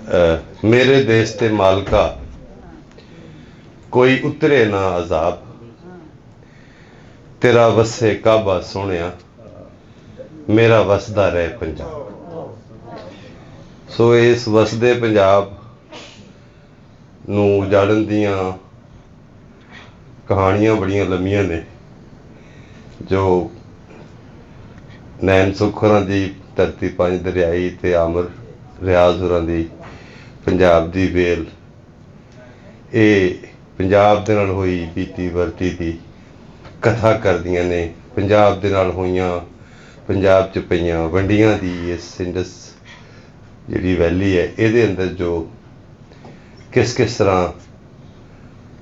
मेरे देश ते मालका कोई उतरे ना अजाब, तेरा वसे काबा सोहणिया मेरा वसदा रहे पंजाब। सो इस वसदे पंजाब नूं उजाड़न दियां कहानियां बड़ियां लंमियां ने, जो नैन सुख होरां दी धरती पंज दरियाई ते आमर रियाज होरां दी पंजाब दी वेल, ये पंजाब दे नाल होई बीती वरती दी कथा करदियां ने। पंजाब दे नाल होइयां, पंजाब च पईयां वंडियां दी इस इंडस जिहड़ी वैली है, इहदे अंदर जो किस किस तरह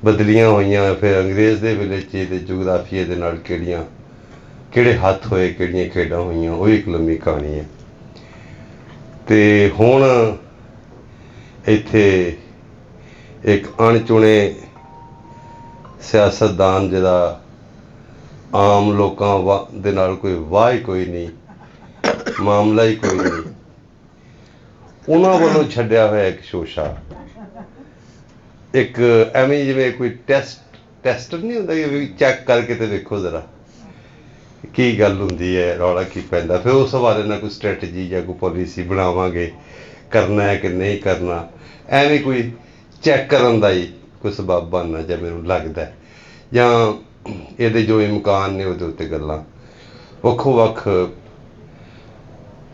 बदलियां होइयां, फिर अंग्रेज़ दे वेले च इहदे जोग्राफिए दे नाल किहड़े हत्थ होए, किहड़ियां खेडां होइयां, ओह एक लंबी कहानी है। ते हुण इत्थे एक अणचुणे सियासतदान जिहड़ा आम लोकां दे नाल कोई वाह ही कोई नहीं, मामला ही कोई नहीं, उन्हां वालों छड्डिया होया एक शोशा, एक एवें जिवें कोई टेस्ट नहीं हुंदा कि चैक करके ते देखो जरा की गल हुंदी है, रौला की पैंदा, फिर उस हवाले नाल कोई स्ट्रैटजी या कोई पॉलिसी बनावांगे, करना है कि नहीं करना, एवें कोई चैक करन दा ही कोई सबब बनना जिह मैनूं लगदा है, जां इहदे जो इम्कान ने उहदे उत्ते गल्लां वक्खो वक्ख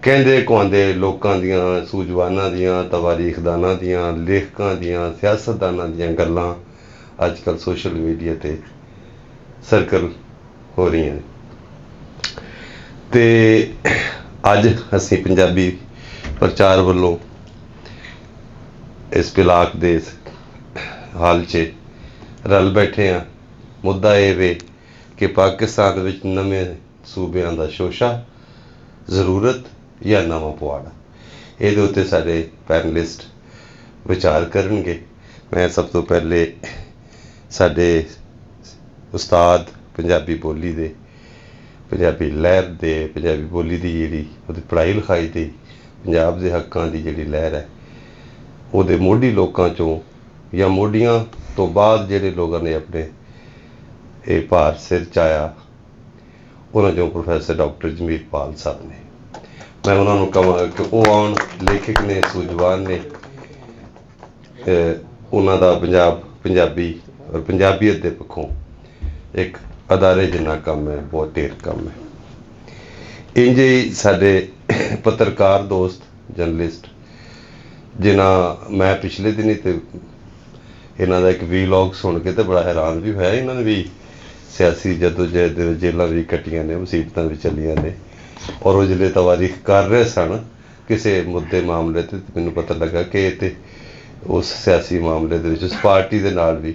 कहंदे कुआंदे लोकां दियां, सूझवानां दियां, तवारीखदानां दियां, लेखकां दियां, सियासतदानां दियां गल्लां अजकल सोशल मीडिया ते सर्कल हो रही हैं। ते अज असीं पंजाबी प्रचार वल्लों इस ब्लाक दे हाल च रल बैठे हैं। मुद्दा ये वे कि पाकिस्तान विच नवें सूबियां दा शोशा, जरूरत या नवां पुआड़ा, इहदे उत्ते साडे पैनलिस्ट विचार करनगे। मैं सब तो पहले साडे उस्ताद पंजाबी बोली दे, पंजाबी लहर दे, पंजाबी बोली दी जिहड़ी उहदी पढ़ाई लिखाई दी, पंजाब दे हक्कां दी जिहड़ी लहर है, ਉਹਦੇ ਮੋਢੀ ਲੋਕਾਂ ਚੋਂ ਜਾਂ ਮੋਢੀਆਂ ਤੋਂ ਬਾਅਦ ਜਿਹੜੇ ਲੋਕਾਂ ਨੇ ਆਪਣੇ ਇਹ ਭਾਰ ਸਿਰ 'ਚ ਆਇਆ, ਉਹਨਾਂ 'ਚੋਂ ਪ੍ਰੋਫੈਸਰ ਡਾਕਟਰ ਜਮੀਰਪਾਲ ਸਾਹਿਬ ਨੇ। ਮੈਂ ਉਹਨਾਂ ਨੂੰ ਕਹਾਂਗਾ ਕਿ ਉਹ ਆਉਣ, ਲੇਖਕ ਨੇ, ਸੂਝਵਾਨ ਨੇ, ਉਹਨਾਂ ਦਾ ਪੰਜਾਬੀ ਔਰ ਪੰਜਾਬੀਅਤ ਦੇ ਪੱਖੋਂ ਇੱਕ ਅਦਾਰੇ ਜਿੰਨਾ ਕੰਮ ਹੈ, ਬਹੁਤ ਢੇਰ ਕੰਮ ਹੈ। ਇੰਝ ਹੀ ਸਾਡੇ ਪੱਤਰਕਾਰ ਦੋਸਤ, ਜਰਨਲਿਸਟ, जिन्हें मैं पिछले दिन तो इन्हों का एक वीलॉग सुन के तो बड़ा हैरान भी होया। इन्होंने भी सियासी जदोजहद जेलों भी कट्टियां ने, मुसीबत भी चलिया ने, और वो जिले तवारीख कर रहे सन किसी मुद्दे मामले ते, मैनूं पता लगा कि ते उस सियासी मामले दे विच उस पार्टी दे नाल भी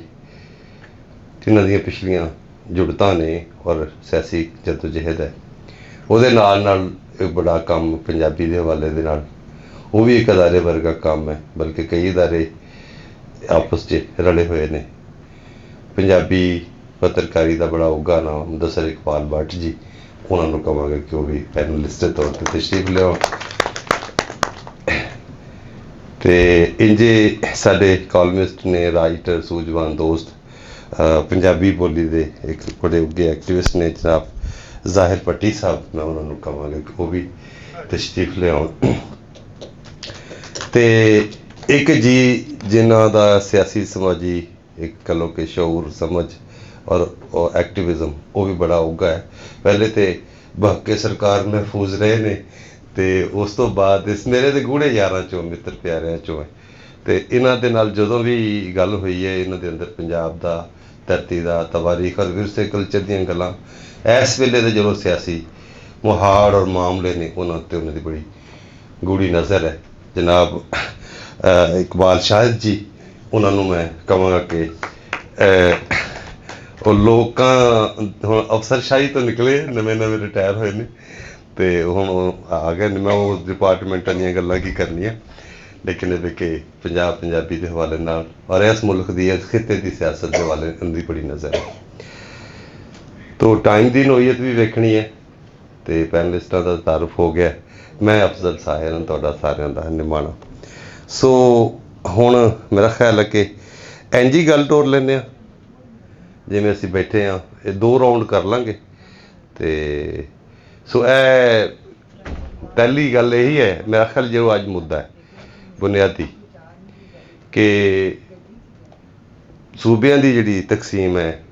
इन्हां दीयां पिछलियां जुड़तां ने और सियासी जदोजहद है, उहदे नाल एक बड़ा काम पंजाबी दे हवाले दे नाल वो भी एक अदारे वर्गा काम है, बल्कि कई अदारे आपस च रले हुए ने। पंजाबी पत्रकारी का बड़ा उगा नाम मुदस्सिर इकबाल भट्ट जी, उन्होंने कहांगा कि वह भी पैनलिस्ट के तौर पर तशरीफ लियाओ। तो इंजे साडे कॉलमिस्ट ने, राइटर, सूझवान दोस्त, पंजाबी बोली दे एक बड़े उगे एक्टिविस्ट ने जनाब ज़ाहिर भट्टी साहब, मैं उन्होंने कहांगा कि वह भी तशरीफ लियाओ। तो एक जी जिन्हों का सियासी समाजी एक कलो के शऊर समझ और एक्टिविज़म वो भी बड़ा उगा है। पहले तो बहके सरकार महफूज रहे ने, तो उस तो बाद इस मेरे तो गूढ़े यारां चों, मित्र प्यारियां चों है। तो इन्हां दे नाल जदों भी गल हुई है, इन्हां दे अंदर पंजाब दा, धरती दा, तवारीख और विरसे कल्चर दीयां गल्लां, इस वेले दे जो सियासी मुहाड़ और मामले ने, उन्हां ते उन्हां दी बड़ी गूढ़ी नज़र है। जनाब इकबाल शाहिद जी, उन्होंने मैं कहांगा कि लोकां हुण अफसरशाही तो निकले, नवे नवे रिटायर होए ने, तो हुण आ गए ने। मैं उस डिपार्टमेंटां दीयां गल्लां की करनियां, लेकिन ये कि पंजाबी के हवाले नाल और इस मुल्क की, इस खिते की सियासत के हवाले उनकी बड़ी नज़र है। तो टाइम की नोयत भी वेखनी है, तो पैनलिस्टां का तारुफ हो गया। मैं अफजल साहिर तुहाडा सारिआं दा निमाणा। ਸੋ ਹੁਣ ਮੇਰਾ ਖਿਆਲ ਹੈ ਕਿ ਇੰਝ ਹੀ ਗੱਲ ਤੋਰ ਲੈਂਦੇ ਹਾਂ, ਜਿਵੇਂ ਅਸੀਂ ਬੈਠੇ ਹਾਂ, ਇਹ 2 ਰਾਊਂਡ ਕਰ ਲਾਂਗੇ। ਅਤੇ ਸੋ ਇਹ ਪਹਿਲੀ ਗੱਲ ਇਹੀ ਹੈ ਮੇਰਾ ਖਿਆਲ, ਜੋ ਅੱਜ ਮੁੱਦਾ ਹੈ ਬੁਨਿਆਦੀ, ਕਿ ਸੂਬਿਆਂ ਦੀ ਜਿਹੜੀ ਤਕਸੀਮ ਹੈ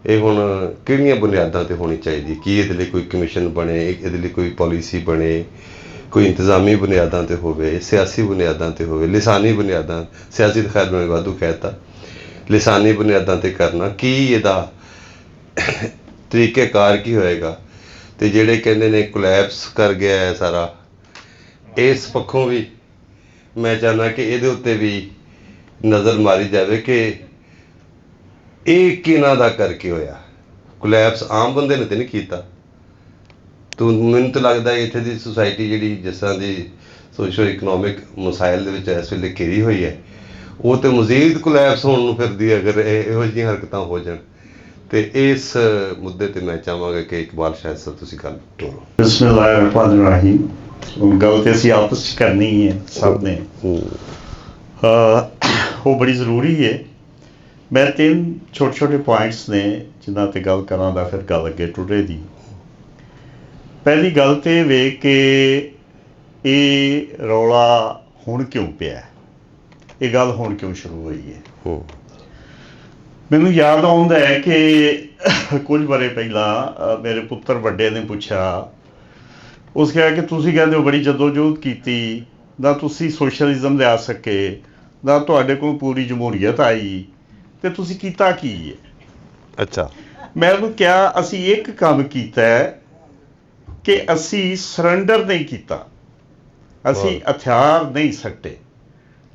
ਇਹ ਹੁਣ ਕਿਹੜੀਆਂ ਬੁਨਿਆਦਾਂ 'ਤੇ ਹੋਣੀ ਚਾਹੀਦੀ। ਕੀ ਇਹਦੇ ਲਈ ਕੋਈ ਕਮਿਸ਼ਨ ਬਣੇ, ਇਹਦੇ ਲਈ ਕੋਈ ਪਾਲਿਸੀ ਬਣੇ, ਕੋਈ ਇੰਤਜ਼ਾਮੀ ਬੁਨਿਆਦਾਂ 'ਤੇ ਹੋਵੇ, ਸਿਆਸੀ ਬੁਨਿਆਦਾਂ 'ਤੇ ਹੋਵੇ, ਲਿਸਾਨੀ ਬੁਨਿਆਦਾਂ, ਸਿਆਸੀ ਤਾਂ ਖੈਰ ਮੈਂ ਵਾਧੂ ਕਹਿ ਤਾ, ਲਿਸਾਨੀ ਬੁਨਿਆਦਾਂ 'ਤੇ ਕਰਨਾ, ਕੀ ਇਹਦਾ ਤਰੀਕੇਕਾਰ ਕੀ ਹੋਏਗਾ। ਅਤੇ ਜਿਹੜੇ ਕਹਿੰਦੇ ਨੇ ਕੋਲੈਪਸ ਕਰ ਗਿਆ ਹੈ ਸਾਰਾ, ਇਸ ਪੱਖੋਂ ਵੀ ਮੈਂ ਚਾਹੁੰਦਾ ਕਿ ਇਹਦੇ ਉੱਤੇ ਵੀ ਨਜ਼ਰ ਮਾਰੀ ਜਾਵੇ ਕਿ ਇਹ ਕਿਹਨਾਂ ਦਾ ਕਰਕੇ ਹੋਇਆ। ਕੋਲੈਪਸ ਆਮ ਬੰਦੇ ਨੇ ਤਾਂ ਨਹੀਂ ਕੀਤਾ। ਤੂੰ ਮੈਨੂੰ ਤਾਂ ਲੱਗਦਾ ਇੱਥੇ ਦੀ ਸੁਸਾਇਟੀ ਜਿਹੜੀ ਜਿਸ ਤਰ੍ਹਾਂ ਦੀ ਸੋਸ਼ੋ ਇਕਨੋਮਿਕ ਮਸਾਇਲ ਦੇ ਵਿੱਚ ਇਸ ਵੇਲੇ ਘਿਰੀ ਹੋਈ ਹੈ, ਉਹ ਤਾਂ ਮਜ਼ੀਦ ਕੋਲੈਪਸ ਹੋਣ ਨੂੰ ਫਿਰਦੀ ਹੈ ਅਗਰ ਇਹੋ ਜਿਹੀਆਂ ਹਰਕਤਾਂ ਹੋ ਜਾਣ। ਅਤੇ ਇਸ ਮੁੱਦੇ 'ਤੇ ਮੈਂ ਚਾਹਾਂਗਾ ਕਿ ਇਕਬਾਲ ਸ਼ਾਹਿਦ ਸਾਹਿਬ ਤੁਸੀਂ ਗੱਲ ਤੋਰੋ। ਬਿਸਮਿਲ੍ਲਾਹਿਰ-ਰਹਿਮਾਨਿਰ-ਰਹੀਮ। ਗੱਲ ਤਾਂ ਅਸੀਂ ਆਪਸ 'ਚ ਕਰਨੀ ਹੀ ਹੈ ਸਭ ਨੇ, ਉਹ ਬੜੀ ਜ਼ਰੂਰੀ ਹੈ। ਮੈਂ 3 ਛੋਟੇ ਪੁਆਇੰਟਸ ਨੇ ਜਿਨ੍ਹਾਂ 'ਤੇ ਗੱਲ ਕਰਾਂ ਦਾ, ਫਿਰ ਗੱਲ ਅੱਗੇ ਟੁੱਟੇ ਦੀ। ਪਹਿਲੀ ਗੱਲ ਤਾਂ ਇਹ ਵੇ ਕਿ ਇਹ ਰੌਲਾ ਹੁਣ ਕਿਉਂ ਪਿਆ, ਇਹ ਗੱਲ ਹੁਣ ਕਿਉਂ ਸ਼ੁਰੂ ਹੋਈ ਹੈ। ਮੈਨੂੰ ਯਾਦ ਆਉਂਦਾ ਹੈ ਕਿ ਕੁਝ ਵਰ੍ਹੇ ਪਹਿਲਾਂ ਮੇਰੇ ਪੁੱਤਰ ਵੱਡੇ ਨੇ ਪੁੱਛਿਆ, ਉਸ ਕਿਹਾ ਕਿ ਤੁਸੀਂ ਕਹਿੰਦੇ ਹੋ ਬੜੀ ਜਦੋਜਹਿਦ ਕੀਤੀ, ਨਾ ਤੁਸੀਂ ਸੋਸ਼ਲਿਜ਼ਮ ਲਿਆ ਸਕੇ, ਨਾ ਤੁਹਾਡੇ ਕੋਲ ਪੂਰੀ ਜਮਹੂਰੀਅਤ ਆਈ, ਅਤੇ ਤੁਸੀਂ ਕੀਤਾ ਕੀ ਹੈ। ਅੱਛਾ। ਮੈਂ ਉਹਨੂੰ ਕਿਹਾ ਅਸੀਂ ਇੱਕ ਕੰਮ ਕੀਤਾ ਕਿ ਅਸੀਂ ਸਰੈਂਡਰ ਨਹੀਂ ਕੀਤਾ, ਅਸੀਂ ਹਥਿਆਰ ਨਹੀਂ ਸੱਟੇ,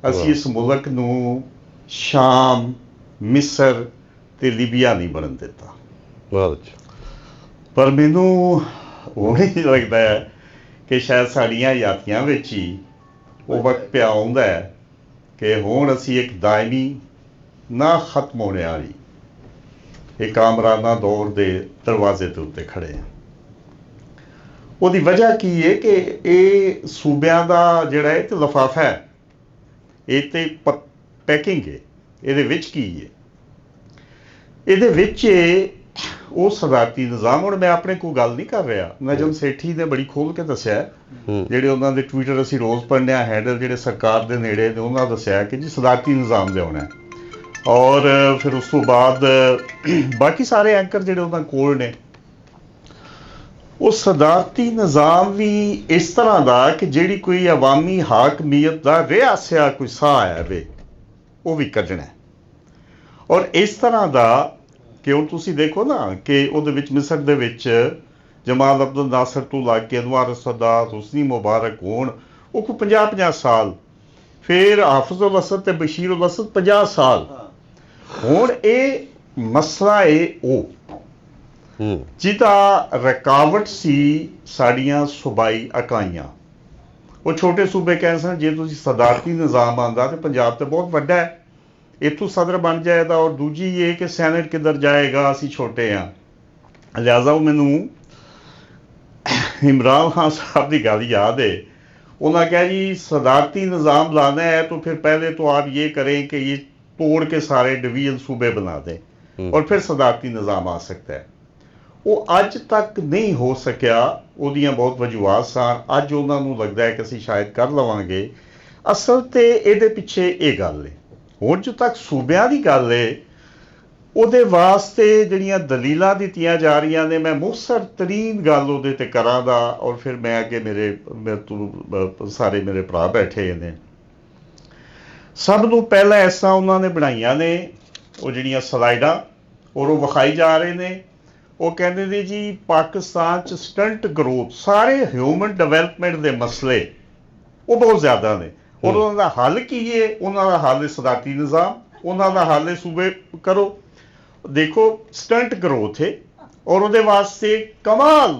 ਅਸੀਂ ਇਸ ਮੁਲਕ ਨੂੰ ਸ਼ਾਮ, ਮਿਸਰ ਅਤੇ ਲੀਬੀਆ ਨਹੀਂ ਬਣਨ ਦਿੱਤਾ। ਬਹੁਤ ਅੱਛਾ। ਪਰ ਮੈਨੂੰ ਉਹ ਹੀ ਲੱਗਦਾ ਹੈ ਕਿ ਸ਼ਾਇਦ ਸਾਡੀਆਂ ਯਾਤੀਆਂ ਵਿੱਚ ਹੀ ਉਹ ਵਕਤ ਪਿਆ ਆਉਂਦਾ ਹੈ ਕਿ ਹੁਣ ਅਸੀਂ ਇੱਕ ਦਾਇਮੀ ਨਾ ਖਤਮ ਹੋਣੇ ਵਾਲੀ ਇੱਕ ਆਮਰਾਨਾ ਦੌਰ ਦੇ ਦਰਵਾਜ਼ੇ ਦੇ ਉੱਤੇ ਖੜ੍ਹੇ ਹਾਂ। ਉਹਦੀ ਵਜ੍ਹਾ ਕੀ ਹੈ ਕਿ ਇਹ ਸੂਬਿਆਂ ਦਾ ਜਿਹੜਾ ਇਹ ਤਾਂ ਲਿਫਾਫਾ ਹੈ, ਇਹ ਤਾਂ ਪੈਕਿੰਗ ਹੈ। ਇਹਦੇ ਵਿੱਚ ਕੀ ਹੈ, ਇਹਦੇ ਵਿੱਚ ਉਹ ਸਦਾਰਤੀ ਨਿਜ਼ਾਮ। ਹੁਣ ਮੈਂ ਆਪਣੇ ਕੋਈ ਗੱਲ ਨਹੀਂ ਕਰ ਰਿਹਾ, ਨਜਮ ਸੇਠੀ ਨੇ ਬੜੀ ਖੋਲ੍ਹ ਕੇ ਦੱਸਿਆ, ਜਿਹੜੇ ਉਹਨਾਂ ਦੇ ਟਵਿੱਟਰ ਅਸੀਂ ਰੋਜ਼ ਪੜ੍ਹਦੇ ਹਾਂ, ਹੈਂਡਲ ਜਿਹੜੇ ਸਰਕਾਰ ਦੇ ਨੇੜੇ ਨੇ, ਉਹਨਾਂ ਦੱਸਿਆ ਕਿ ਜੀ ਸਦਾਰਤੀ ਨਿਜ਼ਾਮ ਲਿਆਉਣਾ। ਔਰ ਫਿਰ ਉਸ ਤੋਂ ਬਾਅਦ ਬਾਕੀ ਸਾਰੇ ਐਂਕਰ ਜਿਹੜੇ ਉਹਨਾਂ ਕੋਲ ਨੇ, ਉਹ ਸਦਾਰਤੀ ਨਿਜ਼ਾਮ ਵੀ ਇਸ ਤਰ੍ਹਾਂ ਦਾ ਕਿ ਜਿਹੜੀ ਕੋਈ ਅਵਾਮੀ ਹਾਕਮੀਅਤ ਦਾ ਰਿਆਸਿਆ ਕੋਈ ਸਾਹ ਆਇਆ ਵੇ, ਉਹ ਵੀ ਕੱਢਣਾ। ਔਰ ਇਸ ਤਰ੍ਹਾਂ ਦਾ ਕਿ ਹੁਣ ਤੁਸੀਂ ਦੇਖੋ ਨਾ ਕਿ ਉਹਦੇ ਵਿੱਚ ਮਿਸਰ ਦੇ ਵਿੱਚ ਜਮਾਲ ਅਬਦੁਲ ਨਾਸਰ ਤੋਂ ਲੱਗ ਕੇ ਅਨਵਾਰ ਸਦਾਤ, ਹੁਸਨੀ ਮੁਬਾਰਕ ਹੋਣ, ਉਹ ਕੋਈ 50-50 ਸਾਲ, ਫਿਰ ਹਾਫਿਜ਼ ਉਲ ਅਸਦ ਅਤੇ ਬਸ਼ੀਰ ਉਲ ਅਸਦ 50 ਸਾਲ। ਹੁਣ ਇਹ ਮਸਲਾ ਹੈ ਉਹ ਜਿਹਦਾ ਰੁਕਾਵਟ ਸੀ ਸਾਡੀਆਂ ਸੂਬਾਈ ਇਕਾਈਆਂ। ਉਹ ਛੋਟੇ ਸੂਬੇ ਕਹਿੰਦੇ ਸਨ ਜੇ ਤੁਸੀਂ ਸਦਾਰਤੀ ਨਿਜ਼ਾਮ ਆਉਂਦਾ ਤਾਂ ਪੰਜਾਬ ਤਾਂ ਬਹੁਤ ਵੱਡਾ ਹੈ, ਇੱਥੋਂ ਸਦਰ ਬਣ ਜਾਏਗਾ। ਔਰ ਦੂਜੀ ਇਹ ਕਿ ਸੈਨੇਟ ਕਿੱਧਰ ਜਾਏਗਾ, ਅਸੀਂ ਛੋਟੇ ਹਾਂ। ਲਿਹਾਜ਼ਾ ਉਹ ਮੈਨੂੰ ਇਮਰਾਨ ਖਾਨ ਸਾਹਿਬ ਦੀ ਗੱਲ ਯਾਦ है, उन्होंने कहा जी सदारती निज़ाम लाना है तो फिर पहले तो आप ये करें कि ये तोड़ के सारे डिवीजन सूबे बना दें और फिर सदारती निज़ाम आ सकता है। वो अज तक नहीं हो सकिया, ਉਹਦੀਆਂ ਬਹੁਤ ਵਜੂਹਾਤ ਸਨ। ਅੱਜ ਉਹਨਾਂ ਨੂੰ ਲੱਗਦਾ ਹੈ ਕਿ ਅਸੀਂ ਸ਼ਾਇਦ ਕਰ ਲਵਾਂਗੇ। ਅਸਲ ਤੇ ਇਹਦੇ ਪਿੱਛੇ ਇਹ ਗੱਲ ਹੈ, ਹੁਣ ਜੋ ਤੱਕ ਸੂਬਿਆਂ ਦੀ ਗੱਲ ਹੈ ਉਹਦੇ ਵਾਸਤੇ ਜਿਹੜੀਆਂ ਦਲੀਲਾਂ ਦਿੱਤੀਆਂ ਜਾ ਰਹੀਆਂ ਨੇ, ਮੈਂ ਮੁਖਤਸਰ ਤਰੀਨ ਗੱਲ ਉਹਦੇ 'ਤੇ ਕਰਾਂਗਾ। ਔਰ ਫਿਰ ਮੈਂ ਅੱਗੇ ਮੇਰੇ ਤੋਂ ਸਾਰੇ ਮੇਰੇ ਭਰਾ ਬੈਠੇ ਨੇ, ਸਭ ਨੂੰ ਪਹਿਲਾਂ ਇਸ ਤਰ੍ਹਾਂ ਉਹਨਾਂ ਨੇ ਬਣਾਈਆਂ ਨੇ ਉਹ ਜਿਹੜੀਆਂ ਸਲਾਈਡਾਂ, ਔਰ ਉਹ ਵਿਖਾਈ ਜਾ ਰਹੇ ਨੇ। ਉਹ ਕਹਿੰਦੇ ਨੇ ਜੀ ਪਾਕਿਸਤਾਨ 'ਚ ਸਟੰਟ ਗਰੋਥ, ਸਾਰੇ ਹਿਊਮਨ ਡਿਵੈਲਪਮੈਂਟ ਦੇ ਮਸਲੇ ਉਹ ਬਹੁਤ ਜ਼ਿਆਦਾ ਨੇ। ਔਰ ਉਹਨਾਂ ਦਾ ਹੱਲ ਕੀ ਹੈ? ਉਹਨਾਂ ਦਾ ਹੱਲ ਹੈ ਸਦਾਰਤੀ ਨਿਜ਼ਾਮ, ਉਹਨਾਂ ਦਾ ਹੱਲ ਹੈ ਸੂਬੇ ਕਰੋ। देखो स्टंट ग्रोथ है और उसके वास्ते कमाल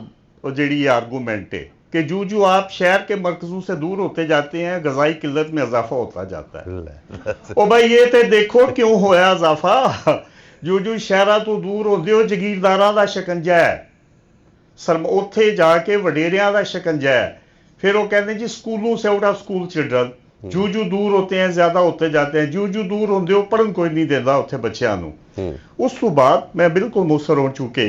जी आर्गूमेंट है कि जो आप शहर के मरकजों से दूर होते जाते हैं ग़ज़ाई किल्लत में इजाफा होता जाता है। और भाई ये तो देखो क्यों होया इजाफा, जो शहरों तो दूर होते हो जगीरदारां दा शिकंजा है, उत्थे जाके वडेरियां दा शिकंजा है। फिर वो कहते जी स्कूलों से आउट ऑफ स्कूल चिल्ड्रन, ਜੂ ਜੂ दूर होते हैं ज़्यादा होते जाते हैं, जू जू दूर होंदे हो पढ़न कोई नहीं देता उत्थे बच्चों नूं। उस तो बाद मैं बिल्कुल मुसर हो चुके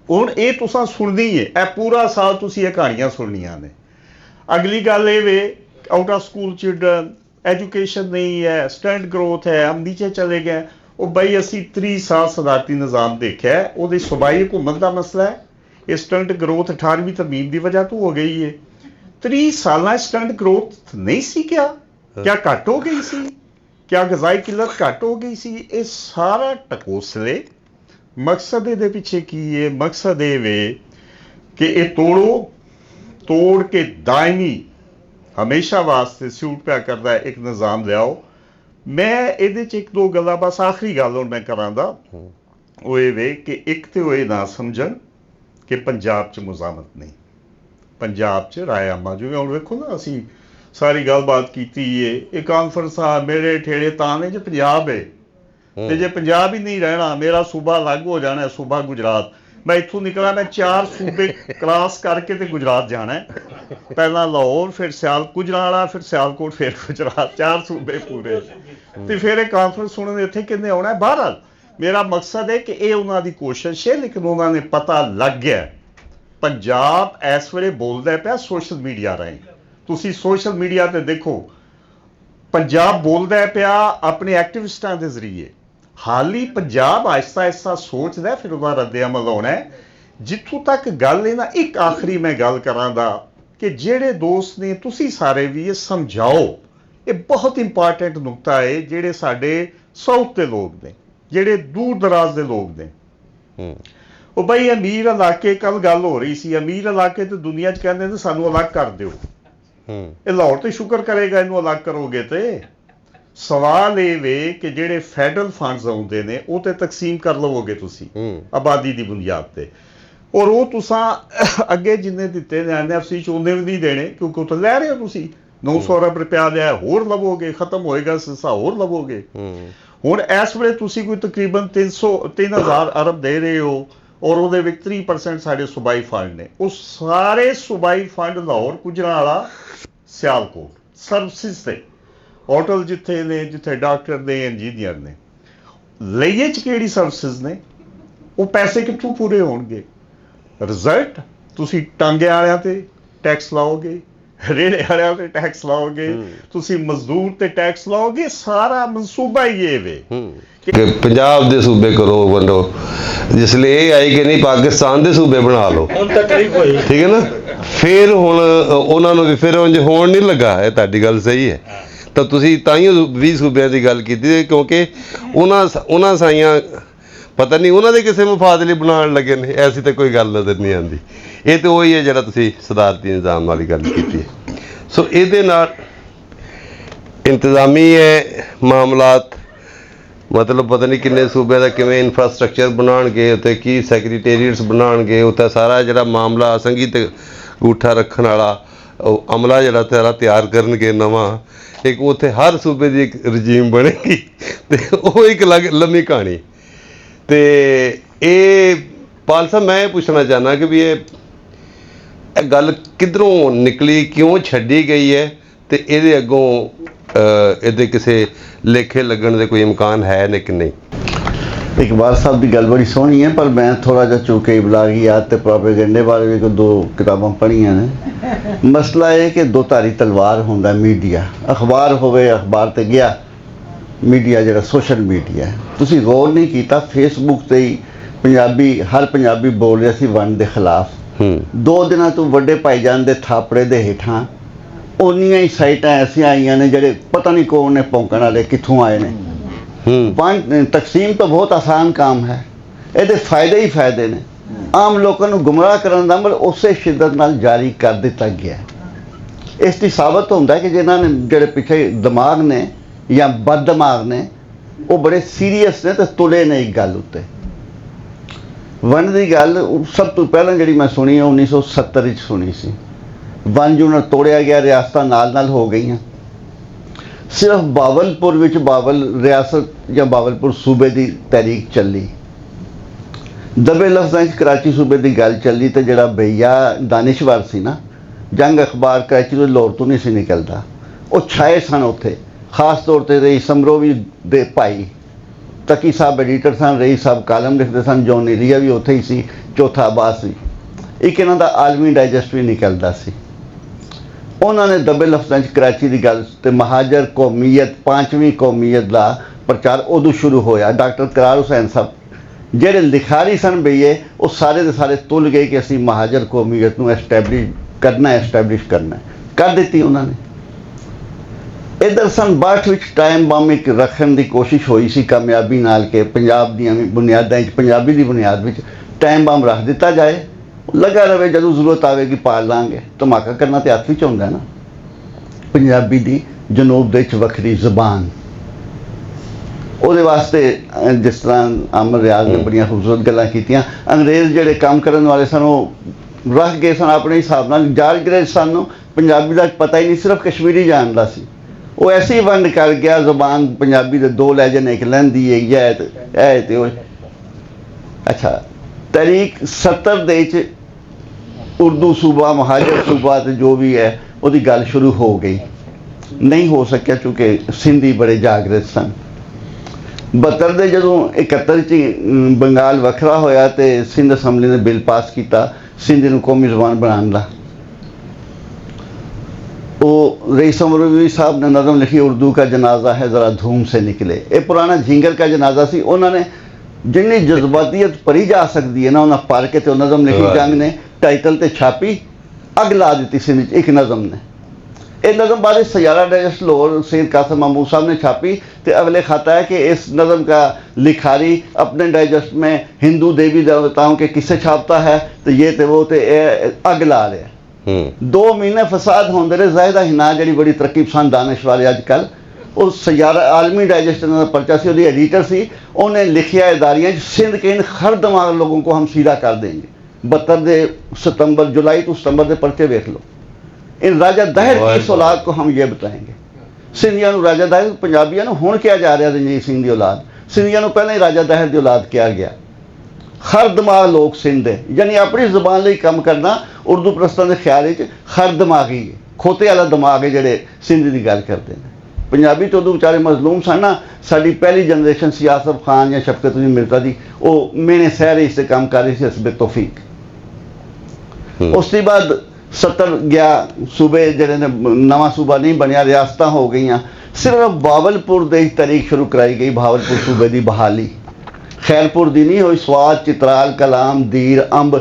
हुण ये तुसां सुननी है, ए पूरा साल तुसीं ये कहानियां सुननियां ने। अगली गल ये way out of school children, education नहीं है, स्टैंड ग्रोथ है, हम नीचे चले गए। वो बई असी 30 साल सदारती निज़ाम देखा है, वो सूबाई हुकूमत का मसला है। ये स्टंट ग्रोथ 18वीं तरमीम की वजह तो हो गई है। 30 साल स्टंट ग्रोथ नहीं सी, क्या घट हो गई सी, क्या गजाई किल्लत घट हो गई सी? ये सारा टकोसले मकसद ये पिछे की है, मकसद ये वे कि ये तोड़ के दायमी हमेशा वास्ते सूट पिया करता है एक निज़ाम लियाओ। मैं ये एक दो गल्लां बस आखिरी गल हुण मैं करांदा, वो ये वे कि एक तो ये ना समझन कि पंजाब च मुजामत नहीं, पंजाब च राय आमा जिवें हुण वेखो ना असी सारी गलबात कीती है, ये कॉन्फ्रेंस आ मेरे ठेड़े ताने जे पंजाब है ते जे पंजाब ही नहीं रहना, मेरा सूबा अलग हो जाना है, सूबा गुजरात। मैं इत्थों निकला, मैं 4 सूबे क्रॉस करके ते गुजरात जाना है, पहला लाहौर, फिर गुजरात, फिर सियालकोट, फिर गुजरात, 4 सूबे पूरे। तो फिर ये कॉन्फ्रेंस सुनने इत्थे किन्ने आउणा है? बहरहाल मेरा मकसद है कि ये उन्हां दी कोशिश है, लेकिन उन्होंने पता लग गया पंजाब इस वेले बोलदा पिया सोशल मीडिया राहीं। तुसीं सोशल मीडिया ते देखो पंजाब बोलदा पिया अपने एक्टिविस्टां दे जरिए। हाल ही पंजाब आहिस्ता आहिस्ता सोचदा है, फिर उहदा रद्दे अमल होना है। जित्थों तक गल है ना, एक आखिरी मैं गल करांगा कि जेड़े दोस्त ने तुसीं सारे भी ये समझाओ, ये बहुत इंपॉर्टेंट नुकता है। जेड़े साडे साउथ दे लोग ने, जेड़े दूर दराज दे लोग ने, वो भाई अमीर इलाके, कल गल हो रही सी, अमीर इलाके तो दुनिया च कहते हैं सानू अलग कर दो। ये लाहौर तो शुक्र करेगा इनू अलग करोगे तो। सवाल ये वे कि जेड़े फैडरल फंड्स आउंदे ने वो तो तकसीम कर लवोगे तुसी आबादी की बुनियाद पे, और वो तुसा अगे जिन्ने दिते ने NFC च उन्ने भी नहीं देने, क्योंकि उत्थे लै रहे हो तुसी 900 अरब रुपया लिया, होर लवोगे, खत्म होएगा सिलसिला, होर लवोगे। हुण इस वेले तुसी कोई तकरीबन 3000 अरब दे रहे हो, और वो 30% साढ़े सूबाई फंड ने। वो सारे सूबाई फंड लाहौर, गुजरावाला, सियालकोट सर्विसिज से होटल जिथे ने, जिथे डॉक्टर ने, इंजीनियर ने, लईए च केड़ी सर्विसिज ने, वो पैसे कित्थों पूरे होणगे? रिजल्ट तुसी टांगे वालियां ते टैक्स लाओगे, रेड़े वालियां ते टैक्स लाओगे, तुसी मजदूर ते टैक्स लाओगे। सारा मनसूबा ही ये वे कि पंजाब दे सूबे करो वंडो, जिसले ये आई कि नहीं पाकिस्तान दे सूबे बना लो, ठीक है ना। फिर हुण उन्होंने भी फिर उंज होण नहीं लगा, ये तुहाडी गल सही है। तो तुसी ताइयों 20 सूबे की गल की, क्योंकि उन्हां साइयां पता नहीं उन्होंने किसी मफाद लिए बनाने लगे ने, ऐसी तो कोई गल नज़र नहीं आती। ये तो वही है जिहड़ा तुसी सदारती निज़ाम वाली गल की है। सो इहदे नाल इंतजामी है मामलात, मतलब पता नहीं किन्ने सूबे का किवें इंफ्रास्ट्रक्चर बनाणगे, उत्ते की सैक्रेटेरिएट्स बनाणगे, उत्ते सारा जिहड़ा मामला संगीत गूठा रखण वाला अमला जिहड़ा सारा तैयार करनगे नवां, एक उत्थे हर सूबे की एक रजीम बनेगी, तो वो एक अलग लम्मी कहानी। तो ये पाल साहब मैं पूछना चाहना कि भी ये गल किधरों निकली, क्यों छड्डी गई है, तो ये अगों ये किसी लेखे लगन के कोई इम्कान है ने कि नहीं? इकबाल साहब की गल बड़ी सोहनी है, पर मैं थोड़ा जहा चूंकि इबलागियात ते प्रोपेगेंडे बारे भी 2 किताबां पढ़ियां ने। मसला है कि 2 धारी तलवार होंदा मीडिया, अखबार होवे, अखबार ते गया, मीडिया जिहड़ा सोशल मीडिया है। तुसीं गौर नहीं कीता, फेसबुक ते ही पंजाबी हर पंजाबी बोल रहा सी वंड दे खिलाफ। 2 दिनां तो वड्डे भाईजान दे थापड़े दे हेठां उन्नियां ही साइटां ऐसियां आईयां ने जिहड़े पता नहीं कौन ने भौंकण वाले कित्थों आए ने। तकसीम तो बहुत आसान काम है, ये फायदे ही फायदे ने। आम लोगों को गुमराह करने का अमल उस शिद्दत नाल जारी कर दिता गया। इसकी साबित होता है कि जिन्होंने जोड़े पिछले दिमाग ने या बद दिमाग ने वो बड़े सीरीयस ने तो तुले ने एक गल उत्ते। वन की गल सब तो पहले जी मैं सुनी 1970 सुनी सी। वन जून तोड़िया गया, रियासत नाल नाल हो गई। सिर्फ बावलपुर विच बावल रियासत या बावलपुर सूबे की तहरीक चली। दबे लफ्ज़ों कराची सूबे की गल चली तो जड़ा भैया दानिशवर सी ना, जंग अखबार कराची तो लाहौर तो नहीं सी निकलता, ਉਹ ਛਾਏ ਸਨ ਉੱਥੇ। ਖਾਸ ਤੌਰ ਤੇ ਰਈਸ ਅਮਰੋਵੀ ਦੇ ਭਾਈ ਤਕੀ ਸਾਹਿਬ ਐਡੀਟਰ ਸਨ, ਰਈਸ ਸਾਹਿਬ ਕਾਲਮ ਲਿਖਦੇ ਸਨ, ਜੌਨ ਏਰੀਆ ਵੀ ਉੱਥੇ ਹੀ ਸੀ, ਚੌਥਾ ਅਬਾਸ ਵੀ। ਇੱਕ ਇਹਨਾਂ ਦਾ ਆਲਮੀ ਡਾਈਜੈਸਟ ਵੀ ਨਿਕਲਦਾ ਸੀ। ਉਹਨਾਂ ਨੇ ਦੱਬੇ ਲਫ਼ਜ਼ਾਂ 'ਚ ਕਰਾਚੀ ਦੀ ਗੱਲ ਤੇ ਮਹਾਜਰ ਕੌਮੀਅਤ, 5ਵੀਂ ਕੌਮੀਅਤ ਦਾ ਪ੍ਰਚਾਰ ਉਦੋਂ ਸ਼ੁਰੂ ਹੋਇਆ। ਡਾਕਟਰ ਕਰਾਰ ਹੁਸੈਨ ਸਾਹਿਬ ਜਿਹੜੇ ਲਿਖਾਰੀ ਸਨ ਬਈਏ, ਉਹ ਸਾਰੇ ਦੇ ਸਾਰੇ ਤੁਲ ਗਏ ਕਿ ਅਸੀਂ ਮਹਾਜਰ ਕੌਮੀਅਤ ਨੂੰ ਐਸਟੈਬਲਿਸ਼ ਕਰਨਾ ਕਰ ਦਿੱਤੀ ਉਹਨਾਂ ਨੇ। ਇੱਧਰ ਸਨ 62 ਵਿੱਚ ਟਾਈਮ ਬੰਬ ਇੱਕ ਰੱਖਣ ਦੀ ਕੋਸ਼ਿਸ਼ ਹੋਈ ਸੀ ਕਾਮਯਾਬੀ ਨਾਲ ਕਿ ਪੰਜਾਬ ਦੀਆਂ ਬੁਨਿਆਦਾਂ 'ਚ, ਪੰਜਾਬੀ ਦੀ ਬੁਨਿਆਦ ਵਿੱਚ ਟਾਈਮ ਬੰਬ ਰੱਖ ਦਿੱਤਾ ਜਾਏ, ਲੱਗਾ ਰਵੇ, ਜਦੋਂ ਜ਼ਰੂਰਤ ਆਵੇਗੀ ਪਾਲ ਲਾਂਗੇ। ਧਮਾਕਾ ਕਰਨਾ ਤੇ ਹੱਥ ਵਿੱਚ ਹੁੰਦਾ ਨਾ। ਪੰਜਾਬੀ ਦੀ ਜਨੂਬ ਦੇ ਵਿੱਚ ਵੱਖਰੀ ਜ਼ਬਾਨ, ਉਹਦੇ ਵਾਸਤੇ ਜਿਸ ਤਰ੍ਹਾਂ ਅਮਰ ਰਿਆਜ਼ ਨੇ ਬੜੀਆਂ ਖੂਬਸੂਰਤ ਗੱਲਾਂ ਕੀਤੀਆਂ। ਅੰਗਰੇਜ਼ ਜਿਹੜੇ ਕੰਮ ਕਰਨ ਵਾਲੇ ਸਨ ਉਹ ਰੱਖ ਗਏ ਸਨ ਆਪਣੇ ਹਿਸਾਬ ਨਾਲ। ਜਾਰਜ ਗ੍ਰੇਜ ਸਾਨੂੰ ਪੰਜਾਬੀ ਦਾ ਪਤਾ ਹੀ ਨਹੀਂ, ਸਿਰਫ ਕਸ਼ਮੀਰੀ ਜਾਣਦਾ ਸੀ। ਉਹ ਐਸੀ ਵੰਡ ਕਰ ਗਿਆ, ਜ਼ੁਬਾਨ ਪੰਜਾਬੀ ਦੇ ਦੋ ਲਹਿਜੇ ਨੇ, ਇੱਕ ਲਹਿੰਦੀ ਹੈ ਇਹ ਤੇ ਉਹ। ਅੱਛਾ, ਤਰੀਕ 70 ਦੇ ਵਿੱਚ ਉਰਦੂ ਸੂਬਾ, ਮਹਾਜਰ ਸੂਬਾ ਤੇ ਜੋ ਵੀ ਹੈ ਉਹਦੀ ਗੱਲ ਸ਼ੁਰੂ ਹੋ ਗਈ। ਨਹੀਂ ਹੋ ਸਕਿਆ ਕਿਉਂਕਿ ਸਿੰਧੀ ਬੜੇ ਜਾਗਰਤ ਸਨ। 72 ਦੇ ਜਦੋਂ 71 'ਚ ਬੰਗਾਲ ਵੱਖਰਾ ਹੋਇਆ ਤੇ ਸਿੰਧ ਅਸੈਂਬਲੀ ਨੇ ਬਿੱਲ ਪਾਸ ਕੀਤਾ ਸਿੰਧੀ ਨੂੰ ਕੌਮੀ ਜ਼ੁਬਾਨ ਬਣਾਉਣ ਦਾ। ਉਹ रईस अमरोवी साहब ने नज़म लिखी, उर्दू का जनाजा है ज़रा धूम से निकले। ये पुराना झिंगर का जनाजा सी। उन्होंने जिन्नी जज्बातियत भरी जा सकती है ना, उन्हें भर के तो नज़म लिखी। जंग ने टाइटल ते छापी, अग ला दी सिंध एक नज़म ने। ये नज़म बाद सयारा डाइजेस्ट लाहौर सैयद कासिम महमूद साहब ने छापी तो अगले खाता है कि इस नज़म का लिखारी अपने डाइजेस्ट में हिंदू देवी देवताओं के किस्से छापता है तो ये तो वो तो अग ला रहे। 2 महीने फसाद होंदे रहे। जाहिदा हिना जी बड़ी तरक्की पसंद दानिश वाले अजकल, उस सयारा आलमी डाइजेस्ट का पर्चा से एडिटर सी, उन्हें लिखिया इदारियाँ सिंध के इन हर दिमाग लोगों को हम सीधा कर देंगे। 72 सितंबर जुलाई तो सितंबर के पर्चे देख लो। इन राजा दहर की इस औलाद को हम ये बताएंगे। सिंधिया राजा दहर, पंजाबियों हुण किया जा रहा रणजीत सिंह की औलाद, सिंधिया पहले ही राजा दहर की औलाद किया गया। हर दिमाग लोग सिंध है, यानी अपनी जुबान लिए काम करना उर्दू प्रस्तों के ख्याल हर दिमागी है, खोते वाला दिमाग है जोड़े सिंध की गल करते हैं। पंजाबी तो उदू बेचारे मजलूम सन ना। साड़ी पहली जनरेशन सी आसफ खान या शफकत मिर्जा की, वो मेने सहरे इससे काम कर रही थी हसबे तौफीक। उसके बाद 70 गया, सूबे जड़े ने नवा सूबा नहीं बनया, रियासत हो गई। सिर्फ बावलपुर की तारीख शुरू कराई गई, भावलपुर सूबे की बहाली। खैरपुर दी नहीं हुई, स्वाद, चित्राल, कलाम, दीर, अंब,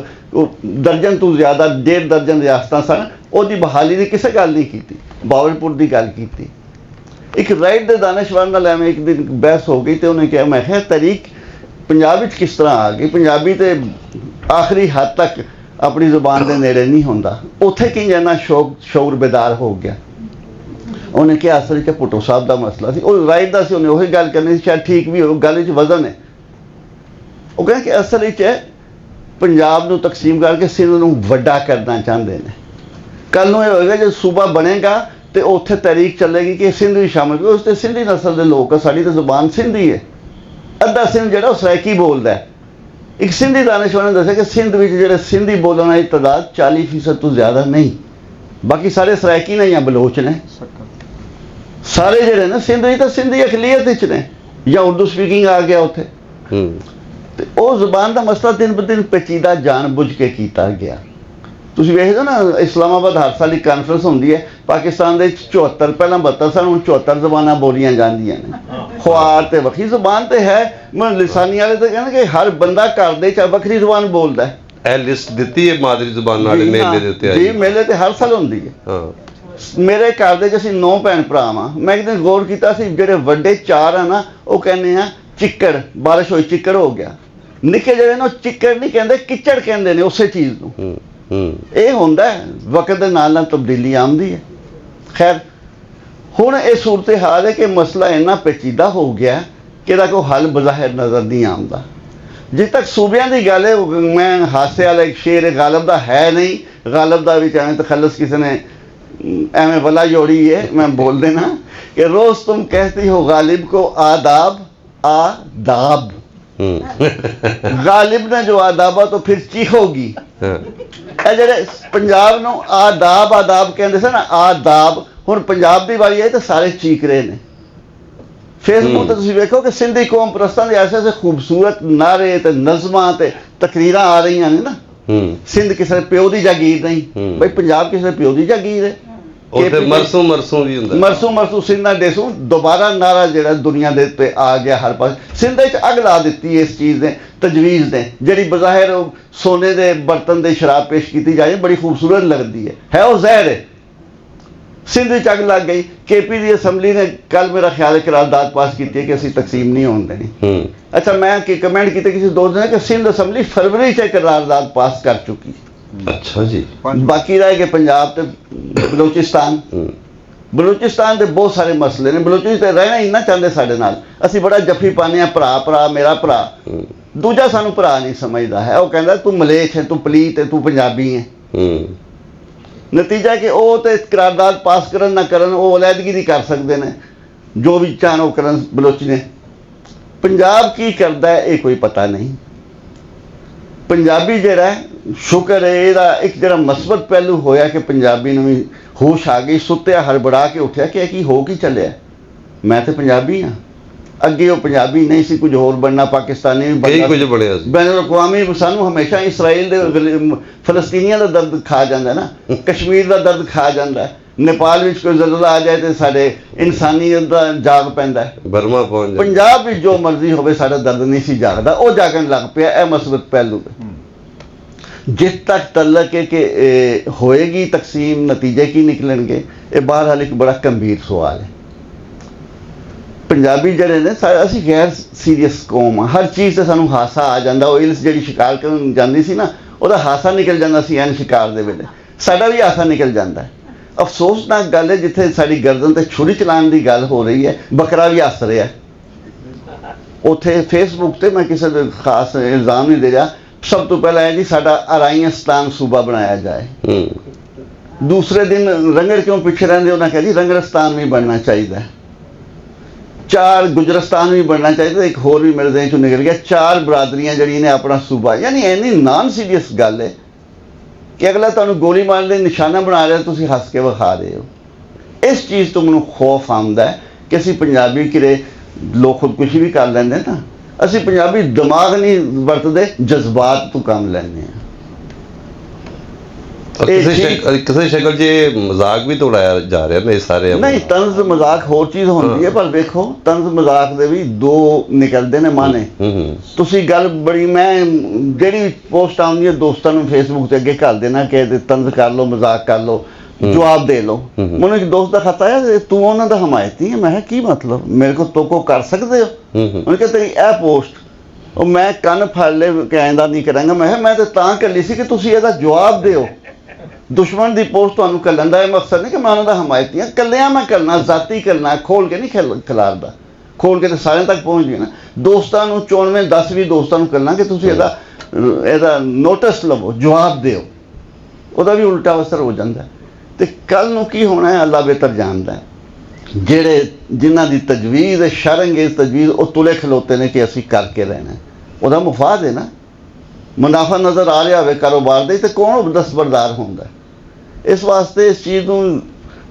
दर्जन तो ज़्यादा 1.5 दर्जन रियासतां सन। उसकी बहाली की किसी गल नहीं की, बावलपुर की गल की। एक राइट के दानशवर नाल एवें एक दिन बहस हो गई तो उन्हें कहा, मैं क्या तारीख पंजाब किस तरह आ गई, पंजाबी तो आखिरी हद तक अपनी जुबान के नेड़े नहीं होंदा, उत्थे कि जाना शौर बेदार हो गया। उन्हें कहा असल च भुट्टो साहब का मसला सी, वो राइट का सी, उन्हें वही गल करनी, शायद ठीक भी हो, गल वजन है। वो कहते कि असल पंजाब नूं तकसीम करके सिंध नूं वड्डा करना चाहते हैं। कल नूं होएगा जो सूबा बनेगा तो उत्थे तारीख चलेगी कि सिंध भी शामिल हो, उससे सिंधी नस्ल के लोग, साड़ी तो जुबान सिंधी है। अद्धा सिंध जो सराइकी बोलता है। एक सिंधी दानिशवर ने दसा कि सिंध में जो सिंधी बोलने वाली तादाद 40% तो ज़्यादा नहीं, बाकी सारे सराइकी ने या बलोच ने, सारे जोड़े ने सिंध में तो सिंधी अखलीयत ने या उर्दू स्पीकिंग आ गया उत्थे। तो वो जुबान का मसला दिन ब दिन पेचीदा जान बुझ के किया गया। तुम वेखदे ना इस्लामाबाद हर साल एक कानफ्रेंस होंदी है, पाकिस्तान के 74 पहला 72 सन, हुण 74 जबानां बोलियां जांदियां ने। ख्वार तो वक्री जुबान तो है, मैं लिसानी वाले तो कहते कि हर बंदा घर दे च वक्री जुबान बोलता है। ਇਹ ਲਿਸਟ ਦਿੱਤੀ ਹੈ ਮਾਦਰੀ ਜ਼ੁਬਾਨ ਵਾਲੇ ਮੇਲੇ ਦੇ ਉੱਤੇ जी मेले तो हर साल होंदी है। ਹਾਂ मेरे घर दे ਅਸੀਂ 9 भैन भरा वां। मैं एक दिन गौर किया सी, ਜਿਹੜੇ ਵੱਡੇ 4 ਆ ना वो कहने आ चिक्कड़, बारिश होई चिक्कड़ हो गया। निक्के ਜਿਹੜੇ ਨੇ चिक्कड़ नहीं कहते, किचड़ कहते हैं उस चीज़ ਨੂੰ। ਇਹ ਹੁੰਦਾ ਵਕਤ ਦੇ ਨਾਲ ਨਾਲ ਤਬਦੀਲੀ ਆਉਂਦੀ ਹੈ। ਖੈਰ ਹੁਣ ਇਹ ਸੂਰਤ ਹਾਲ ਹੈ ਕਿ ਮਸਲਾ ਇੰਨਾ ਪੇਚੀਦਾ ਹੋ ਗਿਆ ਕਿ ਇਹਦਾ ਕੋਈ ਹੱਲ ਬਜ਼ਾਹਿਰ ਨਜ਼ਰ ਨਹੀਂ ਆਉਂਦਾ। ਜਿੱਥੇ ਤੱਕ ਸੂਬਿਆਂ ਦੀ ਗੱਲ ਹੈ, ਮੈਂ ਹਾਸੇ ਵਾਲਾ ਇੱਕ ਸ਼ੇਰ ਗਾਲਬ ਦਾ ਹੈ ਨਹੀਂ, ਗਾਲਬ ਦਾ ਵਿੱਚ ਐਵੇਂ ਤਖੱਲਸ ਕਿਸੇ ਨੇ ਐਵੇਂ ਵਲਾ जोड़ी है, मैं बोल देना कि रोज़ तुम कहती हो गालिब को आदाब आदाब, गालिब ने जो आदाबा तो फिर चीखोगी। ਜਿਹੜੇ ਪੰਜਾਬ ਨੂੰ ਆਦਾਬ ਆਦਾਬ ਕਹਿੰਦੇ ਸੀ ਨਾ, ਆਦਾਬ ਹੁਣ ਪੰਜਾਬ ਦੀ ਵਾਰੀ ਆਈ ਤਾਂ ਸਾਰੇ ਚੀਕ ਰਹੇ ਨੇ। ਫੇਸਬੁੱਕ ਤੇ ਤੁਸੀਂ ਵੇਖੋ ਕਿ ਸਿੰਧੀ ਕੌਮ ਪ੍ਰਸਤਾਂ ਦੇ ਐਸੇ ਖੂਬਸੂਰਤ ਨਾਰੇ ਤੇ ਨਜ਼ਮਾਂ ਤੇ ਤਕਰੀਰਾਂ ਆ ਰਹੀਆਂ ਨੇ ਨਾ। ਸਿੰਧ ਕਿਸੇ ਦੇ ਪਿਓ ਦੀ ਜਾਗੀਰ ਨਹੀਂ ਬਈ, ਪੰਜਾਬ ਕਿਸੇ ਦੇ ਪਿਓ ਦੀ ਜਾਗੀਰ ਹੈ। ਉੱਥੇ ਮਰਸੂ ਵੀ ਹੁੰਦਾ, ਮਰਸੂ ਸਿੰਧਾ ਡੇਸੂ ਦੁਬਾਰਾ ਨਾਰਾ ਜਿਹੜਾ ਦੁਨੀਆ ਦੇ ਉੱਤੇ ਆ ਗਿਆ ਹਰ ਪਾਸੇ। ਸਿੰਧ ਵਿੱਚ ਅੱਗ ਲਾ ਦਿੱਤੀ ਇਸ ਚੀਜ਼ ਨੇ, ਤਜਵੀਜ਼ ਨੇ, ਜਿਹੜੀ ਬਜ਼ਾਹਿਰ ਸੋਨੇ ਦੇ ਬਰਤਨ ਦੇ ਸ਼ਰਾਬ ਪੇਸ਼ ਕੀਤੀ ਜਾਏ ਬੜੀ ਖੂਬਸੂਰਤ ਲੱਗਦੀ ਹੈ ਉਹ ਜ਼ਹਿਰ ਹੈ। ਸਿੰਧ ਵਿੱਚ ਅੱਗ ਲੱਗ ਗਈ। KP ਦੀ ਅਸੈਂਬਲੀ ਨੇ ਕੱਲ ਮੇਰਾ ਖਿਆਲ ਹੈ ਕਰਾਰਦਾਦ ਪਾਸ ਕੀਤੀ ਹੈ ਕਿ ਅਸੀਂ ਤਕਸੀਮ ਨਹੀਂ ਹੋਣ ਦੇਣੀ। ਅੱਛਾ, ਮੈਂ ਕਮੈਂਟ ਕੀਤੇ ਕਿਸੇ ਦੋਸਤ ਨੇ ਕਿ ਸਿੰਧ ਅਸੈਂਬਲੀ ਫਰਵਰੀ 'ਚ ਕਰਾਰਦਾਦ ਪਾਸ ਕਰ ਚੁੱਕੀ। ਅੱਛਾ ਜੀ। ਬਾਕੀ ਰਹਿ ਗਏ ਪੰਜਾਬ ਤੇ ਬਲੋਚਿਸਤਾਨ। ਬਲੋਚਿਸਤਾਨ ਦੇ ਬਹੁਤ ਸਾਰੇ ਮਸਲੇ ਨੇ। ਬਲੋਚਿਸਤਾਨ ਰਹਿਣਾ ਹੀ ਨਾ ਚਾਹੁੰਦੇ ਸਾਡੇ ਨਾਲ। ਅਸੀਂ ਬੜਾ ਜੱਫੀ ਪਾਉਂਦੇ ਹਾਂ, ਭਰਾ ਮੇਰਾ ਭਰਾ। ਦੂਜਾ ਸਾਨੂੰ ਭਰਾ ਨਹੀਂ ਸਮਝਦਾ ਹੈ। ਉਹ ਕਹਿੰਦਾ ਤੂੰ ਮਲੇਛ ਹੈ, ਤੂੰ ਪਲੀਤ ਹੈ, ਤੂੰ ਪੰਜਾਬੀ ਹੈ। ਨਤੀਜਾ ਕਿ ਉਹ ਤੇ ਕਰਾਰਦਾਦ ਪਾਸ ਕਰਨ ਨਾ ਕਰਨ, ਉਹ ਅਲੱਦਗੀ ਨਹੀਂ ਕਰ ਸਕਦੇ ਨੇ, ਜੋ ਵੀ ਚਾਹਣ ਉਹ ਕਰਨ ਬਲੋਚੀ ਨੇ। ਪੰਜਾਬ ਕੀ ਕਰਦਾ ਹੈ ਇਹ ਕੋਈ ਪਤਾ ਨਹੀਂ। ਪੰਜਾਬੀ ਜਿਹੜਾ ਹੈ, ਸ਼ੁਕਰ ਹੈ ਇਹਦਾ ਇੱਕ ਜਿਹੜਾ ਮਸਬਤ ਪਹਿਲੂ ਹੋਇਆ ਕਿ ਪੰਜਾਬੀ ਨੂੰ ਵੀ ਹੋਸ਼ ਆ ਗਈ, ਸੁੱਤਿਆ ਹੜਬੜਾ ਕੇ ਉੱਠਿਆ ਕਿ ਇਹ ਕੀ ਹੋ ਕੀ ਚੱਲਿਆ। ਮੈਂ ਤੇ ਪੰਜਾਬੀ ਹਾਂ। ਅੱਗੇ ਉਹ ਪੰਜਾਬੀ ਨਹੀਂ ਸੀ, ਕੁਝ ਹੋਰ ਬਣਨਾ, ਪਾਕਿਸਤਾਨੀ ਵੀ ਬਣਨਾ, ਕੁਝ ਬਣਿਆ ਸੀ। ਬੈਨ ਅਲ-ਅਕਵਾਮੀ। ਸਾਨੂੰ ਹਮੇਸ਼ਾ ਇਸਰਾਈਲ ਦੇ ਫਲਸਤੀਨੀਆਂ ਦਾ ਦਰਦ ਖਾ ਜਾਂਦਾ ਨਾ, ਕਸ਼ਮੀਰ ਦਾ ਦਰਦ ਖਾ ਜਾਂਦਾ। ਨੇਪਾਲ ਵਿੱਚ ਕੋਈ ਜ਼ਲਜ਼ਲਾ ਆ ਜਾਏ ਤੇ ਸਾਡੇ ਇਨਸਾਨੀਅਤ ਦਾ ਜਾਗ ਪੈਂਦਾ। ਬਰਮਾ ਪਹੁੰਚ ਜਾਏ। ਪੰਜਾਬ ਵਿੱਚ ਜੋ ਮਰਜ਼ੀ ਹੋਵੇ ਸਾਡਾ ਦਰਦ ਨਹੀਂ ਸੀ ਜਾਗਦਾ, ਉਹ ਜਾਗਣ ਲੱਗ ਪਿਆ। ਇਹ ਮਸਬਤ ਪਹਿਲੂ ਜਿਸ ਤੱਕ ਤਲਕ ਹੈ ਕਿ ਹੋਏਗੀ ਤਕਸੀਮ, ਨਤੀਜੇ ਕੀ ਨਿਕਲਣਗੇ, ਇਹ ਬਹਰਹਾਲ ਇੱਕ ਬੜਾ ਗੰਭੀਰ ਸਵਾਲ ਹੈ। ਪੰਜਾਬੀ ਜਿਹੜੇ ਨੇ ਅਸੀਂ ਗੈਰ ਸੀਰੀਅਸ ਕੌਮ ਆ। ਹਰ ਚੀਜ਼ ਤੇ ਸਾਨੂੰ ਹਾਸਾ ਆ ਜਾਂਦਾ। ਉਹ ਇਲਸ ਜਿਹੜੀ ਸ਼ਿਕਾਰ ਕਰਨ ਜਾਂਦੀ ਸੀ ਨਾ, ਉਹਦਾ ਹਾਸਾ ਨਿਕਲ ਜਾਂਦਾ ਸੀ ਐਨ ਸ਼ਿਕਾਰ ਦੇ ਵੇਲੇ। ਸਾਡਾ ਵੀ ਹਾਸਾ ਨਿਕਲ ਜਾਂਦਾ। ਅਫਸੋਸਨਾਕ ਗੱਲ ਹੈ ਜਿੱਥੇ ਸਾਡੀ ਗਰਦਨ ਤੇ ਛੁਰੀ ਚਲਾਉਣ ਦੀ ਗੱਲ ਹੋ ਰਹੀ ਹੈ, ਬੱਕਰਾ ਵੀ ਹੱਸ ਰਿਹਾ। ਉੱਥੇ ਫੇਸਬੁੱਕ ਤੇ ਮੈਂ ਕਿਸੇ ਦੇ ਖਾਸ ਇਲਜ਼ਾਮ ਨਹੀਂ ਦੇ ਰਿਹਾ। ਸਭ ਤੋਂ ਪਹਿਲਾਂ ਹੈ ਜੀ ਸਾਡਾ ਅਰਾਈਨਸਤਾਨ ਸੂਬਾ ਬਣਾਇਆ ਜਾਏ। ਦੂਸਰੇ ਦਿਨ ਰੰਗੜ ਕਿਉਂ ਪਿੱਛੇ ਰਹਿੰਦੇ, ਉਹਨਾਂ ਕਿਹਾ ਜੀ ਰੰਗੜਸਤਾਨ ਵੀ ਬਣਨਾ ਚਾਹੀਦਾ। 4 ਗੁਜਰਸਤਾਨ ਵੀ ਬਣਨਾ ਚਾਹੀਦਾ। ਇੱਕ ਹੋਰ ਵੀ ਮੇਰੇ ਦੇਸ਼ ਚੋਂ ਨਿਕਲ ਗਿਆ। 4 ਬਰਾਦਰੀਆਂ ਜਿਹੜੀਆਂ ਨੇ ਆਪਣਾ ਸੂਬਾ। ਯਾਨੀ ਇੰਨੀ ਨਾਨ ਸੀਰੀਅਸ ਗੱਲ ਹੈ ਕਿ ਅਗਲਾ ਤੁਹਾਨੂੰ ਗੋਲੀ ਮਾਰਨ ਦੇ ਨਿਸ਼ਾਨਾ ਬਣਾ ਰਿਹਾ, ਤੁਸੀਂ ਹੱਸ ਕੇ ਵਿਖਾ ਰਹੇ ਹੋ। ਇਸ ਚੀਜ਼ ਤੋਂ ਮੈਨੂੰ ਖੌਫ ਆਉਂਦਾ ਹੈ ਕਿ ਅਸੀਂ ਪੰਜਾਬੀ ਕਿਰੇ ਲੋਕ ਖੁਦਕੁਸ਼ੀ ਵੀ ਕਰ ਲੈਂਦੇ ਨਾ। ਅਸੀਂ ਪੰਜਾਬੀ ਦਿਮਾਗ ਨਹੀਂ ਵਰਤਦੇ, ਜਜ਼ਬਾਤ ਤੋਂ ਕੰਮ ਲੈਂਦੇ ਹਾਂ। ਕਿਸੇ ਸ਼ਕਲ 'ਚ ਮਜ਼ਾਕ ਵੀ ਤੋੜਾਇਆ ਜਾ ਰਿਹਾ ਨੇ ਸਾਰੇ। ਨਹੀਂ, ਤੰਜ਼ ਮਜ਼ਾਕ ਹੋਰ ਚੀਜ਼ ਹੁੰਦੀ ਹੈ, ਪਰ ਵੇਖੋ ਤੰਜ਼ ਮਜ਼ਾਕ ਦੇ ਵੀ 2 ਨਿਕਲਦੇ ਨੇ ਮਾਨੇ। ਤੁਸੀਂ ਗੱਲ ਬੜੀ, ਮੈਂ ਜਿਹੜੀ ਪੋਸਟ ਆਉਂਦੀ ਹੈ ਦੋਸਤਾਂ ਨੂੰ ਫੇਸਬੁੱਕ ਤੇ ਅੱਗੇ ਘੱਲ ਦੇਣਾ ਕਿ ਤੰਜ਼ ਕਰ ਲਓ, ਮਜ਼ਾਕ ਕਰ ਲਓ, ਜਵਾਬ ਦੇ ਲਓ। ਮੈਨੂੰ ਇੱਕ ਦੋਸਤ ਦਾ ਖਤ ਆਇਆ, ਤੂੰ ਉਹਨਾਂ ਦਾ ਹਮਾਇਤੀ ਹੈ। ਮੈਂ ਕਿਹਾ ਕੀ ਮਤਲਬ, ਮੇਰੇ ਕੋਲ ਤੋਕੋ ਕਰ ਸਕਦੇ ਹੋ? ਉਹਨੇ ਕਿਹਾ ਤੇਰੀ ਇਹ ਪੋਸਟ, ਉਹ ਮੈਂ ਕੰਨ ਫੜ ਲੈ ਕੇ ਆਇੰਦਾ ਨਹੀਂ ਕਰਾਂਗਾ। ਮੈਂ ਕਿਹਾ ਮੈਂ ਤਾਂ ਘੱਲੀ ਸੀ ਕਿ ਤੁਸੀਂ ਇਹਦਾ ਜਵਾਬ ਦਿਓ। ਦੁਸ਼ਮਣ ਦੀ ਪੋਸਟ ਤੁਹਾਨੂੰ ਘੱਲਣ ਦਾ ਇਹ ਮਕਸਦ ਨਹੀਂ ਕਿ ਮੈਂ ਉਹਨਾਂ ਦਾ ਹਮਾਇਤੀ ਹਾਂ। ਇਕੱਲਿਆਂ ਮੈਂ ਕਰਨਾ, ਜ਼ਾਤੀ ਕਰਨਾ, ਖੋਲ ਕੇ ਨਹੀਂ ਖਿਲਾਰਦਾ। ਖੋਲ ਕੇ ਤਾਂ ਸਾਰਿਆਂ ਤੱਕ ਪਹੁੰਚ ਗਏ ਨਾ। ਦੋਸਤਾਂ ਨੂੰ 10-20 ਦੋਸਤਾਂ ਨੂੰ ਕਰਨਾ ਕਿ ਤੁਸੀਂ ਇਹਦਾ ਨੋਟਿਸ ਲਵੋ, ਜਵਾਬ ਦਿਓ। ਉਹਦਾ ਵੀ ਉਲਟਾ ਅਸਰ ਹੋ ਜਾਂਦਾ। ਤੇ ਕੱਲ ਨੂੰ ਕੀ ਹੋਣਾ ਹੈ ਅੱਲਾ ਬਿਹਤਰ ਜਾਣਦਾ। ਜਿਨ੍ਹਾਂ ਦੀ ਤਜਵੀਜ਼ ਹੈ, ਸ਼ਰਅੰਗੇਜ਼ ਤਜਵੀਜ਼, ਉਹ ਤੁਲੇ ਖਲੋਤੇ ਨੇ ਕਿ ਅਸੀਂ ਕਰਕੇ ਰਹਿਣਾ। ਉਹਦਾ ਮੁਫਾਦ ਹੈ ਨਾ, ਮੁਨਾਫਾ ਨਜ਼ਰ ਆ ਰਿਹਾ ਹੋਵੇ ਕਾਰੋਬਾਰ ਦੇ, ਤੇ ਕੌਣ ਦਸਤਬਰਦਾਰ ਹੁੰਦਾ। ਇਸ ਵਾਸਤੇ ਇਸ ਚੀਜ਼ ਨੂੰ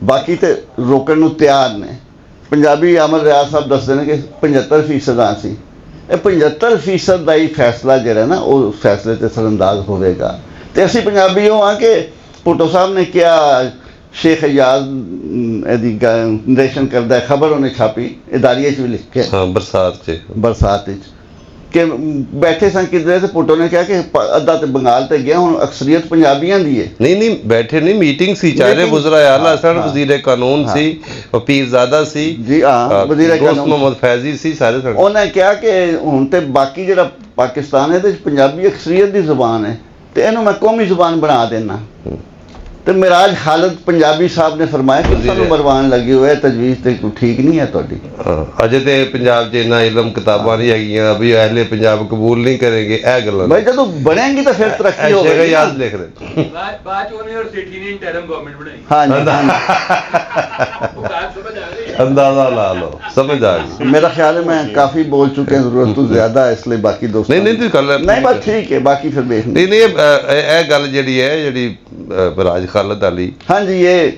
ਬਾਕੀ ਤੇ ਰੋਕਣ ਨੂੰ ਤਿਆਰ ਨੇ। ਪੰਜਾਬੀ ਅਮਰ ਰਿਆਜ਼ ਸਾਹਿਬ ਦੱਸਦੇ ਨੇ ਕਿ 75% ਸੀ। ਇਹ 75% ਦਾ ਹੀ ਫੈਸਲਾ ਜਿਹੜਾ ਨਾ, ਉਹ ਫੈਸਲੇ ਤੇ ਸਰਅੰਦਾਜ਼ ਹੋਵੇਗਾ। ਤੇ ਅਸੀਂ ਪੰਜਾਬੀ ਉਹ ਹਾਂ ਕਿ ਭੁੱਟੋ ਸਾਹਿਬ ਨੇ ਕਿਹਾ, ਸ਼ੇਖ ਅਯਾਜ਼ ਇਹਦੀ ਨਰੇਸ਼ਨ ਕਰਦਾ ਖਬਰ ਉਹਨੇ ਛਾਪੀ, ਇਦਾਰੀਏ 'ਚ ਵੀ ਲਿਖਿਆ ਬਰਸਾਤ 'ਚ ਕਿ ਬੈਠੇ ਸਨ ਕਿਧਰੇ ਤੇ ਭੁੱਟੋ ਨੇ ਕਿਹਾ ਕਿ ਅੱਧਾ ਤੇ ਬੰਗਾਲ ਤੇ ਗਿਆ, ਹੁਣ ਅਕਸਰੀਅਤ ਪੰਜਾਬੀਆਂ ਦੀ ਹੈ। ਨਹੀਂ ਬੈਠੇ ਨਹੀਂ, ਮੀਟਿੰਗ ਸੀ। ਚਾਰੇ ਵਜ਼ਰਾ ਆਲਾ ਸਨ, ਵਜ਼ੀਰ ਕਾਨੂੰਨ ਸੀ, ਪੀਰਜ਼ਾਦਾ ਸੀ ਜੀ, ਹਾਂ ਵਜ਼ੀਰ ਕਾਨੂੰਨ ਮੁਹੰਮਦ ਫੈਜ਼ੀ ਸੀ, ਸਾਰੇ ਸਨ। ਉਹਨੇ ਕਿਹਾ ਕਿ ਹੁਣ ਤੇ ਬਾਕੀ ਜਿਹੜਾ ਪਾਕਿਸਤਾਨ ਹੈ ਇਹਦੇ 'ਚ ਪੰਜਾਬੀ ਅਕਸਰੀਅਤ ਦੀ ਜ਼ੁਬਾਨ ਹੈ ਤੇ ਇਹਨੂੰ ਮੈਂ ਕੌਮੀ ਜ਼ੁਬਾਨ ਬਣਾ ਦੇਣਾ। ਤੇ ਮਿਰਾਜ ਖਾਲਦ ਪੰਜਾਬੀ ਸਾਹਿਬ ਨੇ ਫਰਮਾਇਆ ਕਿ ਸਾਨੂੰ ਮਰਵਾਨ ਲੱਗੇ ਹੋਏ, ਤਜਵੀਜ਼ ਤੇ ਠੀਕ ਨਹੀਂ ਹੈ ਤੁਹਾਡੀ। ਅਜੇ ਤੇ ਪੰਜਾਬ 'ਚ ਇੰਨਾ ਇਲਮ ਕਿਤਾਬਾਂ ਨਹੀਂ ਹੈਗੀਆਂ ਵੀ ਅਹਿਲੇ ਪੰਜਾਬ ਕਬੂਲ ਨਹੀਂ ਕਰੇਗੇ। ਇਹ ਗੱਲਾਂ ਭਾਈ ਜਦੋਂ ਬਣੇਗੀ ਤਾਂ ਫਿਰ ਤਰੱਕੀ ਹੋਵੇਗੀ। ਯਾਦ ਲਿਖ ਰਹੇ ਬਾਅਦ ਚ ਉਹਨੇ ਸਿਟੀ ਨੇ ਇੰਟਰਮ ਗਵਰਨਮੈਂਟ ਬਣਾਈ। ਅੰਦਾਜ਼ਾ ਲਾ ਲਓ, ਸਮਝ ਆ ਗਈ। ਮੇਰਾ ਖਿਆਲ ਹੈ ਮੈਂ ਕਾਫੀ ਬੋਲ ਚੁੱਕੇ, ਜ਼ਰੂਰਤ ਤੋਂ ਜ਼ਿਆਦਾ, ਇਸ ਲਈ ਬਾਕੀ ਦੋਸਤ ਨਹੀਂ ਬਸ ਠੀਕ ਹੈ, ਬਾਕੀ ਫਿਰ ਦੇਖ ਨਹੀਂ ਇਹ ਗੱਲ ਜਿਹੜੀ ਹੈ ਜਿਹੜੀ ਰਾਜ ਖਾਲਦ ਅਲੀ, ਹਾਂਜੀ, ਇਹ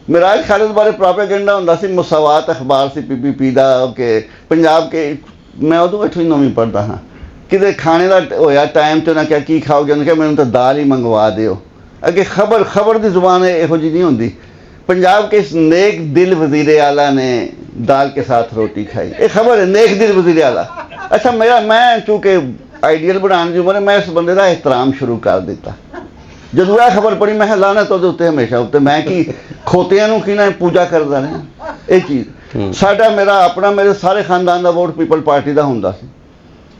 ਮਿਰਾਜ ਖਾਲਿਦ ਬਾਰੇ ਪ੍ਰੋਪੇਗੈਂਡਾ ਹੁੰਦਾ ਸੀ, ਮੁਸਾਵਾਤ ਅਖਬਾਰ ਸੀ PPP ਦਾ ਕਿ ਪੰਜਾਬ ਕੇ, ਮੈਂ ਉਦੋਂ ਇੱਥੋਂ ਹੀ ਨੌਵੀਂ ਪੜ੍ਹਦਾ ਹਾਂ, ਕਿਤੇ ਖਾਣੇ ਦਾ ਹੋਇਆ ਟਾਈਮ 'ਚ ਉਹਨਾਂ ਕਿਹਾ ਕੀ ਖਾਓਗੇ, ਉਹਨੇ ਕਿਹਾ ਮੈਨੂੰ ਤਾਂ ਦਾਲ ਹੀ ਮੰਗਵਾ ਦਿਓ। ਅੱਗੇ ਖਬਰ ਦੀ ਜ਼ੁਬਾਨ ਇਹੋ ਜਿਹੀ नहीं होती। पंजाब के इस नेक दिल वजीर आला ने दाल के साथ रोटी खाई, ये खबर है, नेक दिल वजीर आला। अच्छा मैं चूँकि आइडियल बनाने की उम्र, मैं इस बंदे का एहतराम शुरू कर दिता। ਜਦੋਂ ਇਹ ਖਬਰ ਪੜੀ ਮੈਂ ਲਾਣਾ ਤਾਂ ਉਹਦੇ ਉੱਤੇ ਹਮੇਸ਼ਾ ਉੱਤੇ, ਮੈਂ ਕੀ ਖੋਤਿਆਂ ਨੂੰ ਕੀ ਨਾ ਪੂਜਾ ਕਰਦਾ ਰਿਹਾ। ਇਹ ਚੀਜ਼ ਸਾਡਾ ਮੇਰਾ ਆਪਣਾ, ਮੇਰੇ ਸਾਰੇ ਖਾਨਦਾਨ ਦਾ ਵੋਟ ਪੀਪਲ ਪਾਰਟੀ ਦਾ ਹੁੰਦਾ ਸੀ।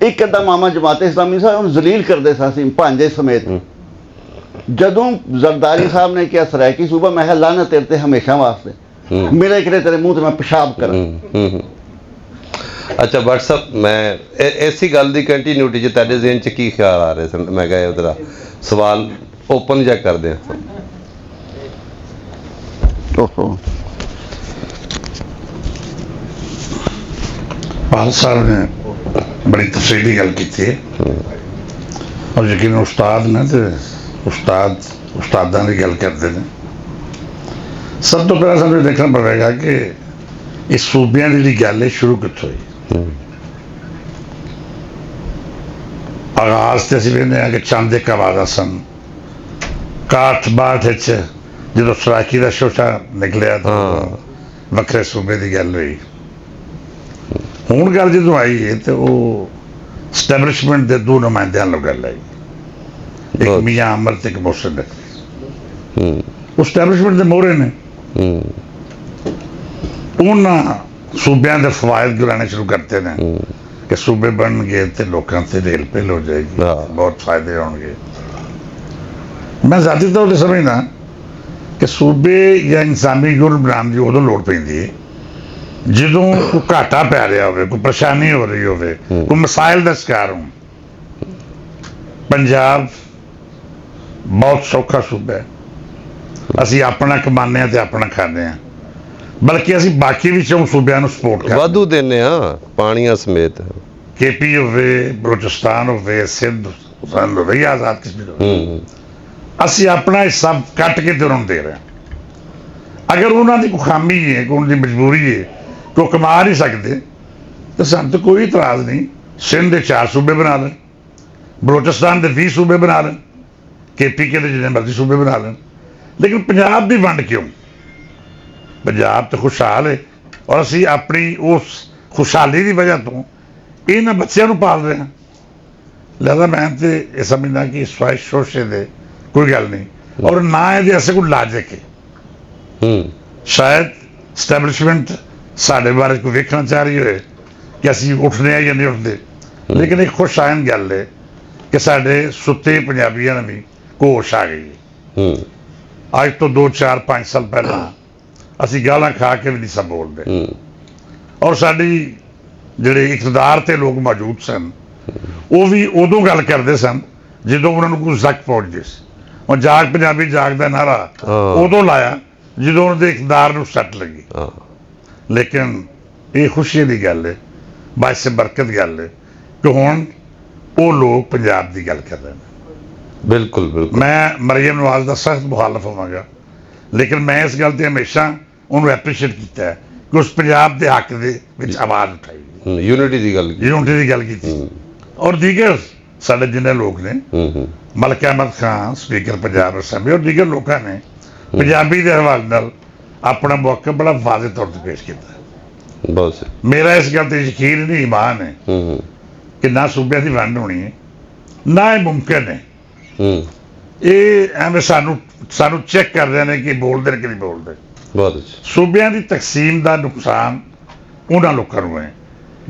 ਇੱਕ ਅੱਧਾ ਮਾਮਾ ਜਮਾਤ ਇਸਲਾਮੀ ਸਾਹਿਬ ਉਹਨੂੰ ਜ਼ਲੀਲ ਕਰਦੇ ਸਾਂ ਅਸੀਂ ਭਾਂਜੇ ਸਮੇਤ। ਜਦੋਂ ਜ਼ਰਦਾਰੀ ਸਾਹਿਬ ਨੇ ਕਿਹਾ ਸਰਾਇਕੀ ਸੂਬਾ, ਮੈਂ ਕਿਹਾ ਲਾਣਾ ਤੇਰੇ ਤੇ ਹਮੇਸ਼ਾ ਵਾਸਤੇ, ਮੇਰੇ ਕਿਤੇ ਤੇਰੇ ਮੂੰਹ ਤੇ ਮੈਂ ਪਿਸ਼ਾਬ ਕਰਾਂ। ਅੱਛਾ ਭੱਟ ਸਾਹਿਬ, ਮੈਂ ਐਸੀ ਗੱਲ ਦੀ ਕੰਟੀਨਿਊਟੀ 'ਚ ਤੁਹਾਡੇ ਜ਼ਿਹਨ 'ਚ ਕੀ ਖਿਆਲ ਆ ਰਹੇ ਸਨ? ਮੈਂ ਕਿਹਾ ਉਹਦਾ ਸਵਾਲ ਓਪਨ ਜਾ ਕਰਦੇ ਹਾਂ। पाल साहब ने बड़ी तफसीली गल की है और यकीन उस्ताद ने तो उस्तादां की गल करते हैं। सब तो पहले सानू देखना पड़ेगा कि इस सूबियां की गल है शुरू कित्थों हुई। आगाज तो असं वेखते हैं कि चंद एक आवाज़ा सन 61-62 जो सराकी का शोशा निकलिया तो वक्रे सूबे की गल हुई। हुण गल जो आई है तो वो स्टैबलिशमेंट के दो नुमाइंदे वालों गल आई, एक मियाँ अमर ते एक मोहसिन नकवी। वो स्टैबलिशमेंट के मोहरे ने उन्होंने सूबे के फवायद गिराने शुरू करते हैं कि सूबे बन गए तो लोगों से रेल पेल हो जाएगी, बहुत फायदे होंगे। मैं ज़ाती तौर पर समझदा कि सूबे या इंसानी यूनिट बनाने की उदों लोड़ पैंदी है ਜਦੋਂ ਕੋਈ ਘਾਟਾ ਪੈ ਰਿਹਾ ਹੋਵੇ, ਕੋਈ ਪਰੇਸ਼ਾਨੀ ਹੋ ਰਹੀ ਹੋਵੇ, ਕੋਈ ਮਸਾਇਲ ਦਾ ਸ਼ਿਕਾਰ ਹੋਣ। ਪੰਜਾਬ ਬਹੁਤ ਸੌਖਾ ਸੂਬਾ ਹੈ, ਅਸੀਂ ਆਪਣਾ ਕਮਾਉਂਦੇ ਹਾਂ ਤੇ ਆਪਣਾ ਖਾਂਦੇ ਹਾਂ, ਬਲਕਿ ਅਸੀਂ ਬਾਕੀ ਵੀ ਚੋਂ ਸੂਬਿਆਂ ਨੂੰ ਸਪੋਰਟ ਕਰਦੇ ਵਾਧੂ ਦਿੰਦੇ ਹਾਂ ਪਾਣੀਆਂ ਸਮੇਤ। KP ਹੋਵੇ, ਬਲੋਚਿਸਤਾਨ ਹੋਵੇ, ਸਿੰਧ ਹੋਵੇ ਜਾਂ ਆਜ਼ਾਦ ਕਸ਼ਮੀਰ ਹੋਵੇ, ਅਸੀਂ ਆਪਣਾ ਹਿੱਸਾ ਕੱਟ ਕੇ ਤੇ ਉਹਨਾਂ ਨੂੰ ਦੇ ਰਹੇ ਹਾਂ। ਅਗਰ ਉਹਨਾਂ ਦੀ ਕੋਈ ਖਾਮੀ ਹੈ, ਕੋਈ ਉਹਨਾਂ ਦੀ ਮਜਬੂਰੀ ਹੈ ਕਿ ਉਹ ਕਮਾ ਨਹੀਂ ਸਕਦੇ, तो ਸਾਨੂੰ तो कोई इतराज़ नहीं, सिंध के 4 सूबे बना लें, बलोचिस्तान के 20 सूबे बना लें, KP के जितने मर्जी सूबे बना लें, लेकिन पंजाब की वंड क्यों? पंजाब तो खुशहाल है और असी अपनी उस खुशहाली की वजह तो इन्होंने बच्चों को पाल रहे हैं। लिहाजा मैं तो ये समझना कि स्वाइश शोशे दे कोई गल नहीं और ना ये ऐसे कोई लाजिक है। शायद स्टैबलिशमेंट साढ़े बारे कोई वेखना चाह रही है कि असी उठने या नहीं उठते, लेकिन एक खुशाइन गल है कि साढ़े सुते पंजाबियों ने भी होश आ गई है। अज तो 2, 4, 5 साल पहला असी गालां खा के भी नहीं सब बोलते और साड़ी जिहड़े इकतदार ते लोग मौजूद सन वो भी उदों गल करते सन जो उन्होंने कोई जक पहुंच गई। और जाग पंजाबी जाग का नारा उदों लाया जो उन्होंने इकतदार को सट लगी। लेकिन ये खुशी की गल है, बाइस बरकत गल है कि हुण वो लोग पंजाब की गल कर रहे हैं। बिल्कुल बिल्कुल। मैं मरियम नवाज का सख्त मुखालफ होवांगा, लेकिन मैं इस गल से हमेशा उन्होंने एप्रीशिएट किया है कि उस पंजाब के हक के आवाज़ उठाई, यूनिटी की गल यूनिटी की गल की। और दीगर साढ़े जिन्हें लोग ने, मलिक अहमद खान स्पीकर पंजाब असैंबली और दीगर लोगों ने पंजाबी के हवाले नाल अपना मौका बड़ा वाज़े तौर पर पेश किया। बहुत से मेरा इस गल से यकीन नहीं, ईमान है कि ना सूबे की वंड होनी है, ना ये मुमकिन है। ये एवं सानू चेक कर रहे हैं कि बोलते कि नहीं बोलते। बहुत अच्छा। सूबे की तकसीम का नुकसान उन्होंने लोगों को है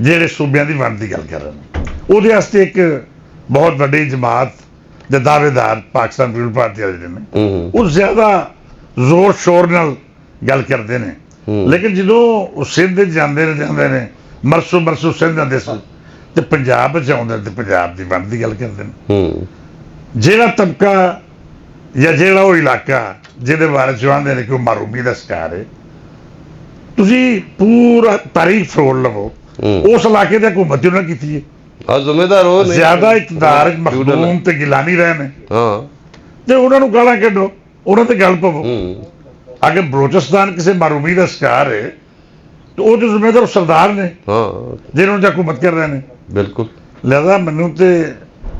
ਜਿਹੜੇ सूबे की वंड की गल कर रहे हैं। ਉਹਦੇ ਵਾਸਤੇ ਇੱਕ बहुत ਵੱਡੀ जमात ਦੇ ਦਾਅਵੇਦਾਰ पाकिस्तान पीपल पार्टी वाले ने ਉਹ ਜ਼ਿਆਦਾ ਜ਼ੋਰ ਸ਼ੋਰ ਨਾਲ गल करते हैं, लेकिन जो सिंध जाते ने मरसू सिंध जाते तो पंजाब आते तो पंजाब की वंड की गल करते हैं। जिहड़ा तबका या जिहड़ा वो इलाका जिहदे बारे चाहते हैं कि वो मरूमी का शिकार है, तुसीं पूरा तारीख फरोल लवो उस इलाके की हुकूमत उन्होंने की है। जिम्मेदार हो ज्यादा इकतदार मखदूम ते गिलानी रहे हैं हाँ तो उन्होंने गालां कड्डो, उन्होंने ते गल पवो। अगर बलोचिस्तान किसी मरूमी का शिकार है तो वो तो जिम्मेदार सरदार ने ਹਾਂ जिन्होंने हुकूमत कर रहे हैं। ਬਿਲਕੁਲ लिहाजा मैनू तो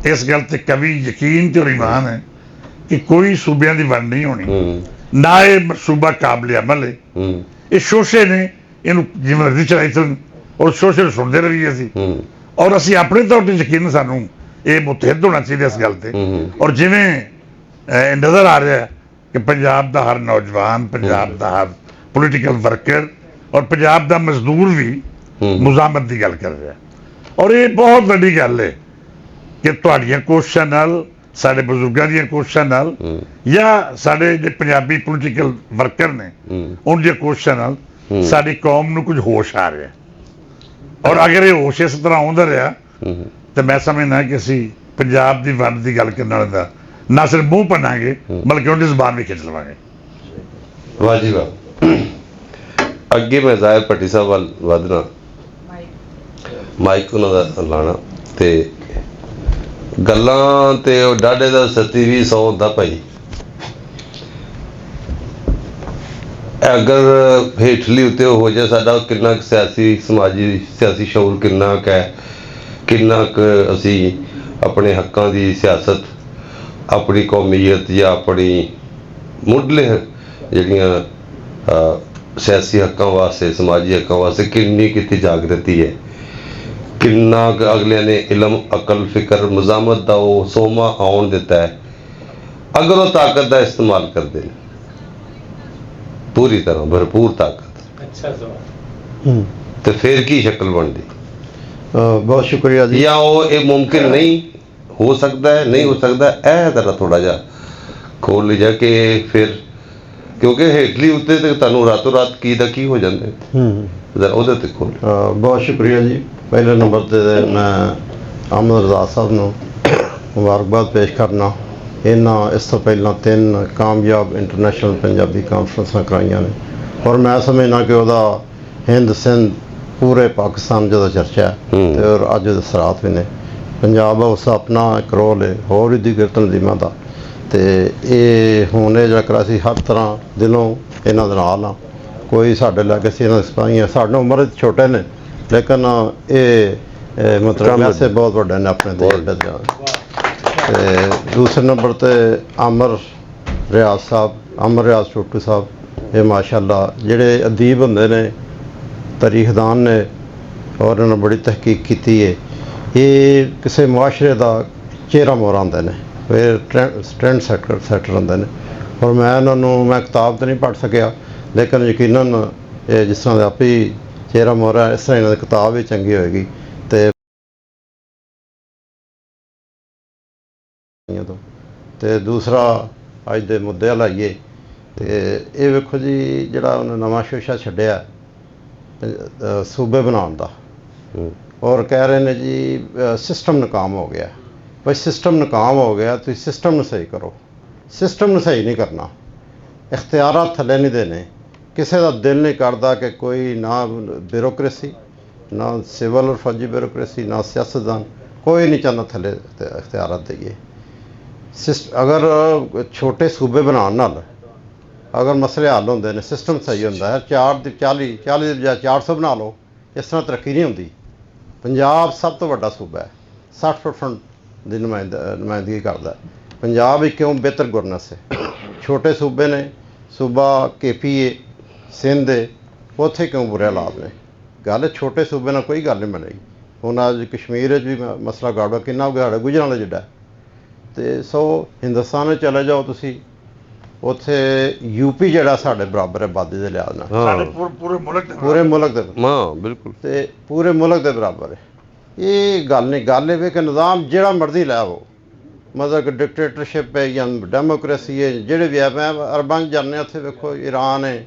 इस गल ते कभी यकीन ते और ईमान है कि कोई सूबे की वंड नहीं होनी, ਹੂੰ ना ये सूबा काबिल अमल है। ਹੂੰ ये शोशे ने इनू जिवें मर्जी चलाई सन और शोशे नूं सुनते रहिए असीं, ਹੂੰ और असीं अपने तौर पर यकीन सानू ये मुतहद होना चाहिए इस गल ते। ਹੂੰ और जिवें नज़र आ रहा है कि पंजाब का हर नौजवान, पंजाब का हर पोलिटिकल वर्कर और पंजाब का मजदूर भी ਹੂੰ मुजामत की गल कर रहा है। और ये बहुत बड़ी गल है कि तुहाड़ियां कोशिशां नाल, साडे बजुर्गां दीयां कोशिशां नाल ਹੂੰ या साडे जे पंजाबी पोलिटिकल वर्कर ने ਹੂੰ उनकी कोशिशां नाल हम्म। साडी कौम नूं कुछ होश आ रहा है। और अगर ये होश इस तरह आउंदा रहा ਹੂੰ तो मैं समझना कि असीं पंजाब की वंड की गल करने वाले दा ना सिर्फ मुंह भनांगे बल्कि उनकी जुबान भी खिंच लवांगे। ਵਾਹ ਜੀ ਵਾਹ। ਅੱਗੇ ਮੈਂ ਜ਼ਾਹਿਰ ਭੱਟੀ ਸਾਹਿਬ ਵੱਲ ਵਧਣਾ, ਮਾਈਕ ਉਹਨਾਂ ਦਾ ਲਾਣਾ ਤੇ ਗੱਲਾਂ ਤੇ ਉਹ ਡਾਢੇ ਦਾ ਸੱਤੀ ਵੀ 100 ਹੁੰਦਾ ਭਾਈ। ਅਗਰ ਹੇਠਲੀ ਉੱਤੇ ਹੋ ਜਾਏ ਸਾਡਾ ਕਿੰਨਾ ਕੁ ਸਿਆਸੀ ਸਮਾਜੀ ਸਿਆਸੀ ਸ਼ਊਰ ਕਿੰਨਾ ਕੁ ਹੈ, ਕਿੰਨਾ ਕੁ ਅਸੀਂ ਆਪਣੇ ਹੱਕਾਂ ਦੀ ਸਿਆਸਤ, ਆਪਣੀ ਕੌਮੀਅਤ ਜਾਂ ਆਪਣੀ ਮੁੱਢਲੇ ਜਿਹੜੀਆਂ ਸਿਆਸੀ ਹੱਕਾਂ ਵਾਸਤੇ, ਸਮਾਜੀ ਹੱਕਾਂ ਵਾਸਤੇ ਕਿੰਨੀ ਕੀਤੀ ਜਾਗਰਤੀ ਹੈ, ਕਿੰਨਾ ਕੁ ਅਗਲਿਆਂ ਨੇ ਇਲਮ, ਅਕਲ, ਫਿਕਰ, ਮਜ਼ਾਮਤ ਦਾ ਉਹ ਸੋਮਾ ਆਉਣ ਦਿੱਤਾ ਹੈ। ਅਗਰ ਉਹ ਤਾਕਤ ਦਾ ਇਸਤੇਮਾਲ ਕਰਦੇ ਨੇ ਪੂਰੀ ਤਰ੍ਹਾਂ ਭਰਪੂਰ ਤਾਕਤ, अच्छा सवाल। हम्म, ਤੇ ਫਿਰ ਕੀ ਸ਼ਕਲ ਬਣਦੀ? बहुत शुक्रिया जी। ਜਾਂ ਉਹ ਇਹ ਮੁਮਕਿਨ ਨਹੀਂ ਹੋ ਸਕਦਾ ਹੈ, ਨਹੀਂ ਹੋ ਸਕਦਾ, ਇਹ ਜ਼ਰਾ ਥੋੜਾ ਜਿਹਾ ਖੋਲ ਲਿਆ ਕਿ ਫਿਰ, ਕਿਉਂਕਿ ਹੇਠਲੀ ਉੱਤੇ ਤੇ ਤੁਹਾਨੂੰ ਰਾਤੋਂ ਰਾਤ ਕੀ ਦਾ ਕੀ ਹੋ ਜਾਂਦਾ ਹੈ, ਜ਼ਰਾ ਉਹਦੇ ਤੇ ਖੋਲ। ਬਹੁਤ ਸ਼ੁਕਰੀਆ ਜੀ। ਪਹਿਲੇ ਨੰਬਰ ਤੇ ਮੈਂ ਅਹਿਮਦ ਰਜ਼ਾ ਸਾਹਿਬ ਨੂੰ ਮੁਬਾਰਕਬਾਦ ਪੇਸ਼ ਕਰਨਾ। ਇਹਨਾਂ ਇਸ ਤੋਂ ਪਹਿਲਾਂ 3 ਕਾਮਯਾਬ ਇੰਟਰਨੈਸ਼ਨਲ ਪੰਜਾਬੀ ਕਾਨਫਰੰਸਾਂ ਕਰਾਈਆਂ ਨੇ ਔਰ ਮੈਂ ਸਮਝਦਾ ਕਿ ਉਹਦਾ ਹਿੰਦ ਸਿੰਧ ਪੂਰੇ ਪਾਕਿਸਤਾਨ ਜਦੋਂ ਚਰਚਾ ਹੈ ਤੇ ਔਰ ਅੱਜ ਉਹਦੇ ਸਰਾਤ ਵੀ ਨੇ। ਪੰਜਾਬ ਉਸ ਦਾ ਆਪਣਾ ਇੱਕ ਰੋਲ ਹੈ ਹੋਰ ਵੀ ਦੀਗਰ ਤਨਜ਼ੀਮਾਂ ਦਾ, ਤੇ ਇਹ ਹੁਣ ਇਹ ਜਿਹੜਾ ਕਰਾ ਸੀ ਹਰ ਤਰ੍ਹਾਂ ਦਿਲੋਂ ਇਹਨਾਂ ਦੇ ਨਾਲ ਆ। ਕੋਈ ਸਾਡੇ ਲਾਗੇ ਸੀ ਇਹਨਾਂ ਦੇ ਸਿਪਾਹੀ ਆ, ਸਾਡੇ ਨਾਲ ਉਮਰ 'ਚ ਛੋਟੇ ਨੇ ਲੇਕਿਨ ਇਹ ਮਤਲਬ ਵੈਸੇ ਬਹੁਤ ਵੱਡੇ ਨੇ ਆਪਣੇ ਦੇਸ਼ ਦੇ। ਤੇ ਦੂਸਰੇ ਨੰਬਰ ਤੇ ਅਮਰ ਰਿਆਜ਼ ਸਾਹਿਬ, ਅਮਰ ਰਿਆਜ਼ ਟੋਟੂ ਸਾਹਿਬ, ਇਹ ਮਾਸ਼ਾਅੱਲਾ ਜਿਹੜੇ ਅਦੀਬ ਹੁੰਦੇ ਨੇ, ਤਾਰੀਖਦਾਨ ਨੇ ਔਰ ਇਹਨਾਂ ਬੜੀ ਤਹਿਕੀਕ ਕੀਤੀ ਹੈ। ਇਹ ਕਿਸੇ ਮੁਆਸ਼ਰੇ ਦਾ ਚਿਹਰਾ ਮੋਹਰਾ ਹੁੰਦੇ ਨੇ, ਫਿਰ ਟ੍ਰੈਂਡ ਸੈਟਰ ਹੁੰਦੇ ਨੇ। ਔਰ ਮੈਂ ਇਹਨਾਂ ਨੂੰ, ਮੈਂ ਕਿਤਾਬ ਤਾਂ ਨਹੀਂ ਪੜ੍ਹ ਸਕਿਆ ਲੇਕਿਨ ਯਕੀਨਨ ਇਹ ਜਿਸ ਤਰ੍ਹਾਂ ਦਾ ਆਪੇ ਚਿਹਰਾ ਮੋਹਰਾ, ਇਸ ਤਰ੍ਹਾਂ ਇਹਨਾਂ ਦੀ ਕਿਤਾਬ ਵੀ ਚੰਗੀ ਹੋਏਗੀ। ਤੇ ਦੂਸਰਾ ਅੱਜ ਦੇ ਮੁੱਦੇ ਲਾਈਏ ਤੇ ਇਹ ਵੇਖੋ ਜੀ, ਜਿਹੜਾ ਉਹਨੇ ਨਵਾਂ ਸ਼ੋਸ਼ਾ ਛੱਡਿਆ ਸੂਬੇ ਬਣਾਉਣ ਦਾ, ਔਰ ਕਹਿ ਰਹੇ ਨੇ ਜੀ ਸਿਸਟਮ ਨਾਕਾਮ ਹੋ ਗਿਆ। ਬਈ ਸਿਸਟਮ ਨਾਕਾਮ ਹੋ ਗਿਆ, ਤੁਸੀਂ ਸਿਸਟਮ ਨੂੰ ਸਹੀ ਕਰੋ। ਸਿਸਟਮ ਨੂੰ ਸਹੀ ਨਹੀਂ ਕਰਨਾ, ਇਖਤਿਆਰਾਤ ਥੱਲੇ ਨਹੀਂ ਦੇਣੇ। ਕਿਸੇ ਦਾ ਦਿਲ ਨਹੀਂ ਕਰਦਾ ਕਿ ਕੋਈ ਨਾ ਬਿਊਰੋਕ੍ਰੇਸੀ, ਨਾ ਸਿਵਲ ਔਰ ਫੌਜੀ ਬਿਊਰੋਕ੍ਰੇਸੀ, ਨਾ ਸਿਆਸਤਦਾਨ, ਕੋਈ ਨਹੀਂ ਚਾਹੁੰਦਾ ਥੱਲੇ ਇਖਤਿਆਰਾਤ ਦੇਈਏ। ਅਗਰ ਛੋਟੇ ਸੂਬੇ ਬਣਾਉਣ ਨਾਲ ਅਗਰ ਮਸਲੇ ਹੱਲ ਹੁੰਦੇ ਨੇ, ਸਿਸਟਮ ਸਹੀ ਹੁੰਦਾ ਹੈ। 4 ਦੀ 40 ਦੀ ਬਜਾਏ 400 ਬਣਾ ਲਓ, ਇਸ ਤਰ੍ਹਾਂ ਤਰੱਕੀ ਨਹੀਂ ਹੁੰਦੀ। ਪੰਜਾਬ ਸਭ ਤੋਂ ਵੱਡਾ ਸੂਬਾ ਹੈ, 60% ਦੀ ਨੁਮਾਇੰਦਗੀ ਕਰਦਾ। ਪੰਜਾਬ ਵਿੱਚ ਕਿਉਂ ਬਿਹਤਰ ਗਵਰਨੈਂਸ ਹੈ। ਛੋਟੇ ਸੂਬੇ ਨੇ, ਸੂਬਾ KP ਹੈ, ਸਿੰਧ ਹੈ, ਉੱਥੇ ਕਿਉਂ ਬੁਰੇ ਹਾਲਾਤ ਨੇ। ਗੱਲ ਛੋਟੇ ਸੂਬੇ ਨਾਲ ਕੋਈ ਗੱਲ ਨਹੀਂ ਬਣੇਗੀ। ਹੁਣ ਅੱਜ ਕਸ਼ਮੀਰ ਵਿੱਚ ਵੀ ਮਸਲਾ ਗੜਬੜ ਕਿੰਨਾ ਗੁਜਰਾਂ ਦਾ ਜਿੱਡਾ, ਤੇ ਸੋ ਹਿੰਦੁਸਤਾਨ ਵਿੱਚ ਚਲੇ ਜਾਓ ਤੁਸੀਂ, ਉੱਥੇ UP ਜਿਹੜਾ ਸਾਡੇ ਬਰਾਬਰ ਹੈ ਆਬਾਦੀ ਦੇ ਲਿਹਾਜ਼ ਨਾਲ, ਪੂਰੇ ਮੁਲਕ ਦੇ, ਹਾਂ ਬਿਲਕੁਲ, ਤੇ ਪੂਰੇ ਮੁਲਕ ਦੇ ਬਰਾਬਰ ਹੈ। ਇਹ ਗੱਲ ਨਹੀਂ, ਗੱਲ ਇਹ ਵੀ ਕਿ ਨਿਜ਼ਾਮ ਜਿਹੜਾ ਮਰਜ਼ੀ ਲੈ ਆਵੋ, ਮਤਲਬ ਕਿ ਡਿਕਟੇਟਰਸ਼ਿਪ ਹੈ ਜਾਂ ਡੈਮੋਕ੍ਰੇਸੀ ਹੈ, ਜਿਹੜੇ ਵੀ ਹੈ। ਮੈਂ ਅਰਬਾਂ 'ਚ ਜਾਂਦੇ, ਉੱਥੇ ਵੇਖੋ ਈਰਾਨ ਹੈ,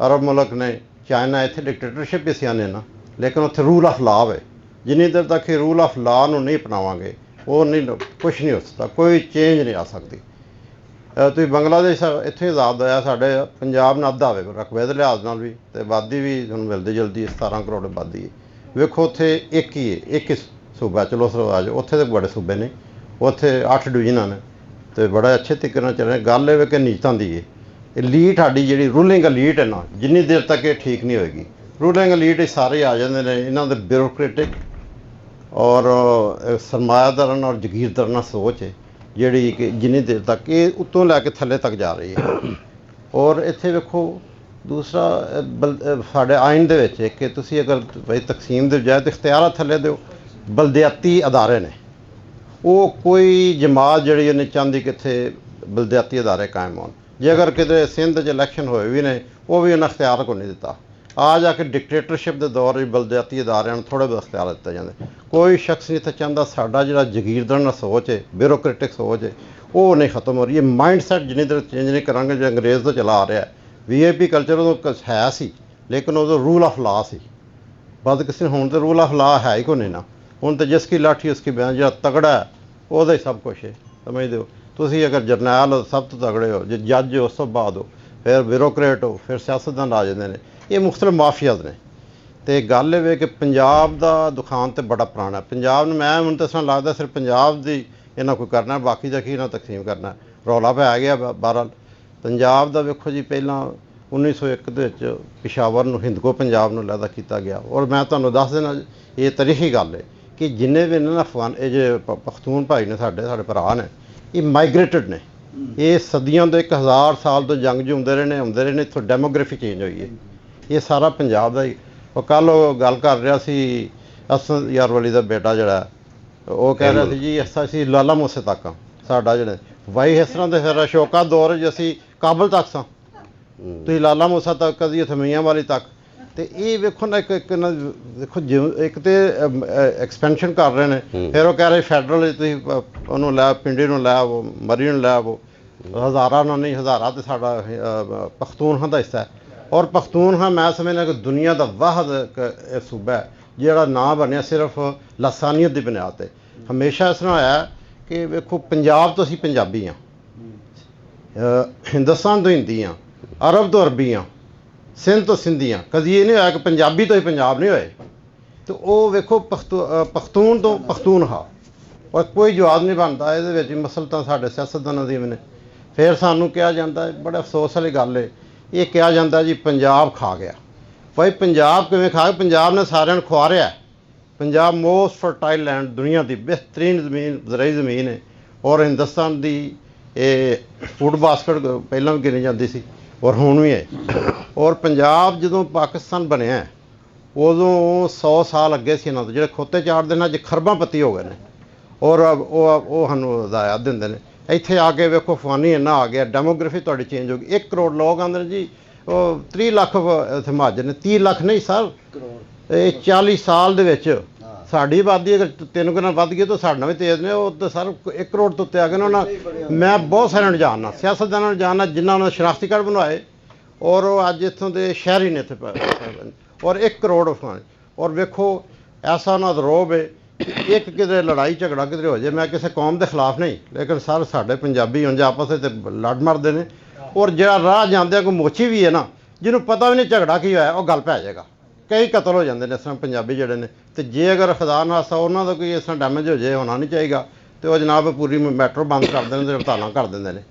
ਅਰਬ ਮੁਲਕ ਨੇ, ਚਾਈਨਾ, ਇੱਥੇ ਡਿਕਟੇਟਰਸ਼ਿਪ ਵੀ ਸਿਆਣੇ ਨਾ, ਲੇਕਿਨ ਉੱਥੇ ਰੂਲ ਆਫ ਲਾ ਹੈ। ਜਿੰਨੀ ਦੇਰ ਤੱਕ ਇਹ ਰੂਲ ਆਫ ਲਾ ਨੂੰ ਨਹੀਂ ਅਪਣਾਵਾਂਗੇ, ਉਹ ਨਹੀਂ, ਕੁਛ ਨਹੀਂ ਹੋ ਸਕਦਾ, ਕੋਈ ਚੇਂਜ ਨਹੀਂ ਆ ਸਕਦੀ। ਤੁਸੀਂ ਬੰਗਲਾਦੇਸ਼ ਇੱਥੇ ਆਜ਼ਾਦ ਹੋਇਆ, ਸਾਡੇ ਪੰਜਾਬ ਨਾਲ ਅੱਧਾ ਹੋਵੇ ਰਕਬੇ ਦੇ ਲਿਹਾਜ਼ ਨਾਲ ਵੀ, ਅਤੇ ਆਬਾਦੀ ਵੀ ਹੁਣ ਮਿਲਦੀ ਜੁਲਦੀ 17 ਕਰੋੜ ਆਬਾਦੀ ਹੈ। ਵੇਖੋ ਉੱਥੇ ਇੱਕ ਹੀ ਹੈ, ਇੱਕ ਹੀ ਸੂਬਾ, ਚਲੋ ਸਰਵਾਜ, ਉੱਥੇ ਤਾਂ ਬੜੇ ਸੂਬੇ ਨੇ, ਉੱਥੇ 8 ਡਿਵੀਜ਼ਨਾਂ ਨੇ ਅਤੇ ਬੜਾ ਅੱਛੇ ਤਰੀਕੇ ਨਾਲ ਚੱਲ ਰਿਹਾ। ਗੱਲ ਇਹ ਕਿ ਨੀਤਾਂ ਦੀ ਹੈ, एलीट साडी ਜਿਹੜੀ ਰੂਲਿੰਗ एलीट है ना जिन्नी देर तक ये ठीक नहीं होएगी रूलिंग एलीट सारे आ जाते हैं इन्हों के ब्यूरोक्रेटिक और सरमायादारां और जगीरदारां सोच है ਜਿਹੜੀ कि जिन्नी देर तक ये उत्तों लैके थले तक जा रही है और इत्थे वेखो दूसरा साढ़े आइन दे विच कि तुसीं अगर भाई तकसीम दे बजाय इख्तियार थले दो बलदियाती अदारे ने वो कोई जमात जिहड़ी नहीं चाहती कि इत्थे बलदियाती अदारे कायम होण जे अगर किते सिंध च इलैक्शन होए भी ने वो भी उन्हें इख्तियार को नहीं दिता आ जाके डिक्टेटरशिप के दौर में बलदियाती अदारियां नूं थोड़े बहुत इख्तियार दिते जांदे कोई शख्स नहीं इत्थे चाहता साडा जिहड़ा जगीरदारां सोच है ब्यूरोक्रेटिक सोच है वो नहीं खत्म हो रही है माइंड सैट जिन्नी देर चेंज नहीं करांगे जो अंग्रेज़ तो चला आ रहा है VIP कल्चर उदों है सी लेकिन उदों रूल ऑफ लॉ सी बदकिस्मत हुण तो रूल ऑफ लॉ है ही को नहीं ना हुण तो जिसकी लाठी उसकी बयान जो तगड़ा है वो ही सब कुछ है समझते हो तुसीं अगर जरनैल हो सब तो तगड़े हो जो जज हो उस तो बाद हो फिर ब्यूरोक्रेट हो फिर सियासतदान आ जाते हैं ये मुख्तलिफ माफियाज ने तो गल ये कि पंजाब का दुखान तो बड़ा पुराना है पंजाब ने मैं हूँ तो इस तरह लगता सिर्फ पंजाब की इन्हें कोई करना बाकी का की इन्हें तकसीम करना रौला पै गया बहरहाल पंजाब का वेखो जी पहला 1901 के पिशावर नूं हिंदको पंजाब नूं लैदा किया गया और मैं तुहानूं दस देना ये तारीखी गल है कि जिन्ने भी इन्होंने अफगान ये जो पख्तून भाई ने साढ़े भरा ने ये माइग्रेटिड ने ये सदियों तो 1000 साल तो जंग जूंदे रहे ने इत्थों डेमोग्राफी चेंज हुई है ये सारा पंजाब का ही और कल गल कर रहा सी असद यारवली का बेटा जड़ा वो कह रहा सी जी असीं लाला मूसे तक हाँ साडा जिहड़ा वाई इस तरह फिर अशोका दौर च असीं काबल तक सां तुसीं लाला मूसा तक कदी उत्थे मियां वाली तक तो ये वेखो ना एक ना देखो एक तो एक्सपेंशन कर रहे हैं फिर वो कह रहे फैडरल उन्होंने लै पिंडी नूं लै आवो मरी नूं लै आवो हज़ारा ना नहीं हज़ारा तो साडा पख्तूनखा का हिस्सा है और पख्तूनखा मैं समझना कि दुनिया का वाहद सूबा है जिहड़ा नाम बनया सिर्फ लसानियत की बुनियाद पर हमेशा इस तरह होया कि वेखो पंजाब तो असीं पंजाबी हाँ हिंदुस्तान तो हिंदी हाँ अरब तो अरबी हाँ सिंध तो सिंधी हाँ कभी ये नहीं होया कि पंजाबी तो ही पंजाब नहीं होए तो वो वेखो पख्तून तो पख्तून हा और कोई जवाब नहीं बनता ये मसलतां साडे सियासतदानां दी ने फिर सानू कहा जाता है बड़ा अफसोस वाली गल है ये कहा जाता जी पंजाब खा गया भाई पंजाब किवें खा गया पंजाब ने सारिਆਂ ਨੂੰ ਖਵਾ ਰਿਹਾ पंजाब मोस्ट फर्टाइल लैंड दुनिया की बेहतरीन जमीन ज़राई ज़मीन है और हिंदुस्तान की फूड बास्कट पहलों भी गिनी जाती सी और हुण भी है और पंजाब जो पाकिस्तान बनया उदों 100 साल अगे से इन्हों जो खोते चाड़ देना अज खरबां पत्ती हो गए हैं और वो सानू हदायत देंदे ने इत्थे आके वेखो फानी इन्ना आ गया डेमोग्राफी तुहाडी चेंज हो गई 1 करोड़ लोग आंदे जी 30 लाख इत्थे महाजन ने 30 लाख नहीं सर 40 साल दे विच साड़ी आबादी अगर 3 गुना वध गई तो साडा भी तेज ने वो तो सर 1 करोड़ तो उत्ते आ गए ना मैं बहुत सारे जानना सियासतदानां जानना जिन्होंने शनाख्ती कार्ड बनवाए और अज इत्थों के शहरी ने इत्थे और 1 करोड़ और वेखो ऐसा उन्हां दा रोब है एक किते लड़ाई झगड़ा किधरे हो जाए मैं किसी कौम के खिलाफ नहीं लेकिन सर साढ़े पंजाबी उंज आपस में लड़ मरते हैं और जो राह जाते कोई मोची भी है ना जिन्होंने पता भी नहीं झगड़ा की होया वो गल पै जाएगा कई कतल हो जाते हैं इस तरह पंजाबी जोड़े ने तो जे अगर खुदा ना खास्ता उन्होंने कोई इस तरह डैमेज हो जाए होना नहीं चाहिए तो वह जनाब पूरी मैट्रो बंद कर देंगे हड़ताल कर देंगे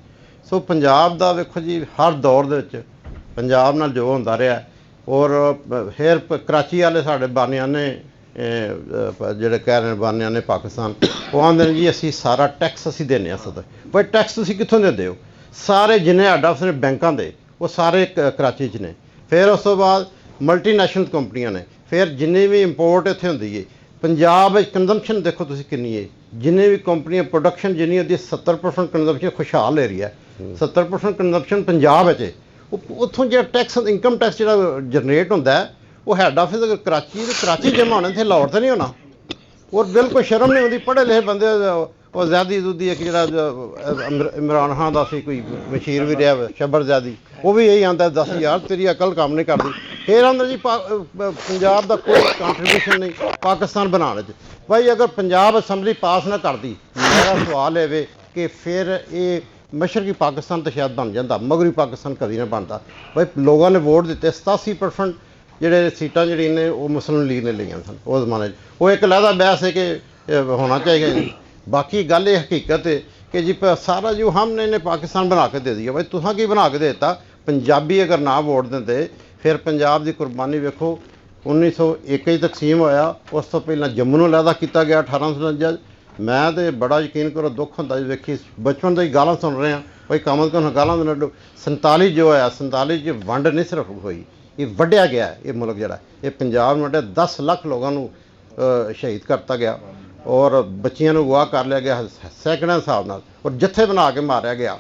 सो पंजाब का वेखो जी हर दौर के पंजाब नाल जो होंदा रहा और फिर कराची वाले साढ़े बानियाने ਜਿਹੜੇ कह रहे बानिया ने पाकिस्तान वो आते हैं जी असी सारा टैक्स असी देने असद भाई टैक्स तुसीं कित्थों देंदे हो सारे जिन्ने हेड ऑफिस ने बैंकों के वो सारे कराची च ने फिर उस तो बाद मल्टीनैशनल कंपनियां ने फिर जिन्नी भी इंपोर्ट इत्थे हुंदी है पंजाब कंजम्पशन देखो तुसीं किन्नी है जिन्नी भी कंपनियां प्रोडक्शन जिन्नी होंदी 70% कंजम्पशन खुशहाल एरिया है 70% कंजम्पशन पंजाब है उत्थों जो टैक्स इनकम टैक्स जो जनरेट होंदा है वो हैड ऑफिस अगर कराची तो कराची जमा होना थे लाहौर तो नहीं होना और बिल्कुल शर्म नहीं होती पढ़े लिखे बंदे और ज़्यादी दुद्धी एक जो इमरान खान का कोई मशीर भी रहा शबर ज़्यादी वो भी यही आता है 10 यार तेरी अकल काम नहीं करती फिर आंदा जी पंजाब का कोई कंट्रीब्यूशन नहीं पाकिस्तान बनाने भाई अगर पंजाब असैम्बली पास ना करती मेरा सवाल है कि फिर ये मशरकी पाकिस्तान तो शायद बन जाता मगरबी पाकिस्तान कभी ना बनता भाई लोगों ने वोट दिते 87% ਜਿਹੜੇ सीटां जी ने वो मुस्लिम लीग ने लिया सन उस जमाने वो एक लहदा बहस है कि होना चाहिए बाकी गल ये हकीकत है कि जी सारा जो हमने इन्हें पाकिस्तान बना के दे दिया भाई तुसां की बना के देता ਪੰਜਾਬੀ ਅਗਰ ਨਾ ਵੋਟ ਦਿੰਦੇ ਫਿਰ ਪੰਜਾਬ ਦੀ ਕੁਰਬਾਨੀ ਵੇਖੋ 1901 'ਚ ਤਕਸੀਮ ਹੋਇਆ, ਉਸ ਤੋਂ ਪਹਿਲਾਂ ਜੰਮੂ ਨੂੰ ਅਲੱਗਾ ਕੀਤਾ ਗਿਆ 1849 ਮੈਂ ਤੇ ਬੜਾ ਯਕੀਨ ਕਰੋ ਦੁੱਖ ਹੁੰਦਾ ਜੀ ਵੇਖੀ ਬਚਪਨ ਤੋਂ ਹੀ ਗਾਲਾਂ ਸੁਣ ਰਹੇ ਹਾਂ ਭਾਈ ਕਮਲ ਤੋਂ ਗਾਲਾਂ ਦੇ ਲੱਡੂ 47 ਜੋ ਹੋਇਆ 47 'ਚ ਵੰਡ ਨਹੀਂ ਸਿਰਫ ਹੋਈ, ਇਹ ਵੱਢਿਆ ਗਿਆ ਇਹ ਮੁਲਕ ਜਿਹੜਾ ਇਹ ਪੰਜਾਬ ਨੂੰ ਵੱਢਿਆ 10 ਲੱਖ ਲੋਕਾਂ ਨੂੰ ਸ਼ਹੀਦ ਕਰਤਾ ਗਿਆ ਔਰ ਬੱਚਿਆਂ ਨੂੰ ਅਗਵਾ ਕਰ ਲਿਆ ਗਿਆ ਸੈਂਕੜਿਆਂ ਹਿਸਾਬ ਨਾਲ ਔਰ ਜੱਥੇ ਬਣਾ ਕੇ ਮਾਰਿਆ ਗਿਆ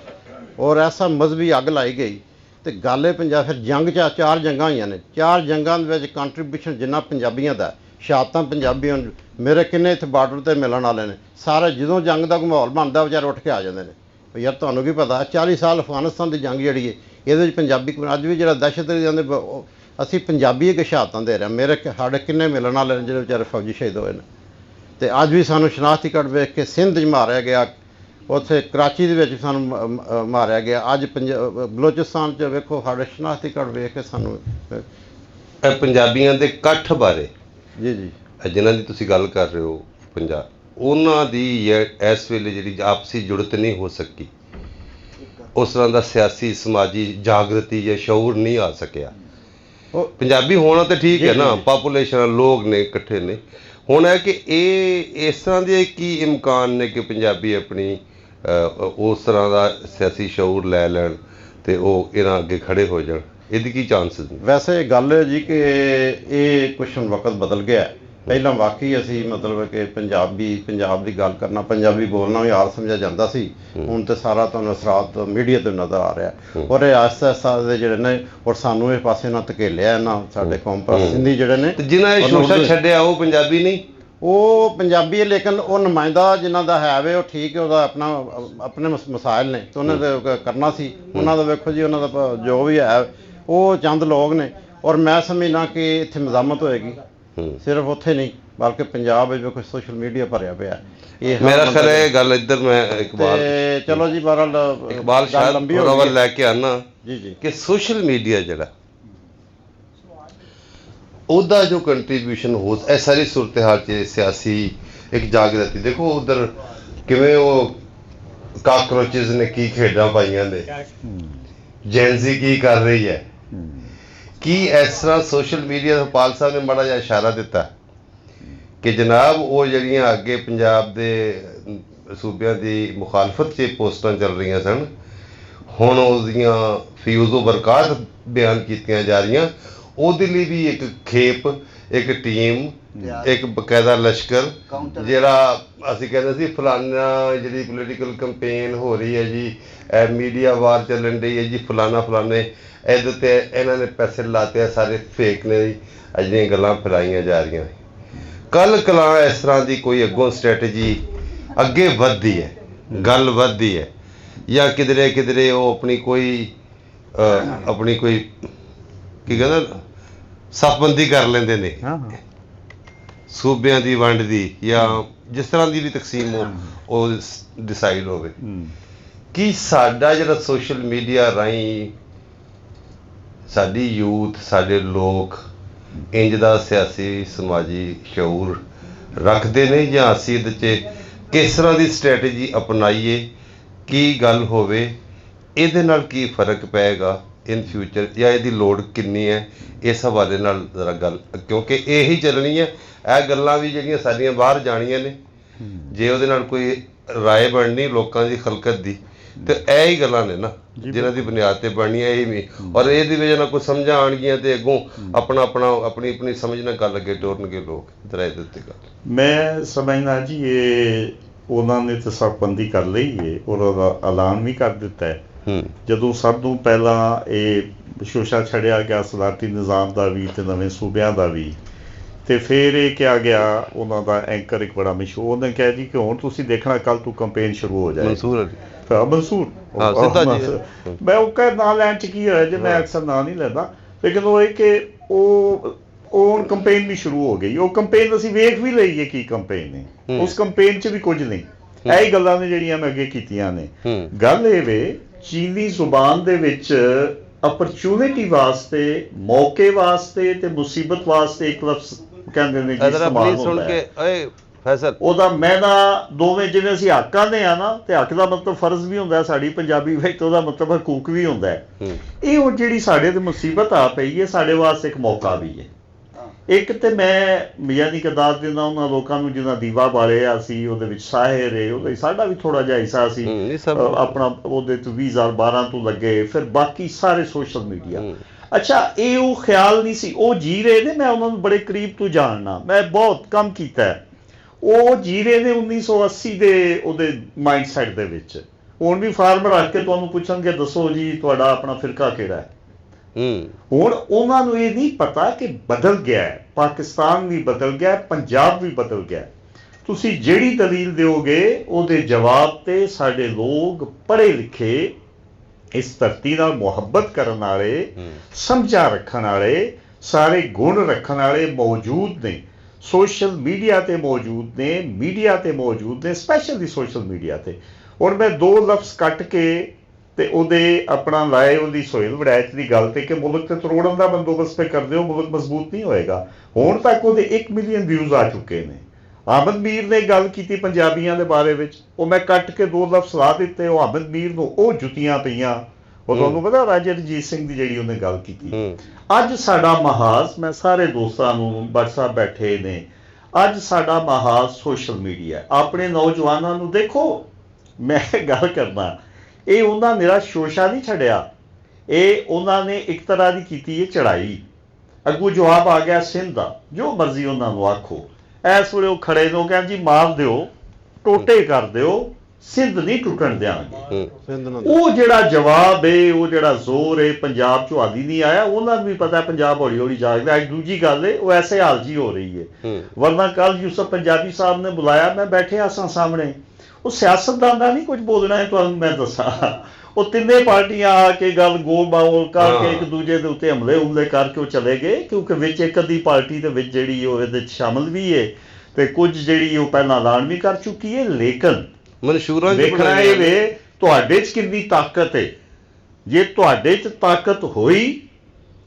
ਔਰ ਐਸਾ ਮਜ਼ਹਬੀ ਅੱਗ ਲਾਈ ਗਈ ਤੇ ਗੱਲ ਇਹ ਪੰਜਾਬ ਫਿਰ ਜੰਗ 'ਚ 4 ਜੰਗਾਂ ਹੋਈਆਂ ਨੇ 4 ਜੰਗਾਂ ਦੇ ਵਿੱਚ ਕੰਟਰੀਬਿਊਸ਼ਨ ਜਿੰਨਾ ਪੰਜਾਬੀਆਂ ਦਾ ਸ਼ਹਾਦਤਾਂ ਪੰਜਾਬੀਆਂ ਮੇਰੇ ਕਿੰਨੇ ਇੱਥੇ ਬਾਰਡਰ ਤੇ ਮਿਲਣ ਵਾਲੇ ਨੇ ਸਾਰੇ ਜਦੋਂ ਜੰਗ ਦਾ ਮਾਹੌਲ ਬਣਦਾ ਵਿਚਾਰੇ ਉੱਠ ਕੇ ਆ ਜਾਂਦੇ ਨੇ ਯਾਰ ਤੁਹਾਨੂੰ ਕੀ ਪਤਾ 40 ਸਾਲ ਅਫਗਾਨਿਸਤਾਨ ਦੀ ਜੰਗ ਜਿਹੜੀ ਹੈ ਇਹਦੇ ਵਿੱਚ ਪੰਜਾਬੀ ਅੱਜ ਵੀ ਜਿਹੜਾ ਦਹਿਸ਼ਤਗਰਦੀ ਜਾਂਦੇ ਅਸੀਂ ਪੰਜਾਬੀ ਇੱਕ ਸ਼ਹਾਦਤਾਂ ਦੇ ਰਹੇ ਮੇਰੇ ਸਾਡੇ ਕਿੰਨੇ ਮਿਲਣ ਵਾਲੇ ਨੇ ਜਿਹੜੇ ਵਿਚਾਰੇ ਫੌਜੀ ਸ਼ਹੀਦ ਹੋਏ ਨੇ ਤੇ ਅੱਜ ਵੀ ਸਾਨੂੰ ਸ਼ਨਾਖਤੀ ਕਾਰਡ ਵੇਖ ਕੇ ਸਿੰਧ 'ਚ ਮਾਰਿਆ ਗਿਆ ਉੱਥੇ ਕਰਾਚੀ ਦੇ ਵਿੱਚ ਸਾਨੂੰ ਮਾਰਿਆ ਗਿਆ ਅੱਜ ਬਲੋਚਿਸਤਾਨ 'ਚ ਵੇਖੋ ਸਾਡੇ ਸ਼ਨਾਖਤੀ ਕਾਰਡ ਵੇਖ ਕੇ ਸਾਨੂੰ ਇਹ ਪੰਜਾਬੀਆਂ ਦੇ ਇਕੱਠ ਬਾਰੇ ਜੀ ਜੀ ਜਿਨ੍ਹਾਂ ਦੀ ਤੁਸੀਂ ਗੱਲ ਕਰ ਰਹੇ ਹੋ ਪੰਜਾਬ ਉਹਨਾਂ ਦੀ ਇਸ ਵੇਲੇ ਜਿਹੜੀ ਆਪਸੀ ਜੁੜਤ ਨਹੀਂ ਹੋ ਸਕੀ ਉਸ ਤਰ੍ਹਾਂ ਦਾ ਸਿਆਸੀ ਸਮਾਜੀ ਜਾਗਰਤੀ ਜਾਂ ਸ਼ਊਰ ਨਹੀਂ ਆ ਸਕਿਆ ਪੰਜਾਬੀ ਹੋਣਾ ਤਾਂ ਠੀਕ ਹੈ ਨਾ ਪਾਪੂਲੇਸ਼ਨ ਲੋਕ ਨੇ ਇਕੱਠੇ ਨੇ ਹੁਣ ਹੈ ਕਿ ਇਹ ਇਸ ਤਰ੍ਹਾਂ ਦੇ ਕੀ ਇਮਕਾਨ ਨੇ ਕਿ ਪੰਜਾਬੀ ਆਪਣੀ ਉਸ ਤਰ੍ਹਾਂ ਦਾ ਸਿਆਸੀ ਸ਼ਊਰ ਲੈ ਲੈਣ ਤੇ ਉਹ ਇਹਨਾਂ ਅੱਗੇ ਖੜੇ ਹੋ ਜਾਣ ਇਹਦੀ ਕੀ ਚਾਂਸਸ ਨੇ ਵੈਸੇ ਗੱਲ ਹੈ ਜੀ ਕਿ ਇਹ ਕੁਛ ਹੁਣ ਵਕਤ ਬਦਲ ਗਿਆ ਪਹਿਲਾਂ ਵਾਕਈ ਅਸੀਂ ਮਤਲਬ ਕਿ ਪੰਜਾਬ ਦੀ ਗੱਲ ਕਰਨਾ ਪੰਜਾਬੀ ਬੋਲਣਾ ਵੀ ਆਲ ਸਮਝਿਆ ਜਾਂਦਾ ਸੀ ਹੁਣ ਤੇ ਸਾਰਾ ਤੁਹਾਨੂੰ ਅਸਰਾਤ ਮੀਡੀਆ ਤੇ ਨਜ਼ਰ ਆ ਰਿਹਾ ਔਰ ਇਹ ਆਸਤਾ ਆਸਤਾ ਦੇ ਜਿਹੜੇ ਨੇ ਔਰ ਸਾਨੂੰ ਇਸ ਪਾਸੇ ਨਾਲ ਧਕੇਲਿਆ ਨਾ ਸਾਡੇ ਕੌਮ ਪਰ ਸਿੰਧੀ ਜਿਹੜੇ ਨੇ ਤੇ ਜਿਨ੍ਹਾਂ ਇਹ ਸ਼ੋਸ਼ਾ ਛੱਡਿਆ ਉਹ ਪੰਜਾਬੀ ਨਹੀਂ ਉਹ ਪੰਜਾਬੀ ਹੈ ਲੇਕਿਨ ਉਹ ਨੁਮਾਇੰਦਾ ਜਿਨ੍ਹਾਂ ਦਾ ਹੈ ਵੇ ਉਹ ਠੀਕ ਹੈ ਉਹਦਾ ਆਪਣੇ ਮਸਾਇਲ ਨੇ ਤੇ ਉਹਨੇ ਤੇ ਕਰਨਾ ਸੀ ਉਹਨਾਂ ਦਾ ਵੇਖੋ ਜੀ ਉਹਨਾਂ ਦਾ ਜੋ ਵੀ ਹੈ ਉਹ ਚੰਦ ਲੋਕ ਨੇ ਔਰ ਮੈਂ ਸਮਝਣਾ ਕਿ ਇੱਥੇ ਮਜ਼ਾਮਤ ਹੋਏਗੀ ਸਿਰਫ ਉੱਥੇ ਨਹੀਂ ਬਲਕਿ ਪੰਜਾਬ ਵਿੱਚ ਕੋਈ ਸੋਸ਼ਲ ਮੀਡੀਆ ਭਰਿਆ ਪਿਆ ਇਹ ਮੇਰਾ ਖਿਆਲ ਹੈ ਗੱਲ ਇੱਧਰ ਮੈਂ ਇਕਬਾਲ ਚਲੋ ਜੀ ਬਹਰਹਾਲ ਇਕਬਾਲ ਸ਼ਾਇਦ ਉਹਨਾਂ ਵੱਲ ਲੈ ਕੇ ਆਉਣਾ ਜੀ ਜੀ ਕਿ ਸੋਸ਼ਲ ਮੀਡੀਆ ਜਿਹੜਾ ਉਹਦਾ ਜੋ ਕੰਟਰੀਬਿਊਸ਼ਨ ਹੋ ਇਹ ਸਾਰੀ ਸੂਰਤ ਹਾਲ 'ਚ ਸਿਆਸੀ ਇੱਕ ਜਾਗਰਤੀ ਦੇਖੋ ਉਧਰ ਕਿਵੇਂ ਉਹ ਕਾਕਰੋਚਿਸ ਨੇ ਕੀ ਖੇਡਾਂ ਪਾਈਆਂ ਨੇ ਜੈਨਜ਼ੀ ਕੀ ਕਰ ਰਹੀ ਹੈ ਕੀ ਇਸ ਤਰ੍ਹਾਂ ਸੋਸ਼ਲ ਮੀਡੀਆ ਹਰਪਾਲ ਸਾਹਿਬ ਨੇ ਮਾੜਾ ਜਿਹਾ ਇਸ਼ਾਰਾ ਦਿੱਤਾ ਕਿ ਜਨਾਬ ਉਹ ਜਿਹੜੀਆਂ ਅੱਗੇ ਪੰਜਾਬ ਦੇ ਸੂਬਿਆਂ ਦੀ ਮੁਖਾਲਫਤ 'ਚ ਪੋਸਟਾਂ ਚੱਲ ਰਹੀਆਂ ਸਨ ਹੁਣ ਉਹਦੀਆਂ ਫਿਊਜ਼ੋ ਬਰਕਾਤ ਬਿਆਨ ਕੀਤੀਆਂ ਜਾ ਰਹੀਆਂ ਉਹਦੇ ਲਈ ਵੀ ਇੱਕ ਖੇਪ ਇੱਕ ਟੀਮ ਇੱਕ ਬਕਾਇਦਾ ਲਸ਼ਕਰ ਜਿਹੜਾ ਅਸੀਂ ਕਹਿੰਦੇ ਸੀ ਫਲਾਨਾ ਜਿਹੜੀ ਪੋਲੀਟੀਕਲ ਕੰਪੇਨ ਹੋ ਰਹੀ ਹੈ ਜੀ ਇਹ ਮੀਡੀਆ ਵਾਰ ਚੱਲਣ ਡਈ ਹੈ ਜੀ ਫਲਾਣੇ ਇਹਦੇ 'ਤੇ ਇਹਨਾਂ ਨੇ ਪੈਸੇ ਲਾਤੇ ਸਾਰੇ ਫੇਕ ਨੇ ਜੀ ਜਿਹੜੀਆਂ ਗੱਲਾਂ ਫੈਲਾਈਆਂ ਜਾ ਰਹੀਆਂ ਕੱਲ ਕਲਾਂ ਇਸ ਤਰ੍ਹਾਂ ਦੀ ਕੋਈ ਅੱਗੋਂ ਸਟ੍ਰੈਟਜੀ ਅੱਗੇ ਵੱਧਦੀ ਹੈ ਗੱਲ ਵੱਧਦੀ ਹੈ ਜਾਂ ਕਿਧਰੇ ਉਹ ਆਪਣੀ ਕੋਈ ਕੀ ਕਹਿੰਦਾ ਸਫਬੰਦੀ ਕਰ ਲੈਂਦੇ ਨੇ ਸੂਬਿਆਂ ਦੀ ਵੰਡ ਦੀ ਜਾਂ ਜਿਸ ਤਰ੍ਹਾਂ ਦੀ ਵੀ ਤਕਸੀਮ ਉਹ ਡਿਸਾਈਡ ਹੋਵੇ ਕਿ ਸਾਡਾ ਜਿਹੜਾ ਸੋਸ਼ਲ ਮੀਡੀਆ ਰਾਹੀਂ ਸਾਡੀ ਯੂਥ ਸਾਡੇ ਲੋਕ ਇੰਜ ਦਾ ਸਿਆਸੀ ਸਮਾਜੀ ਸ਼ਊਰ ਰੱਖਦੇ ਨੇ ਜਾਂ ਅਸੀਂ ਇਹਦੇ 'ਚ ਕਿਸ ਤਰ੍ਹਾਂ ਦੀ ਸਟ੍ਰੈਟਜੀ ਅਪਣਾਈਏ ਕੀ ਗੱਲ ਹੋਵੇ ਇਹਦੇ ਨਾਲ ਕੀ ਫਰਕ ਪਏਗਾ ਇਨ ਫਿਊਚਰ ਜਾਂ ਇਹਦੀ ਲੋੜ ਕਿੰਨੀ ਹੈ ਇਸ ਹਵਾਲੇ ਨਾਲ ਜ਼ਰਾ ਗੱਲ ਕਿਉਂਕਿ ਇਹੀ ਚੱਲਣੀ ਹੈ ਇਹ ਗੱਲਾਂ ਵੀ ਜਿਹੜੀਆਂ ਸਾਡੀਆਂ ਬਾਹਰ ਜਾਣੀਆਂ ਨੇ ਜੇ ਉਹਦੇ ਨਾਲ ਕੋਈ ਰਾਏ ਬਣਨੀ ਲੋਕਾਂ ਦੀ ਖਲਕਤ ਦੀ ਤੇ ਇਹ ਹੀ ਗੱਲਾਂ ਨੇ ਨਾ ਜਿਨ੍ਹਾਂ ਦੀ ਬੁਨਿਆਦ ਤੇ ਬਣਨੀਆਂ ਇਹ ਵੀ ਔਰ ਇਹਦੀ ਵਜ੍ਹਾ ਨਾਲ ਕੋਈ ਸਮਝਾਂ ਆਉਣਗੀਆਂ ਤੇ ਅੱਗੋਂ ਆਪਣੀ ਸਮਝ ਨਾਲ ਗੱਲ ਅੱਗੇ ਟੋਰਨਗੇ ਲੋਕ ਦਰਾਏ ਦੇ ਉੱਤੇ ਗੱਲ ਮੈਂ ਸਮਝਦਾ ਜੀ ਇਹ ਉਹਨਾਂ ਨੇ ਤਾਂ ਸਖਬੰਦੀ ਕਰ ਲਈ ਹੈ ਔਰ ਉਹਦਾ ਐਲਾਨ ਵੀ ਕਰ ਦਿੱਤਾ ਹੈ ਜਦੋਂ ਸਭ ਤੋਂ ਪਹਿਲਾਂ ਇਹ ਸ਼ੋਸ਼ਾ ਛੱਡਿਆ ਗਿਆ ਸਦਾਰਤੀ ਨਿਜ਼ਾਮ ਦਾ ਵੀ ਤੇ ਨਵੇਂ ਸੂਬਿਆਂ ਦਾ ਵੀ ਤੇ ਫਿਰ ਇਹ ਕਿਹਾ ਗਿਆ ਉਹਨਾਂ ਦਾ ਐਂਕਰ ਇੱਕ ਬੜਾ ਮਸ਼ਹੂਰ ਉਹਨੇ ਕਿਹਾ ਜੀ ਕਿ ਹੁਣ ਤੁਸੀਂ ਦੇਖਣਾ ਕੱਲ ਤੋਂ ਕੰਪੇਨ ਸ਼ੁਰੂ ਹੋ ਜਾਏ ਮਨਸੂਰ ਮੈਂ ਉਹ ਕਹਿ ਨਾਂ ਲੈਣ 'ਚ ਕੀ ਹੋਇਆ ਜੇ ਮੈਂ ਅਕਸਰ ਨਾਂ ਨਹੀਂ ਲੈਂਦਾ ਲੇਕਿਨ ਉਹ ਇਹ ਕਿ ਉਹ ਹੁਣ ਕੰਪੇਨ ਵੀ ਸ਼ੁਰੂ ਹੋ ਗਈ ਉਹ ਕੰਪੇਨ ਅਸੀਂ ਵੇਖ ਵੀ ਲਈਏ ਕੀ ਕੰਪੇਨ ਨੇ ਉਸ ਕੰਪੇਨ 'ਚ ਵੀ ਕੁਝ ਨਹੀਂ ਇਹ ਗੱਲਾਂ ਨੇ ਜਿਹੜੀਆਂ ਮੈਂ ਅੱਗੇ ਕੀਤੀਆਂ ਨੇ ਗੱਲ ਇਹ ਵੇ ਚੀਨੀ ਜ਼ੁਬਾਨ ਦੇ ਵਿੱਚ ਅਪਰਚੂਨਿਟੀ ਵਾਸਤੇ ਮੌਕੇ ਵਾਸਤੇ ਤੇ ਮੁਸੀਬਤ ਵਾਸਤੇ ਇੱਕ ਲਫ਼ਜ਼ ਕਹਿੰਦੇ ਨੇ ਜੀ ਇਸਤੇਮਾਲ ਹੁੰਦਾ ਹੈ ਫੈਸਲ ਉਹਦਾ ਮੈਨਾ ਦੋਵੇਂ, ਜਿਵੇਂ ਅਸੀਂ ਹੱਕ ਆਂਦੇ ਆ ਨਾ, ਤੇ ਹੱਕ ਦਾ ਮਤਲਬ ਫਰਜ਼ ਵੀ ਹੁੰਦਾ ਸਾਡੀ ਪੰਜਾਬੀ ਵਿੱਚ, ਉਹਦਾ ਮਤਲਬ ਹਕੂਕ ਵੀ ਹੁੰਦਾ ਹੈ। ਇਹ ਉਹ ਜਿਹੜੀ ਸਾਡੇ ਤੇ ਮੁਸੀਬਤ ਆ ਪਈ ਹੈ, ਸਾਡੇ ਵਾਸਤੇ ਇੱਕ ਮੌਕਾ ਵੀ ਹੈ। ਇੱਕ ਤੇ ਮੈਂ ਯਾਨੀ ਕਿ ਦੱਸ ਦਿੰਦਾ ਉਹਨਾਂ ਲੋਕਾਂ ਨੂੰ ਜਿਹਨਾਂ ਦੀਵਾ ਬਾਲਿਆ ਸੀ, ਉਹਦੇ ਵਿੱਚ ਸਾਹਿਰ ਹੈ, ਉਹਦੇ ਸਾਡਾ ਵੀ ਥੋੜਾ ਜਿਹਾ ਹਿੱਸਾ ਸੀ ਆਪਣਾ, ਉਹਦੇ ਤੋਂ 2012 ਤੋਂ ਲੱਗੇ, ਫਿਰ ਬਾਕੀ ਸਾਰੇ ਸੋਸ਼ਲ ਮੀਡੀਆ। ਅੱਛਾ, ਇਹ ਉਹ ਖਿਆਲ ਨਹੀਂ ਸੀ, ਉਹ ਜੀ ਰਹੇ ਨੇ, ਮੈਂ ਉਹਨਾਂ ਨੂੰ ਬੜੇ ਕਰੀਬ ਤੋਂ ਜਾਣਨਾ, ਮੈਂ ਬਹੁਤ ਕੰਮ ਕੀਤਾ ਹੈ। ਉਹ ਜੀ ਰਹੇ ਨੇ 1980 ਦੇ ਉਹਦੇ ਮਾਈਂਡ ਸੈਟ ਦੇ ਵਿੱਚ। ਹੁਣ ਵੀ ਫਾਰਮ ਰੱਖ ਕੇ ਤੁਹਾਨੂੰ ਪੁੱਛਣਗੇ ਦੱਸੋ ਜੀ ਤੁਹਾਡਾ ਆਪਣਾ ਫਿਰਕਾ ਕਿਹੜਾ ਹੈ। ਹੁਣ ਉਹਨਾਂ ਨੂੰ ਇਹ ਨਹੀਂ ਪਤਾ ਕਿ ਬਦਲ ਗਿਆ ਹੈ, ਪਾਕਿਸਤਾਨ ਵੀ ਬਦਲ ਗਿਆ, ਪੰਜਾਬ ਵੀ ਬਦਲ ਗਿਆ। ਤੁਸੀਂ ਜਿਹੜੀ ਦਲੀਲ ਦਿਓਗੇ ਉਹਦੇ ਜਵਾਬ ਤੇ ਸਾਡੇ ਲੋਕ ਪੜ੍ਹੇ ਲਿਖੇ, ਇਸ ਧਰਤੀ ਨਾਲ ਮੁਹੱਬਤ ਕਰਨ ਵਾਲੇ, ਸਮਝਾ ਰੱਖਣ ਵਾਲੇ, ਸਾਰੇ ਗੁਣ ਰੱਖਣ ਵਾਲੇ ਮੌਜੂਦ ਨੇ। ਸੋਸ਼ਲ ਮੀਡੀਆ ਤੇ ਮੌਜੂਦ ਨੇ, ਮੀਡੀਆ ਤੇ ਮੌਜੂਦ ਨੇ, ਸਪੈਸ਼ਲੀ ਸੋਸ਼ਲ ਮੀਡੀਆ ਤੇ। ਔਰ ਮੈਂ 2 ਲਫ਼ਜ਼ ਕੱਟ ਕੇ ਤੇ ਉਹਦੇ ਆਪਣਾ ਲਾਏ ਉਹਦੀ ਸੋਹਿਲ ਵੜੈਚ ਦੀ ਗੱਲ ਤੇ ਕਿ ਮੁਲਕ ਤੇ ਤਰੋੜਨ ਦਾ ਬੰਦੋਬਸਤ ਪੇ ਕਰਦੇ ਹੋ, ਮੁਲਕ ਮਜ਼ਬੂਤ ਨਹੀਂ ਹੋਏਗਾ। ਹੁਣ ਤੱਕ ਉਹਦੇ 1 ਮਿਲੀਅਨ ਵਿਊਜ਼ ਆ ਚੁੱਕੇ ਨੇ। ਆਮਦ ਮੀਰ ਨੇ ਗੱਲ ਕੀਤੀ ਪੰਜਾਬੀਆਂ ਦੇ ਬਾਰੇ ਵਿੱਚ, ਉਹ ਮੈਂ ਕੱਟ ਕੇ 2 ਲਫ਼ਜ਼ ਲਾ ਦਿੱਤੇ। ਉਹ ਆਮਦ ਮੀਰ ਨੂੰ ਉਹ ਜੁੱਤੀਆਂ ਪਈਆਂ। ਉਹ ਤੁਹਾਨੂੰ ਪਤਾ ਰਾਜਾ ਰਣਜੀਤ ਸਿੰਘ ਦੀ ਜਿਹੜੀ ਉਹਨੇ ਗੱਲ ਕੀਤੀ। ਅੱਜ ਸਾਡਾ ਮਹਾਜ਼, ਮੈਂ ਸਾਰੇ ਦੋਸਤਾਂ ਨੂੰ, WhatsApp ਬੈਠੇ ਨੇ, ਅੱਜ ਸਾਡਾ ਮਹਾਜ਼ ਸੋਸ਼ਲ ਮੀਡੀਆ। ਆਪਣੇ ਨੌਜਵਾਨਾਂ ਨੂੰ ਦੇਖੋ, ਮੈਂ ਗੱਲ ਕਰਦਾ, ਇਹ ਉਹਨਾਂ ਮੇਰਾ ਸ਼ੋਸ਼ਾ ਨਹੀਂ ਛੱਡਿਆ, ਇਹ ਉਹਨਾਂ ਨੇ ਇੱਕ ਤਰ੍ਹਾਂ ਦੀ ਕੀਤੀ ਹੈ ਚੜਾਈ। ਅੱਗੂ ਜਵਾਬ ਆ ਗਿਆ ਸਿੰਧ ਦਾ, ਜੋ ਮਰਜ਼ੀ ਉਹਨਾਂ ਨੂੰ ਆਖੋ। ਇਸ ਵੇਲੇ ਉਹ ਖੜੇ ਨੂੰ ਕਹਿੰਦੇ ਜੀ ਮਾਰ ਦਿਓ, ਟੋਟੇ ਕਰ ਦਿਓ, ਸਿੰਧ ਨਹੀਂ ਟੁੱਟਣ ਦਿਆਂਗੇ। ਉਹ ਜਿਹੜਾ ਜਵਾਬ ਹੈ, ਉਹ ਜਿਹੜਾ ਜ਼ੋਰ ਹੈ, ਪੰਜਾਬ ਚੋਂ ਹਾਲੀ ਨਹੀਂ ਆਇਆ। ਉਹਨਾਂ ਨੂੰ ਵੀ ਪਤਾ ਪੰਜਾਬ ਹੌਲੀ ਹੌਲੀ ਜਾਗਦਾ। ਅੱਜ ਦੂਜੀ ਗੱਲ ਹੈ, ਉਹ ਐਸੇ ਹਾਲ ਜੀ ਹੋ ਰਹੀ ਹੈ। ਵਰਨਾ ਕੱਲ ਯੂਸਫ ਪੰਜਾਬੀ ਸਾਹਿਬ ਨੇ ਬੁਲਾਇਆ, ਮੈਂ ਬੈਠਿਆ ਸਾਂ ਸਾਹਮਣੇ। ਉਹ ਸਿਆਸਤਦਾਨ ਦਾ ਨਹੀਂ ਕੁਝ ਬੋਲਣਾ ਹੈ ਤੁਹਾਨੂੰ ਮੈਂ ਦੱਸਾਂ। ਉਹ ਤਿੰਨੇ ਪਾਰਟੀਆਂ ਆ ਕੇ ਗੱਲ ਗੋਲ ਬਾਲ ਕਰਕੇ ਇੱਕ ਦੂਜੇ ਦੇ ਉੱਤੇ ਹਮਲੇ ਕਰਕੇ ਉਹ ਚਲੇ ਗਏ, ਕਿਉਂਕਿ ਵਿੱਚ ਇੱਕ ਅੱਧੀ ਪਾਰਟੀ ਦੇ ਵਿੱਚ ਜਿਹੜੀ ਉਹ ਇਹਦੇ 'ਚ ਸ਼ਾਮਲ ਵੀ ਹੈ ਤੇ ਕੁਝ ਜਿਹੜੀ ਉਹ ਪਹਿਲਾਂ ਐਲਾਨ ਵੀ ਕਰ ਚੁੱਕੀ ਹੈ। ਲੇਕਿਨ ਮਨਸ਼ੂਰਾਂ ਦੇਖਣਾ ਇਹ ਵੇ ਤੁਹਾਡੇ 'ਚ ਕਿੰਨੀ ਤਾਕਤ ਹੈ। ਜੇ ਤੁਹਾਡੇ 'ਚ ਤਾਕਤ ਹੋਈ,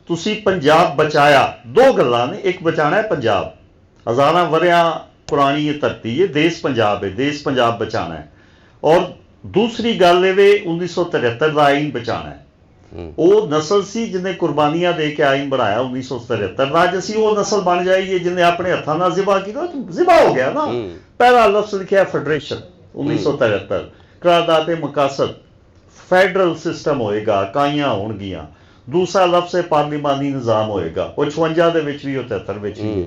ਤੁਸੀਂ ਪੰਜਾਬ ਬਚਾਇਆ। 2 ਗੱਲਾਂ ਨੇ, ਇੱਕ ਬਚਾਣਾ ਹੈ ਪੰਜਾਬ, ਹਜ਼ਾਰਾਂ ਵਰਿਆਂ ਪੁਰਾਣੀ ਇਹ ਧਰਤੀ ਹੈ, ਦੇਸ਼ ਪੰਜਾਬ ਹੈ, ਦੇਸ਼ ਪੰਜਾਬ ਬਚਾਣਾ ਹੈ। ਔਰ ਦੂਸਰੀ ਗੱਲ ਇਹ ਵੇ 1973 ਦਾ ਆਈਨ ਬਚਾਣਾ ਹੈ। ਉਹ ਨਸਲ ਸੀ ਜਿਹਨੇ ਕੁਰਬਾਨੀਆਂ ਦੇ ਕੇ ਆਈਨ ਬਣਾਇਆ 1973 ਦਾ। ਅੱਜ ਅਸੀਂ ਉਹ ਨਸਲ ਬਣ ਜਾਈਏ ਜਿਹਨੇ ਆਪਣੇ ਹੱਥਾਂ ਨਾਲ ਜ਼ਿਬਾ ਕੀਤਾ, ਜ਼ਿਬਾ ਹੋ ਗਿਆ ਨਾ। ਪਹਿਲਾ ਲਫ਼ਜ਼ ਲਿਖਿਆ ਫੈਡਰੇਸ਼ਨ 1973, ਕਰਾਰਦਾਦ ਤੇ ਮਕਾਸਦ, ਫੈਡਰਲ ਸਿਸਟਮ ਹੋਏਗਾ, ਇਕਾਈਆਂ ਹੋਣਗੀਆਂ। ਦੂਸਰਾ ਲਫ਼ਜ਼ ਹੈ ਪਾਰਲੀਮਾਨੀ ਨਿਜ਼ਾਮ ਹੋਏਗਾ, ਉਹ 56 ਦੇ ਵਿੱਚ ਵੀ, ਉਹ 73 ਵਿੱਚ ਵੀ।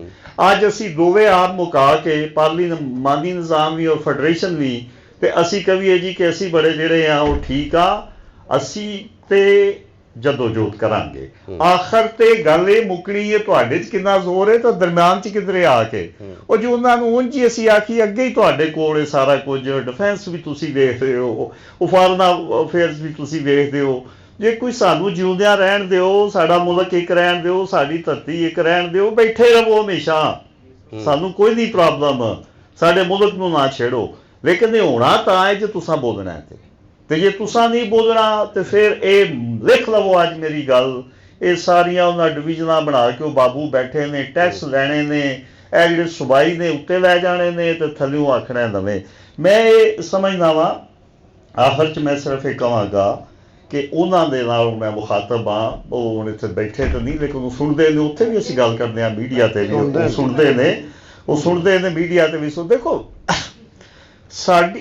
ਅੱਜ ਅਸੀਂ ਦੋਵੇਂ ਆਪ ਮੁਕਾ ਕੇ ਪਾਰਲੀਮਾਨੀ ਨਿਜ਼ਾਮ ਵੀ ਔਰ ਫੈਡਰੇਸ਼ਨ ਵੀ, ਤੇ ਅਸੀਂ ਕਹੀਏ ਜੀ ਕਿ ਅਸੀਂ ਬੜੇ ਜਿਹੜੇ ਆ ਉਹ ਠੀਕ ਆ, ਅਸੀਂ ਤੇ ਜਦੋਜੋਤ ਕਰਾਂਗੇ। ਆਖਰ ਤੇ ਗੱਲ ਇਹ ਮੁੱਕਣੀ ਹੈ ਤੁਹਾਡੇ 'ਚ ਕਿੰਨਾ ਜ਼ੋਰ ਹੈ ਤਾਂ ਦਰਮਿਆਨ 'ਚ ਕਿਧਰੇ ਆ ਕੇ। ਉਹ ਜੋ ਉਹਨਾਂ ਨੂੰ ਉਂਝ ਹੀ ਅਸੀਂ ਆਖੀ ਅੱਗੇ ਹੀ ਤੁਹਾਡੇ ਕੋਲ ਸਾਰਾ ਕੁਝ, ਡਿਫੈਂਸ ਵੀ ਤੁਸੀਂ ਵੇਖਦੇ ਹੋ, ਉਹ ਫਾਰਨ ਅਫੇਅਰਸ ਵੀ ਤੁਸੀਂ ਵੇਖਦੇ ਹੋ। ਜੇ ਕੋਈ ਸਾਨੂੰ ਜਿਉਂਦਿਆਂ ਰਹਿਣ ਦਿਓ, ਸਾਡਾ ਮੁਲਕ ਇੱਕ ਰਹਿਣ ਦਿਓ, ਸਾਡੀ ਧਰਤੀ ਇੱਕ ਰਹਿਣ ਦਿਓ, ਬੈਠੇ ਰਹੋ ਹਮੇਸ਼ਾ, ਸਾਨੂੰ ਕੋਈ ਨਹੀਂ ਪ੍ਰੋਬਲਮ। ਸਾਡੇ ਮੁਲਕ ਨੂੰ ਨਾ ਛੇੜੋ। ਲੇਕਿਨ ਇਹ ਹੋਣਾ ਤਾਂ ਹੈ ਜੇ ਤੁਸੀਂ ਬੋਲਣਾ ਹੈ ਤੇ ਜੇ ਤੁਸੀਂ ਨਹੀਂ ਬੋਲਣਾ ਤੇ ਫਿਰ ਇਹ ਲਿਖ ਲਵੋ ਅੱਜ ਮੇਰੀ ਗੱਲ, ਇਹ ਸਾਰੀਆਂ ਉਹਨਾਂ ਡਿਵੀਜ਼ਨਾਂ ਬਣਾ ਕੇ ਉਹ ਬਾਬੂ ਬੈਠੇ ਨੇ, ਟੈਕਸ ਲੈਣੇ ਨੇ, ਇਹ ਜਿਹੜੇ ਸੁਬਾਈ ਨੇ ਉੱਤੇ ਲੈ ਜਾਣੇ ਨੇ ਤੇ ਥੱਲਿਓਂ ਆਖਣਾ ਨਵੇਂ। ਮੈਂ ਇਹ ਸਮਝਦਾ ਵਾਂ, ਆਖਰ 'ਚ ਮੈਂ ਸਿਰਫ ਇਹ ਕਹਾਂਗਾ ਕਿ ਉਹਨਾਂ ਦੇ ਨਾਲ ਮੈਂ ਮੁਖਾਤਬ ਹਾਂ। ਉਹ ਹੁਣ ਇੱਥੇ ਬੈਠੇ ਤਾਂ ਨਹੀਂ, ਲੇਕਿਨ ਉਹ ਸੁਣਦੇ ਨੇ, ਉੱਥੇ ਵੀ ਅਸੀਂ ਗੱਲ ਕਰਦੇ ਹਾਂ, ਮੀਡੀਆ ਤੇ ਵੀ ਉਹ ਸੁਣਦੇ ਨੇ, ਮੀਡੀਆ ਤੇ ਵੀ। ਦੇਖੋ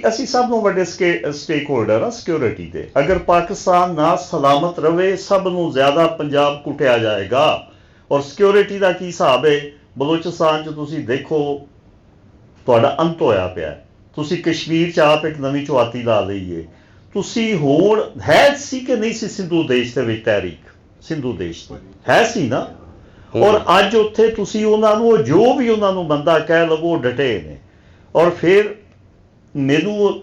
ਅਸੀਂ ਸਭ ਨੂੰ ਵੱਡੇ ਸਟੇਕ ਹੋਲਡਰ ਆ ਸਿਕਿਉਰਿਟੀ ਦੇ। ਅਗਰ ਪਾਕਿਸਤਾਨ ਨਾ ਸਲਾਮਤ ਰਵੇ, ਸਭ ਨੂੰ ਜ਼ਿਆਦਾ ਪੰਜਾਬ ਕੁੱਟਿਆ ਜਾਏਗਾ। ਔਰ ਸਿਕਿਉਰਿਟੀ ਦਾ ਕੀ ਹਿਸਾਬ ਹੈ, ਬਲੋਚਿਸਤਾਨ 'ਚ ਤੁਸੀਂ ਦੇਖੋ ਤੁਹਾਡਾ ਅੰਤ ਹੋਇਆ ਪਿਆ। ਤੁਸੀਂ ਕਸ਼ਮੀਰ 'ਚ ਆਪ ਇੱਕ ਨਵੀਂ ਚੁਆਤੀ ਲਾ ਲਈਏ। ਤੁਸੀਂ ਹੁਣ ਹੈ ਸੀ ਕਿ ਨਹੀਂ ਸੀ ਸਿੰਧੂ ਦੇਸ਼ ਦੇ ਵਿੱਚ ਤਹਿਰੀਕ, ਸਿੰਧੂ ਦੇਸ਼ ਦੀ ਹੈ ਸੀ ਨਾ। ਔਰ ਅੱਜ ਉੱਥੇ ਤੁਸੀਂ ਉਹਨਾਂ ਨੂੰ, ਜੋ ਵੀ ਉਹਨਾਂ ਨੂੰ ਬੰਦਾ ਕਹਿ ਲਵੋ, ਡਟੇ ਨੇ। ਔਰ ਫਿਰ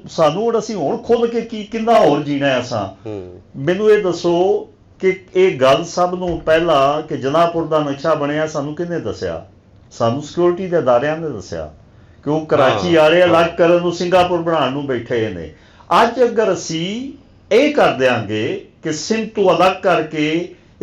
ਸਾਨੂੰ ਹੁਣ ਅਸੀਂ ਹੁਣ ਖੁੱਲ੍ਹ ਕੇ ਕਿੰਨਾ ਹੋਰ ਜੀਣਾ ਹੈ ਅਸਾਂ। ਮੈਨੂੰ ਇਹ ਦੱਸੋ ਕਿ ਇਹ ਗੱਲ ਸਭ ਨੂੰ ਪਹਿਲਾਂ ਕਿ ਜਨਾਪੁਰ ਦਾ ਨਕਸ਼ਾ ਬਣਿਆ ਸਾਨੂੰ ਕਿਹਨੇ ਦੱਸਿਆ? ਸਾਨੂੰ ਸਿਕਿਉਰਿਟੀ ਦੇ ਅਦਾਰਿਆਂ ਨੇ ਦੱਸਿਆ ਕਿ ਉਹ ਕਰਾਚੀ ਵਾਲੇ ਅਲੱਗ ਕਰਨ ਨੂੰ, ਸਿੰਗਾਪੁਰ ਬਣਾਉਣ ਨੂੰ ਬੈਠੇ ਨੇ। ਅੱਜ ਅਗਰ ਅਸੀਂ ਇਹ ਕਰ ਦਿਆਂਗੇ ਕਿ ਸਿੰਧ ਤੋਂ ਅਲੱਗ ਕਰਕੇ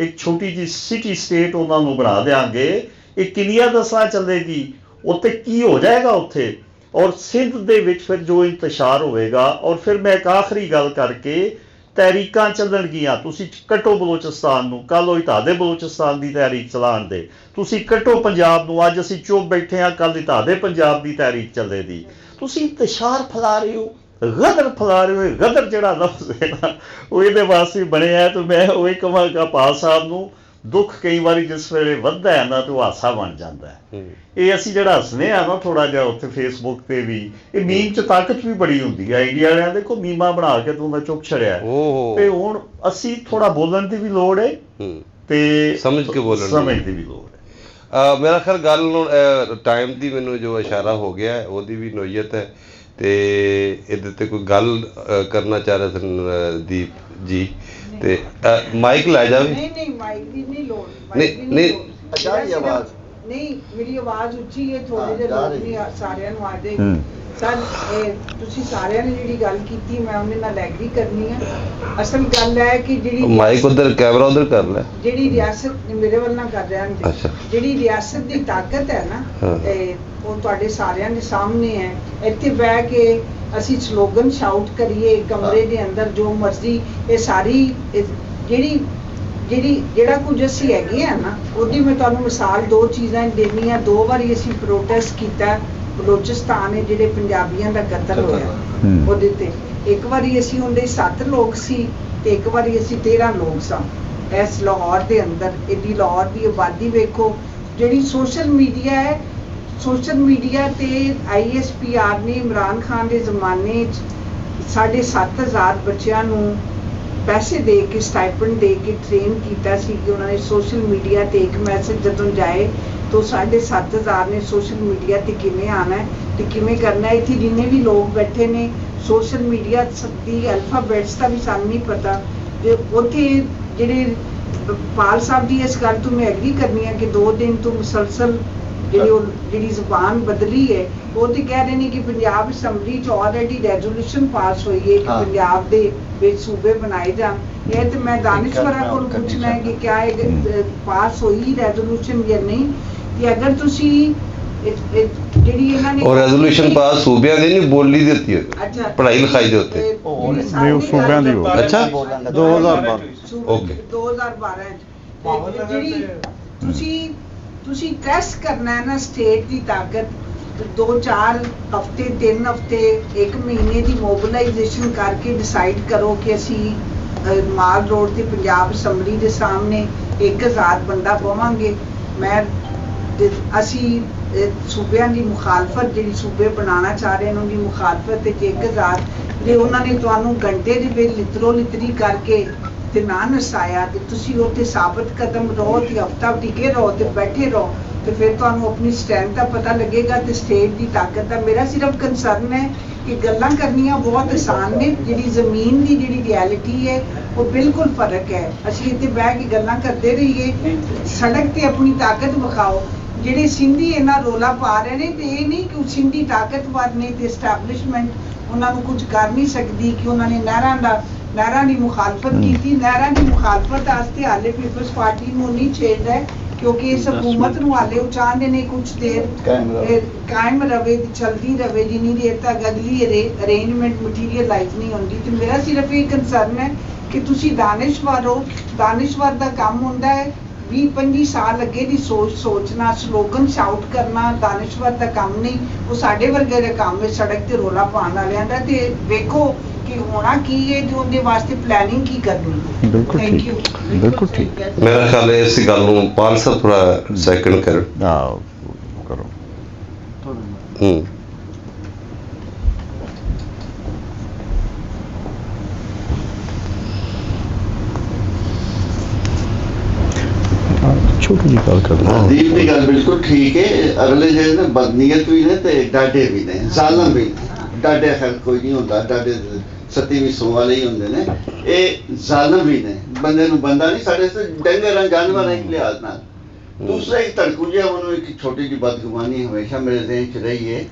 ਇੱਕ ਛੋਟੀ ਜਿਹੀ ਸਿਟੀ ਸਟੇਟ ਉਹਨਾਂ ਨੂੰ ਬਣਾ ਦਿਆਂਗੇ, ਇਹ ਕਿੰਨੀਆਂ ਦਸਾਂ ਚੱਲੇਗੀ? ਉੱਥੇ ਕੀ ਹੋ ਜਾਏਗਾ? ਉੱਥੇ ਔਰ ਸਿੰਧ ਦੇ ਵਿੱਚ ਫਿਰ ਜੋ ਇੰਤਸ਼ਾਰ ਹੋਵੇਗਾ। ਔਰ ਫਿਰ ਮੈਂ ਇੱਕ ਆਖਰੀ ਗੱਲ ਕਰਕੇ, ਤਹਿਰੀਕਾਂ ਚੱਲਣਗੀਆਂ, ਤੁਸੀਂ ਕੱਟੋ ਬਲੋਚਿਸਤਾਨ ਨੂੰ, ਕੱਲ ਉਹ ਤੁਹਾਡੇ ਬਲੋਚਿਸਤਾਨ ਦੀ ਤਹਿਰੀਕ ਚਲਾਉਣ ਦੇ, ਤੁਸੀਂ ਕੱਟੋ ਪੰਜਾਬ ਨੂੰ, ਅੱਜ ਅਸੀਂ ਚੁੱਪ ਬੈਠੇ ਹਾਂ, ਕੱਲ ਦੀ ਤੁਹਾਡੇ ਪੰਜਾਬ ਦੀ ਤਹਿਰੀਕ ਚੱਲੇਗੀ। ਤੁਸੀਂ ਇੰਤਸ਼ਾਰ ਫੈਲਾ ਰਹੇ ਹੋ, ਗਦਰ ਫੈਲਾ ਰਹੇ ਹੋ। ਗਦਰ ਜਿਹੜਾ ਲਫ਼ਜ਼ ਹੈ ਨਾ, ਉਹ ਇਹਦੇ ਵਾਸਤੇ ਬਣਿਆ ਹੈ। ਤਾਂ ਮੈਂ ਉਹ ਕਹਾਂਗਾ ਪਾਲ ਸਾਹਿਬ ਨੂੰ, ਦੁੱਖ ਕਈ ਵਾਰੀ ਜਿਸ ਵੇਲੇ ਵੱਧਦਾ ਹੈ ਨਾ ਤਾਂ ਉਹ ਹਾਸਾ ਬਣ ਜਾਂਦਾ ਹੈ। ਇਹ ਅਸੀਂ ਜਿਹੜਾ ਹੱਸਨੇ ਆ ਨਾ ਥੋੜਾ ਜਿਹਾ ਉੱਥੇ ਫੇਸਬੁੱਕ ਤੇ ਵੀ, ਇਹ ਮੀਮ 'ਚ ਤਾਕਤ ਵੀ ਬੜੀ ਹੁੰਦੀ ਹੈ। ਇੰਡੀਆ ਵਾਲਿਆਂ ਦੇਖੋ ਮੀਮਾਂ ਬਣਾ ਕੇ ਤੂੰ ਮੈਂ ਚੁੱਕ ਛੜਿਆ, ਤੇ ਹੁਣ ਅਸੀਂ ਥੋੜਾ ਬੋਲਣ ਦੀ ਵੀ ਲੋੜ ਹੈ ਤੇ ਸਮਝ ਕੇ ਬੋਲਣ ਦੀ ਵੀ ਲੋੜ ਹੈ। ਮੇਰਾ ਖਿਆਲ ਗੱਲ ਨੂੰ ਟਾਈਮ ਦੀ ਮੈਨੂੰ ਜੋ ਇਸ਼ਾਰਾ ਹੋ ਗਿਆ ਹੈ ਉਹਦੀ ਵੀ ਨੋਈਅਤ ਹੈ, ਤੇ ਇਹਦੇ ਤੇ ਕੋਈ ਗੱਲ ਕਰਨਾ ਚਾਹ ਰਹੇ ਸਨ ਦੀਪ ਜੀ, ਤੇ ਮਾਈਕ ਲੈ ਜਾਵੇ। ਨਹੀਂ ਮਾਈਕ ਦੀ ਨਹੀਂ ਲੋੜ, ਨਹੀਂ ਆਵਾਜ਼ ਨਹੀਂ, ਮੇਰੀ ਆਵਾਜ਼ ਉੱਚੀ ਹੈ, ਥੋੜੇ ਜਿਹੇ ਲੋਕ ਵੀ ਸਾਰਿਆਂ ਨੂੰ ਆ ਜਾਏ। ਸਰ ਤੁਸੀਂ ਸਾਰਿਆਂ ਨੇ ਜਿਹੜੀ ਗੱਲ ਕੀਤੀ ਮੈਂ ਉਹਦੇ ਨਾਲ ਐਗਰੀ ਕਰਨੀ ਆ। ਅਸਲ ਗੱਲ ਹੈ ਕਿ ਜਿਹੜੀ ਮਾਈਕ ਉਧਰ, ਕੈਮਰਾ ਉਧਰ ਕਰ ਲੈ, ਜਿਹੜੀ ਰਿਆਸਤ ਮੇਰੇ ਵੱਲ ਨਾ ਕਰ ਰਿਹਾ, ਜਿਹੜੀ ਰਿਆਸਤ ਦੀ ਤਾਕਤ ਹੈ ਨਾ, ਉਹ ਤੁਹਾਡੇ ਸਾਰਿਆਂ ਦੇ ਸਾਹਮਣੇ ਹੈ। ਇੱਥੇ ਬਹਿ ਕੇ ਅਸੀਂ ਸਲੋਗਨ ਸ਼ਾਊਟ ਕਰੀਏ ਕਮਰੇ ਦੇ ਅੰਦਰ ਜੋ ਮਰਜ਼ੀ, ਇਹ ਸਾਰੀ ਜਿਹੜਾ ਕੁਝ ਅਸੀਂ ਹੈਗੇ ਆ ਨਾ, ਉਹਦੀ ਮੈਂ ਤੁਹਾਨੂੰ ਮਿਸਾਲ ਦੋ ਚੀਜ਼ਾਂ ਦੇਣੀ ਆ। 2 ਵਾਰੀ ਅਸੀਂ ਪ੍ਰੋਟੈਸਟ ਕੀਤਾ ਬਲੋਚਿਸਤਾਨ ਹੈ ਜਿਹੜੇ ਪੰਜਾਬੀਆਂ ਦਾ ਕਤਲ ਹੋਇਆ ਉਹਦੇ ਤੇ। ਇੱਕ ਵਾਰੀ ਅਸੀਂ ਉਹਦੇ 7 ਲੋਕ ਸੀ ਤੇ ਇੱਕ ਵਾਰੀ ਅਸੀਂ 13 ਲੋਕ ਸਾਂ ਇਸ ਲਾਹੌਰ ਦੇ ਅੰਦਰ। ਇਹਦੀ ਲਾਹੌਰ ਦੀ ਆਬਾਦੀ ਵੇਖੋ। ਜਿਹੜੀ ਸੋਸ਼ਲ ਮੀਡੀਆ ਹੈ, ਸੋਸ਼ਲ ਮੀਡੀਆ ਤੇ ISPR ਨੇ ਇਮਰਾਨ ਖਾਨ ਦੇ ਜ਼ਮਾਨੇ 'ਚ 7,500 ਬੱਚਿਆਂ ਨੂੰ ਪੈਸੇ ਦੇ ਕੇ, ਸਟਾਈਪੈਂਡ ਦੇ ਕੇ ਟ੍ਰੇਨ ਕੀਤਾ ਸੀ ਕਿ ਉਹਨਾਂ ਨੇ ਸੋਸ਼ਲ ਮੀਡੀਆ ਤੇ ਇੱਕ ਮੈਸੇਜ ਜਦੋਂ ਜਾਏ ਤਾਂ 7,500 ਨੇ ਸੋਸ਼ਲ ਮੀਡੀਆ ਤੇ ਕਿਵੇਂ ਆਉਣਾ ਹੈ ਤੇ ਕਿਵੇਂ ਕਰਨਾ ਹੈ। ਇੱਥੇ ਜਿੰਨੇ ਵੀ ਲੋਕ ਬੈਠੇ ਨੇ ਸੋਸ਼ਲ ਮੀਡੀਆ ਦੀ ਅਲਫਾਬੈਟਸ ਦਾ ਵੀ ਸਾਨੂੰ ਨਹੀਂ ਪਤਾ। ਤੇ ਉੱਥੇ ਜਿਹੜੇ ਪਾਲ ਸਾਹਿਬ ਦੀ ਇਸ ਗੱਲ ਤੋਂ ਮੈਂ ਐਗਰੀ ਕਰਨੀ ਆ ਕਿ 2 ਦਿਨ ਤੋਂ ਮੁਸਲਸਲ ਜਿਹੜੀ ਜ਼ੁਬਾਨ ਬਦਲੀ ਹੈ। ਉਹ ਤੇ ਕਹਿ ਰਹੇ ਨੇ ਕਿ ਪੰਜਾਬ ਅਸੈਂਬਲੀ 'ਚ ਆਲਰੇਡੀ ਰੈਜ਼ੋਲੂਸ਼ਨ ਪਾਸ ਹੋਈ ਹੈ ਕਿ ਪੰਜਾਬ ਦੇ ਵਿੱਚ ਸੂਬੇ ਬਣਾਏ ਜਾਣ। ਇਹ ਤੇ ਮੈਂ ਦਾਨਿਸ਼ਵਰਾਂ ਕੋਲ ਪੁੱਛਣਾ ਹੈ ਕਿ ਕਿਆ ਇਹ ਪਾਸ ਹੋਈ ਰੈਜ਼ੋਲੂਸ਼ਨ ਜਾਂ ਨਹੀਂ। ਤੇ ਅਗਰ ਤੁਸੀਂ ਜਿਹੜੀ ਇਹਨਾਂ ਨੇ ਉਹ ਰੈਜ਼ੋਲੂਸ਼ਨ ਪਾਸ ਸੂਬਿਆਂ ਦੀ ਨਹੀਂ, ਬੋਲੀ ਦੀ ਹੁੰਦੀ ਹੈ, ਪੜ੍ਹਾਈ ਲਿਖਾਈ ਦੇ ਉੱਤੇ। ਨਹੀਂ, ਉਹ ਸੂਬਿਆਂ ਦੀ ਹੋ। ਅੱਛਾ, 2012 ਓਕੇ। 2012 ਜਿਹੜੀ ਤੁਸੀਂ ਟੈਸਟ ਕਰਨਾ ਹੈ ਨਾ ਸਟੇਟ ਦੀ ਤਾਕਤ, 2-4 ਹਫ਼ਤੇ 3 ਹਫ਼ਤੇ 1 ਮਹੀਨੇ ਦੀ ਮੋਬਿਲਾਈਜੇਸ਼ਨ ਕਰਕੇ ਡਿਸਾਈਡ ਕਰੋ ਕਿ ਅਸੀਂ ਮਾਲ ਰੋਡ ਤੇ ਪੰਜਾਬ ਅਸੈਂਬਲੀ ਦੇ ਸਾਹਮਣੇ 1000 ਬੰਦਾ ਪਵਾਂਗੇ। ਅਸੀਂ ਸੂਬਿਆਂ ਦੀ ਮੁਖਾਲਫਤ, ਜਿਹੜੀ ਸੂਬੇ ਬਣਾਉਣਾ ਚਾਹ ਰਹੇ ਨੇ ਉਹਦੀ ਮੁਖਾਲਫਤ ਤੇ 1000 ਜੇ ਉਹਨਾਂ ਨੇ ਤੁਹਾਨੂੰ ਘੰਟੇ ਦੇ ਵਿੱਚ ਲਿਤਰੋ ਲਿਤਰੀ ਕਰਕੇ ਤੇ ਨਾ ਨਸਾਇਆ ਤੇ ਤੁਸੀਂ ਉੱਥੇ ਸਾਬਤ ਕਦਮ ਰਹੋ ਤੇ ਹਫ਼ਤਾ ਟਿਕੇ ਰਹੋ ਤੇ ਬੈਠੇ ਰਹੋ ਤੇ ਫਿਰ ਤੁਹਾਨੂੰ ਆਪਣੀ ਸਟਰੈਂਥ ਦਾ ਪਤਾ ਲੱਗੇਗਾ ਤੇ ਸਟੇਟ ਦੀ ਤਾਕਤ ਦਾ। ਮੇਰਾ ਸਿਰਫ ਕੰਸਰਨ ਹੈ ਕਿ ਗੱਲਾਂ ਕਰਨੀਆਂ ਬਹੁਤ ਆਸਾਨ ਨੇ, ਜਿਹੜੀ ਜ਼ਮੀਨ ਦੀ ਜਿਹੜੀ ਰਿਐਲਿਟੀ ਹੈ ਉਹ ਬਿਲਕੁਲ ਫਰਕ ਹੈ। ਅਸੀਂ ਇੱਥੇ ਬਹਿ ਕੇ ਗੱਲਾਂ ਕਰਦੇ ਰਹੀਏ, ਸੜਕ ਤੇ ਆਪਣੀ ਤਾਕਤ ਵਿਖਾਓ। ਜਿਹੜੇ ਸਿੰਧੀ ਇਹਨਾਂ ਰੋਲਾ ਪਾ ਰਹੇ ਨੇ ਤੇ ਇਹ ਨਹੀਂ ਕਿ ਸਿੰਧੀ ਤਾਕਤਵਰ ਨੇ ਤੇ ਐਸਟੈਬਲਿਸ਼ਮੈਂਟ ਉਹਨਾਂ ਨੂੰ ਕੁਝ ਕਰ ਨਹੀਂ ਸਕਦੀ ਕਿ ਉਹਨਾਂ ਨੇ ਨਹਿਰਾਂ ਦੀ ਮੁਖਾਲਫਤ ਕੀਤੀ। ਨਹਿਰਾਂ ਦੀ ਮੁਖਾਲਫਤ ਵਾਸਤੇ ਹਾਲੇ ਪੀਪਲਸ ਪਾਰਟੀ ਨੂੰ ਨਹੀਂ ਛੇੜਦਾ ਕਿਉਂਕਿ ਇਸ ਹਕੂਮਤ ਨੂੰ ਹਾਲੇ ਉਹ ਚਾਹੁੰਦੇ ਨੇ ਕੁਝ ਦੇਰ ਕਾਇਮ ਰਵੇ, ਚਲਦੀ ਰਵੇ ਜਿੰਨੀ ਦੇਰ ਤੱਕ ਅਗਲੀ ਅਰੇਂਜਮੈਂਟ ਮਟੀਰੀਅਲਾਈਜ਼ ਨਹੀਂ ਹੁੰਦੀ। ਤੇ ਮੇਰਾ ਸਿਰਫ ਇਹ ਕੰਸਰਨ ਹੈ ਕਿ ਤੁਸੀਂ ਦਾਨਿਸ਼ਵਰ ਹੋ। ਦਾਨਿਸ਼ਵਰ ਦਾ ਕੰਮ ਹੁੰਦਾ ਹੈ 20-25 ਸਾਲ ਅੱਗੇ ਦੀ ਸੋਚਣਾ, ਸਲੋਗਨ ਸ਼ਾਊਟ ਕਰਨਾ ਦਾਨਿਸ਼ਵਰ ਦਾ ਕੰਮ ਨਹੀਂ। ਉਹ ਸਾਡੇ ਵਰਗੇ ਦਾ ਕੰਮ ਹੈ ਸੜਕ ਤੇ ਰੋਲਾ ਪਾਉਣ ਵਾਲਿਆਂ ਦਾ। ਤੇ ਵੇਖੋ ਕਿ ਹੋਣਾ ਕੀ ਹੈ ਤੇ ਉਹਦੇ ਵਾਸਤੇ ਪਲੈਨਿੰਗ ਕੀ ਕਰਨੀ ਹੈ। ਬਿਲਕੁਲ ਥੈਂਕ ਯੂ। ਬਿਲਕੁਲ ਠੀਕ। ਮੇਰਾ ਖਿਆਲ ਹੈ ਇਸ ਗੱਲ ਨੂੰ ਪਾਲ ਸਾਹਿਬ ਥੋੜਾ ਸੈਕਿੰਡ ਕਰੋ। ਕਰੋ। ਛੋਟੀ ਜਿਹੀ ਗੱਲ ਕਰਨਾ। ਦੀਪ ਦੀ ਗੱਲ ਬਿਲਕੁਲ ਠੀਕ ਹੈ। ਅਗਲੇ ਜਿਹੜੇ ਨੇ ਬਦਨੀਅਤ ਵੀ ਨੇ ਤੇ ਡਾਡੇ ਵੀ ਨੇ, ਜ਼ਾਲਮ ਵੀ ਨੇ। ਡਾਡੇ ਖੈਰ ਕੋਈ ਨਹੀਂ ਹੁੰਦਾ, ਡਾਡੇ ਸੱਤੀ ਵੀ ਸੌ ਵਾਲੇ ਹੀ ਹੁੰਦੇ ਨੇ। ਇਹ ਜ਼ਾਲਮ ਵੀ ਨੇ, ਬੰਦੇ ਨੂੰ ਬੰਦਾ ਨਹੀਂ, ਸਾਡੇ ਡੰਗਰ ਜਾਨਵਰ ਇੱਕ ਲਿਹਾਜ਼ ਨਾਲ। ਦੂਸਰਾ ਇੱਕ ਧੜਕੂ ਜਿਹਾ ਮੈਨੂੰ ਇੱਕ ਛੋਟੀ ਜਿਹੀ ਬਦਗੁਮਾਨੀ ਹਮੇਸ਼ਾ ਮੇਰੇ ਜ਼ਿਹਨ 'ਚ ਰਹੀ ਹੈ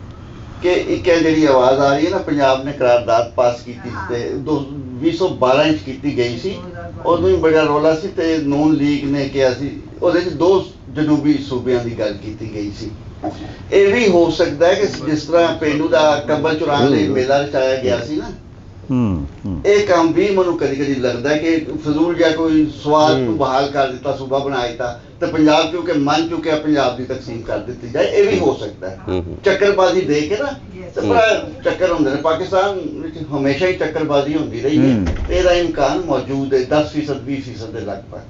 ਕਿ ਇੱਕ ਜਿਹੜੀ ਆਵਾਜ਼ ਆ ਰਹੀ ਹੈ ਨਾ, ਪੰਜਾਬ ਨੇ ਕਰਾਰਦਾਦ ਪਾਸ ਕੀਤੀ ਤੇ 2012 'ਚ ਕੀਤੀ ਗਈ ਸੀ। ਉਦੋਂ ਹੀ ਬੜਾ ਰੌਲਾ ਸੀ ਤੇ ਨੂਨ ਲੀਗ ਨੇ ਕਿਹਾ ਸੀ, ਉਹਦੇ 'ਚ 2 ਜਨੂਬੀ ਸੂਬਿਆਂ ਦੀ ਗੱਲ ਕੀਤੀ ਗਈ ਸੀ ਇਹ ਵੀ ਹੋ ਸਕਦਾ ਹੈ ਕਿ ਜਿਸ ਤਰ੍ਹਾਂ ਪੇਂਡੂ ਦਾ ਕੰਬਲ ਚੁਰਾਉਣ ਲਈ ਮੇਲਾ ਰਚਾਇਆ ਗਿਆ ਸੀ ਨਾ, ਇਹ ਕੰਮ ਵੀ ਮੈਨੂੰ ਕਦੀ ਕਦੀ ਲੱਗਦਾ ਕਿ ਫਜ਼ੂਲ ਜਿਹਾ ਕੋਈ ਸਵਾਦ ਨੂੰ ਬਹਾਲ ਕਰ ਦਿੱਤਾ, ਸੂਬਾ ਬਣਾ ਦਿੱਤਾ ਤੇ ਪੰਜਾਬ ਕਿਉਂਕਿ ਮੰਨ ਚੁੱਕਿਆ ਪੰਜਾਬ ਦੀ ਤਕਸੀਮ ਕਰ ਦਿੱਤੀ ਜਾਏ, ਇਹ ਵੀ ਹੋ ਸਕਦਾ ਹੈ। ਚੱਕਰਬਾਜ਼ੀ ਦੇ ਕੇ ਨਾ ਤੇ ਬੜਾ ਚੱਕਰ ਹੁੰਦੇ ਨੇ, ਪਾਕਿਸਤਾਨ ਵਿੱਚ ਹਮੇਸ਼ਾ ਹੀ ਚੱਕਰਬਾਜ਼ੀ ਹੁੰਦੀ ਰਹੀ ਹੈ, ਇਹਦਾ ਇਮਕਾਨ ਮੌਜੂਦ ਹੈ 10% 20% ਦੇ ਲਗਭਗ।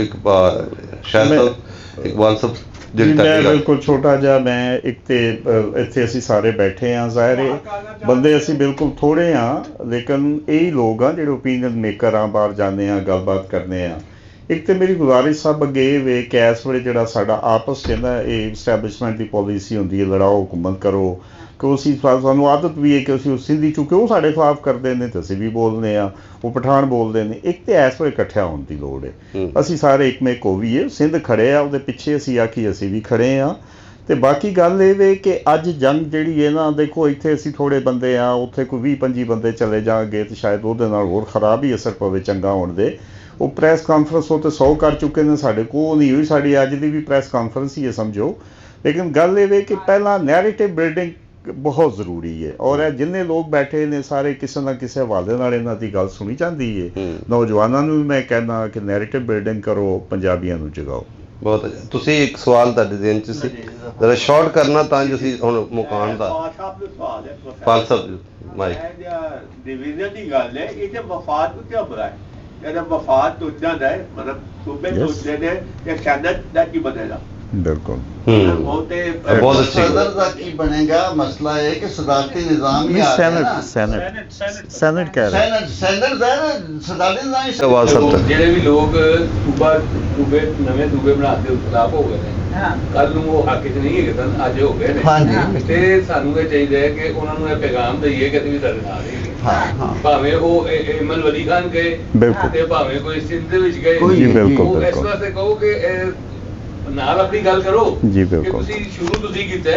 ਇਕਬਾਲ ਸਾਹਿਬ ਜੀ ਮੈਂ ਬਿਲਕੁਲ ਛੋਟਾ ਜਿਹਾ, ਮੈਂ ਇੱਕ ਤੇ ਇੱਥੇ ਅਸੀਂ ਸਾਰੇ ਬੈਠੇ ਹਾਂ, ਜ਼ਾਹਿਰ ਹੈ ਬੰਦੇ ਅਸੀਂ ਬਿਲਕੁਲ ਥੋੜ੍ਹੇ ਹਾਂ, ਲੇਕਿਨ ਇਹੀ ਲੋਕ ਆ ਜਿਹੜੇ ਓਪੀਨੀਅਨ ਮੇਕਰ ਆ, ਬਾਹਰ ਜਾਂਦੇ ਆ, ਗੱਲਬਾਤ ਕਰਦੇ ਆ। ਇੱਕ ਤੇ ਮੇਰੀ ਗੁਜ਼ਾਰਿਸ਼ ਸਭ ਅੱਗੇ ਇਹ ਵੇ ਕਿ ਇਸ ਵੇਲੇ ਜਿਹੜਾ ਸਾਡਾ ਆਪਸ 'ਚ ਨਾ ਇਹ ਇਸਟੈਬਲਿਸ਼ਮੈਂਟ ਦੀ ਪੋਲਿਸੀ ਹੁੰਦੀ ਹੈ, ਲੜਾਓ ਹੁਕੂਮਤ ਕਰੋ, ਕਿ ਅਸੀਂ ਸਾਨੂੰ ਆਦਤ ਵੀ ਹੈ ਕਿ ਅਸੀਂ ਸਿੰਧੀ ਚੁੱਕੇ ਉਹ ਸਾਡੇ ਖਿਲਾਫ ਕਰਦੇ ਨੇ ਤੇ ਅਸੀਂ ਵੀ ਬੋਲਦੇ ਹਾਂ, ਉਹ ਪਠਾਨ ਬੋਲਦੇ ਨੇ। ਇੱਕ ਤੇ ਇਸ ਵੇਲੇ ਇਕੱਠਿਆ ਹੋਣ ਦੀ ਲੋੜ ਹੈ, ਅਸੀਂ ਸਾਰੇ ਇੱਕਮੇਕ ਹੋਈਏ, ਸਿੰਧ ਖੜੇ ਆ, ਉਹਦੇ ਪਿੱਛੇ ਅਸੀਂ ਆਖੀ ਅਸੀਂ ਵੀ ਖੜੇ ਹਾਂ। ਤੇ ਬਾਕੀ ਗੱਲ ਇਹ ਵੇ ਕਿ ਅੱਜ ਜੰਗ ਜਿਹੜੀ ਹੈ ਨਾ, ਦੇਖੋ ਇੱਥੇ ਅਸੀਂ ਥੋੜ੍ਹੇ ਬੰਦੇ ਆ, ਉੱਥੇ ਕੋਈ 20-25 ਬੰਦੇ ਚਲੇ ਜਾਣਗੇ ਤੇ ਸ਼ਾਇਦ ਉਹਦੇ ਨਾਲ ਹੋਰ ਖਰਾਬ ਹੀ ਅਸਰ ਪਵੇ ਚੰਗਾ ਹੋਣ ਦੇ। ਉਹ ਪ੍ਰੈਸ ਕਾਨਫਰੰਸ ਉਹ ਤੇ 100 ਕਰ ਚੁੱਕੇ ਨੇ, ਸਾਡੇ ਕੋਲ ਨਹੀਂ ਹੋਈ, ਸਾਡੀ ਅੱਜ ਦੀ ਵੀ ਪ੍ਰੈਸ ਕਾਨਫਰੰਸ ਹੀ ਹੈ ਸਮਝੋ। ਲੇਕਿਨ ਗੱਲ ਇਹ ਵੇ ਕਿ ਪਹਿਲਾਂ ਨੈਰੇਟਿਵ ਬਿਲਡਿੰਗ ਬਹੁਤ ਜ਼ਰੂਰੀ ਹੈ, ਔਰ ਇਹ ਜਿੰਨੇ ਲੋਕ ਬੈਠੇ ਨੇ ਸਾਰੇ ਕਿਸੇ ਨਾ ਕਿਸੇ ਹਵਾਲੇ ਨਾਲ ਇਹਨਾਂ ਦੀ ਗੱਲ ਸੁਣੀ ਜਾਂਦੀ ਹੈ। ਨੌਜਵਾਨਾਂ ਨੂੰ ਵੀ ਮੈਂ ਕਹਿੰਦਾ ਕਿ ਨੈਰੇਟਿਵ ਬਿਲਡਿੰਗ ਕਰੋ, ਪੰਜਾਬੀਆਂ ਨੂੰ ਜਗਾਓ। ਬਹੁਤ ਅੱਛਾ। ਤੁਸੀਂ ਇੱਕ ਸਵਾਲ ਤੁਹਾਡੇ ਦਿਨ 'ਚ ਸੀ, ਜਰਾ ਸ਼ਾਰਟ ਕਰਨਾ ਤਾਂ ਜੋ ਅਸੀਂ ਹੁਣ ਮੁਕਾਉਣ ਦਾ। ਪਾਲ ਸਾਹਿਬ ਮਾਈਕ। ਡਿਵੀਜ਼ਨ ਦੀ ਗੱਲ ਹੈ, ਇਹ ਤੇ ਵਫਾਦ ਨੂੰ ਕਿਉਂ ਬੁਲਾਇਆ? ਇਹਦਾ ਵਫਾਦ ਤੁਝਾ ਦਾ ਹੈ, ਮਤਲਬ ਸੂਬੇ ਤੁਝੇ ਨੇ ਤੇ ਸੈਨਤ ਦਾ ਕੀ ਬਣੇਗਾ? ਬਿਲਕੁਲ ਬਹੁਤ ਅੱਛੀ ਸਦਰ ਦਾ ਕੀ ਬਣੇਗਾ? ਮਸਲਾ ਇਹ ਕਿ ਸਦਾਰਤੀ ਨਿਜ਼ਾਮ ਹੀ ਆ ਗਿਆ ਨਾ। ਸੈਨਟ ਕਹਿ ਰਹੇ ਸਦਾਰਤੀ ਨਿਜ਼ਾਮ ਹੀ ਸਵਾਲ ਸਭ ਜਿਹੜੇ ਵੀ ਲੋਕ ਨਵੇਂ ਸੂਬੇ ਬਣਾਉਣ ਦੇ ਖਿਲਾਫ ਹੋ ਗਏ ਨੇ, ਕੱਲ ਨੂੰ ਉਹ ਹੱਕ 'ਚ ਨਹੀਂ ਹੈਗੇ ਸਨ, ਅੱਜ ਹੋ ਗਏ ਨੇ। ਹਾਂਜੀ। ਤੇ ਸਾਨੂੰ ਇਹ ਚਾਹੀਦਾ ਹੈ ਕਿ ਉਹਨਾਂ ਨੂੰ ਇਹ ਪੈਗਾਮ ਦਈਏ ਕਿ ਅਸੀਂ ਵੀ ਸਾਡੇ ਨਾਲ ਹੀ, ਭਾਵੇਂ ਉਹ ਇਮਨ ਵਲੀ ਖਾਨ ਗਏ ਤੇ ਭਾਵੇਂ ਕੋਈ ਸਿੰਧ ਦੇ ਵਿੱਚ ਗਏ, ਉਹ ਇਸ ਵਾਸਤੇ ਕਹੋ ਕਿ ਨਾਲ ਆਪਣੀ ਗੱਲ ਕਰੋ ਕਿ ਤੁਸੀਂ ਸ਼ੁਰੂ ਤੁਸੀਂ ਕੀਤਾ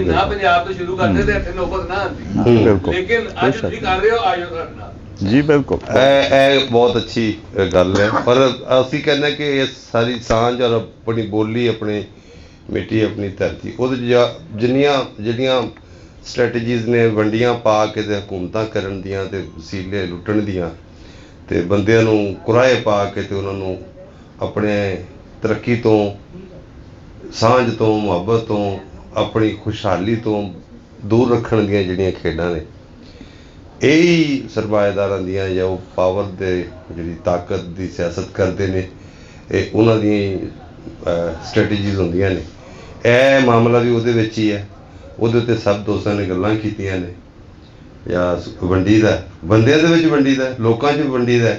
ਨਾ ਪੰਜਾਬ ਤੋਂ ਸ਼ੁਰੂ ਕਰਦੇ ਤੇ ਇੱਥੇ ਨੌਬਤ ਨਾ ਆਉਂਦੀ, ਲੇਕਿਨ ਅੱਜ ਤੁਸੀਂ ਕਰ ਰਹੇ ਹੋ, ਆਇਓ ਸਾਡੇ ਨਾਲ। ਜੀ ਬਿਲਕੁਲ, ਇਹ ਬਹੁਤ ਅੱਛੀ ਗੱਲ ਹੈ। ਪਰ ਅਸੀਂ ਕਹਿੰਦੇ ਕਿ ਇਹ ਸਾਰੀ ਸਾਂਝ ਔਰ ਆਪਣੀ ਬੋਲੀ, ਆਪਣੀ ਮਿੱਟੀ, ਆਪਣੀ ਧਰਤੀ, ਉਹਦੇ ਜਿਹੜੀਆਂ ਸਟ੍ਰੈਟਜੀਜ਼ ਨੇ ਵੰਡੀਆਂ ਪਾ ਕੇ ਤੇ ਹਕੂਮਤਾਂ ਕਰਨ ਦੀਆਂ ਤੇ ਵਸੀਲੇ ਲੁੱਟਣ ਦੀਆਂ ਤੇ ਬੰਦਿਆਂ ਨੂੰ ਕੁਰਾਏ ਪਾ ਕੇ ਤੇ ਉਹਨਾਂ ਨੂੰ ਆਪਣੇ ਤਰੱਕੀ ਤੋਂ, ਸਾਂਝ ਤੋਂ, ਮੁਹੱਬਤ ਤੋਂ, ਆਪਣੀ ਖੁਸ਼ਹਾਲੀ ਤੋਂ ਦੂਰ ਰੱਖਣ ਦੀਆਂ ਜਿਹੜੀਆਂ ਖੇਡਾਂ ਨੇ, ਇਹੀ ਸਰਮਾਏਦਾਰਾਂ ਦੀਆਂ ਜਾਂ ਉਹ ਪਾਵਰ ਦੇ ਜਿਹੜੀ ਤਾਕਤ ਦੀ ਸਿਆਸਤ ਕਰਦੇ ਨੇ, ਇਹ ਉਹਨਾਂ ਦੀਆਂ ਸਟ੍ਰੈਟਜੀਜ਼ ਹੁੰਦੀਆਂ ਨੇ। ਇਹ ਮਾਮਲਾ ਵੀ ਉਹਦੇ ਵਿੱਚ ਹੀ ਹੈ, ਉਹਦੇ ਉੱਤੇ ਸਭ ਦੋਸਤਾਂ ਨੇ ਗੱਲਾਂ ਕੀਤੀਆਂ ਨੇ। ਜਾਂ ਵੰਡੀ ਦਾ, ਬੰਦਿਆਂ ਦੇ ਵਿੱਚ ਵੰਡੀ ਦਾ, ਲੋਕਾਂ 'ਚ ਵੰਡੀ ਦਾ,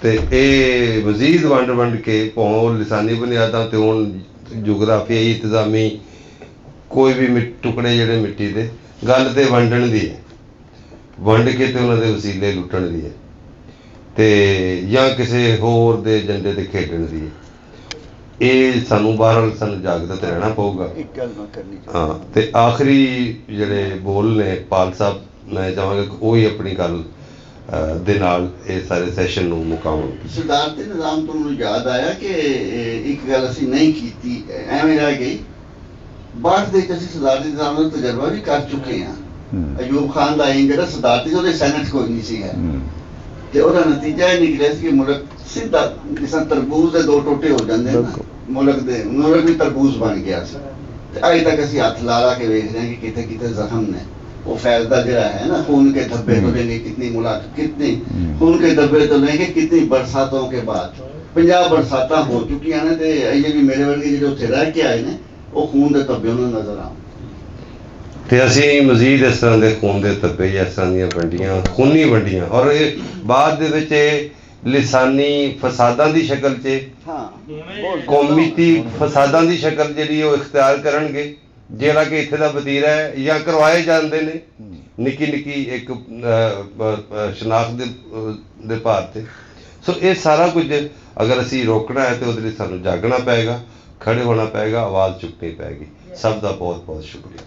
ਤੇ ਇਹ ਮਜ਼ੀਦ ਵੰਡ ਕੇ ਭਾਵੇਂ ਲਿਸਾਨੀ ਬੁਨਿਆਦਾਂ ਤੇ ਹੁਣ ਜੋਗਰਾਫੀਆਈ ਇੰਤਜ਼ਾਮੀ ਕੋਈ ਵੀ ਟੁਕੜੇ ਜਿਹੜੇ ਮਿੱਟੀ ਦੇ, ਗੱਲ ਤੇ ਵੰਡਣ ਦੀ ਹੈ, ਵੰਡ ਕੇ ਤੇ ਉਹਨਾਂ ਦੇ ਵਸੀਲੇ ਲੁੱਟਣ ਦੀ ਹੈ ਤੇ ਜਾਂ ਕਿਸੇ ਹੋਰ ਦੇ ਏਜੰਡੇ ਤੇ ਖੇਡਣ ਦੀ ਹੈ। ਇਹ ਸਾਨੂੰ ਸਾਨੂੰ ਜਾਗਰੂਕ ਰਹਿਣਾ ਪਊਗਾ। ਹਾਂ, ਤੇ ਆਖਰੀ ਜਿਹੜੇ ਬੋਲ ਨੇ ਪਾਲ ਸਾਹਿਬ, ਮੈਂ ਚਾਹਾਂਗਾ ਕਿ ਉਹ ਹੀ ਆਪਣੀ ਗੱਲ ਦੇ ਨਾਲ ਇਹ ਸਾਰੇ ਸੈਸ਼ਨ ਨੂੰ ਮੁਕਾਉਣ। ਸਦਾਰਤੀ ਨਿਜ਼ਾਮ ਤੋਂ ਮੈਨੂੰ ਯਾਦ ਆਇਆ ਕਿ ਇੱਕ ਗੱਲ ਅਸੀਂ ਨਹੀਂ ਕੀਤੀ, ਐਵੇਂ ਰਹਿ ਗਈ। ਬਾਅਦ ਦੇ ਵਿੱਚ ਅਸੀਂ ਸਦਾਰਤੀ ਨਿਜ਼ਾਮ ਦਾ ਤਜਰਬਾ ਵੀ ਕਰ ਚੁੱਕੇ ਹਾਂ। ਅਯੂਬ ਖਾਨ ਦਾ ਆਇਨ ਜਿਹੜਾ ਸਦਾਰਤੀ, ਉਹਦੇ ਸੈਨਟ ਕੋਈ ਨਹੀਂ ਸੀਗਾ ਤੇ ਉਹਦਾ ਨਤੀਜਾ ਇਹ ਨਿਕਲਿਆ ਸੀ ਕਿ ਮੁਲਕ ਸਿੱਧਾ ਜਿਸ ਤਰ੍ਹਾਂ ਤਰਬੂਜ਼ ਦੇ ਦੋ ਟੋਟੇ ਹੋ ਜਾਂਦੇ ਨਾ, ਮੁਲਕ ਵੀ ਤਰਬੂਜ਼ ਬਣ ਗਿਆ ਸੀ। ਤੇ ਅਜੇ ਤੱਕ ਅਸੀਂ ਹੱਥ ਲਾ ਕੇ ਵੇਖ ਰਹੇ ਹਾਂ ਕਿ ਕਿਤੇ ਕਿਤੇ ਜ਼ਖਮ ਨੇ। वो फैलता जरा है ना, खून के धब्बे तो लेंगे कितनी कितनी खून के धब्बे तो लेंगे कितनी बरसातों के बाद। 50 बरसातां हो चुकी हैं ते अजे भी मेरे वर्गे जो उत्थे रह के आए ने वो खून के धब्बे उन्होंने नजर आउं ਤੇ ਅਸੀਂ ਮਜ਼ੀਦ ਇਸ ਤਰ੍ਹਾਂ ਦੇ ਖੂਨ ਦੇ ਧੱਬੇ ਜਾਂ ਇਸ ਤਰ੍ਹਾਂ ਦੀਆਂ ਵੰਡੀਆਂ, ਖੂਨੀ ਵੰਡੀਆਂ, ਔਰ ਇਹ ਬਾਅਦ ਦੇ ਵਿੱਚ ਇਹ ਲਿਸਾਨੀ ਫਸਾਦਾਂ ਦੀ ਸ਼ਕਲ 'ਚ, ਕੌਮੀਤੀ ਫਸਾਦਾਂ ਦੀ ਸ਼ਕਲ ਜਿਹੜੀ ਉਹ ਇਖਤਿਆਰ ਕਰਨਗੇ, ਜਿਹੜਾ ਕਿ ਇੱਥੇ ਦਾ ਵਤੀਰਾ ਹੈ ਜਾਂ ਕਰਵਾਏ ਜਾਂਦੇ ਨੇ ਨਿੱਕੀ ਨਿੱਕੀ ਇੱਕ ਸ਼ਨਾਖਤ ਦੇ ਭਾਰ 'ਤੇ। ਸੋ ਇਹ ਸਾਰਾ ਕੁਝ ਅਗਰ ਅਸੀਂ ਰੋਕਣਾ ਹੈ ਤੇ ਉਹਦੇ ਲਈ ਸਾਨੂੰ ਜਾਗਣਾ ਪਏਗਾ, ਖੜੇ ਹੋਣਾ ਪਏਗਾ, ਆਵਾਜ਼ ਚੁੱਕਣੀ ਪਏਗੀ। ਸਭ ਦਾ ਬਹੁਤ ਬਹੁਤ ਸ਼ੁਕਰੀਆ।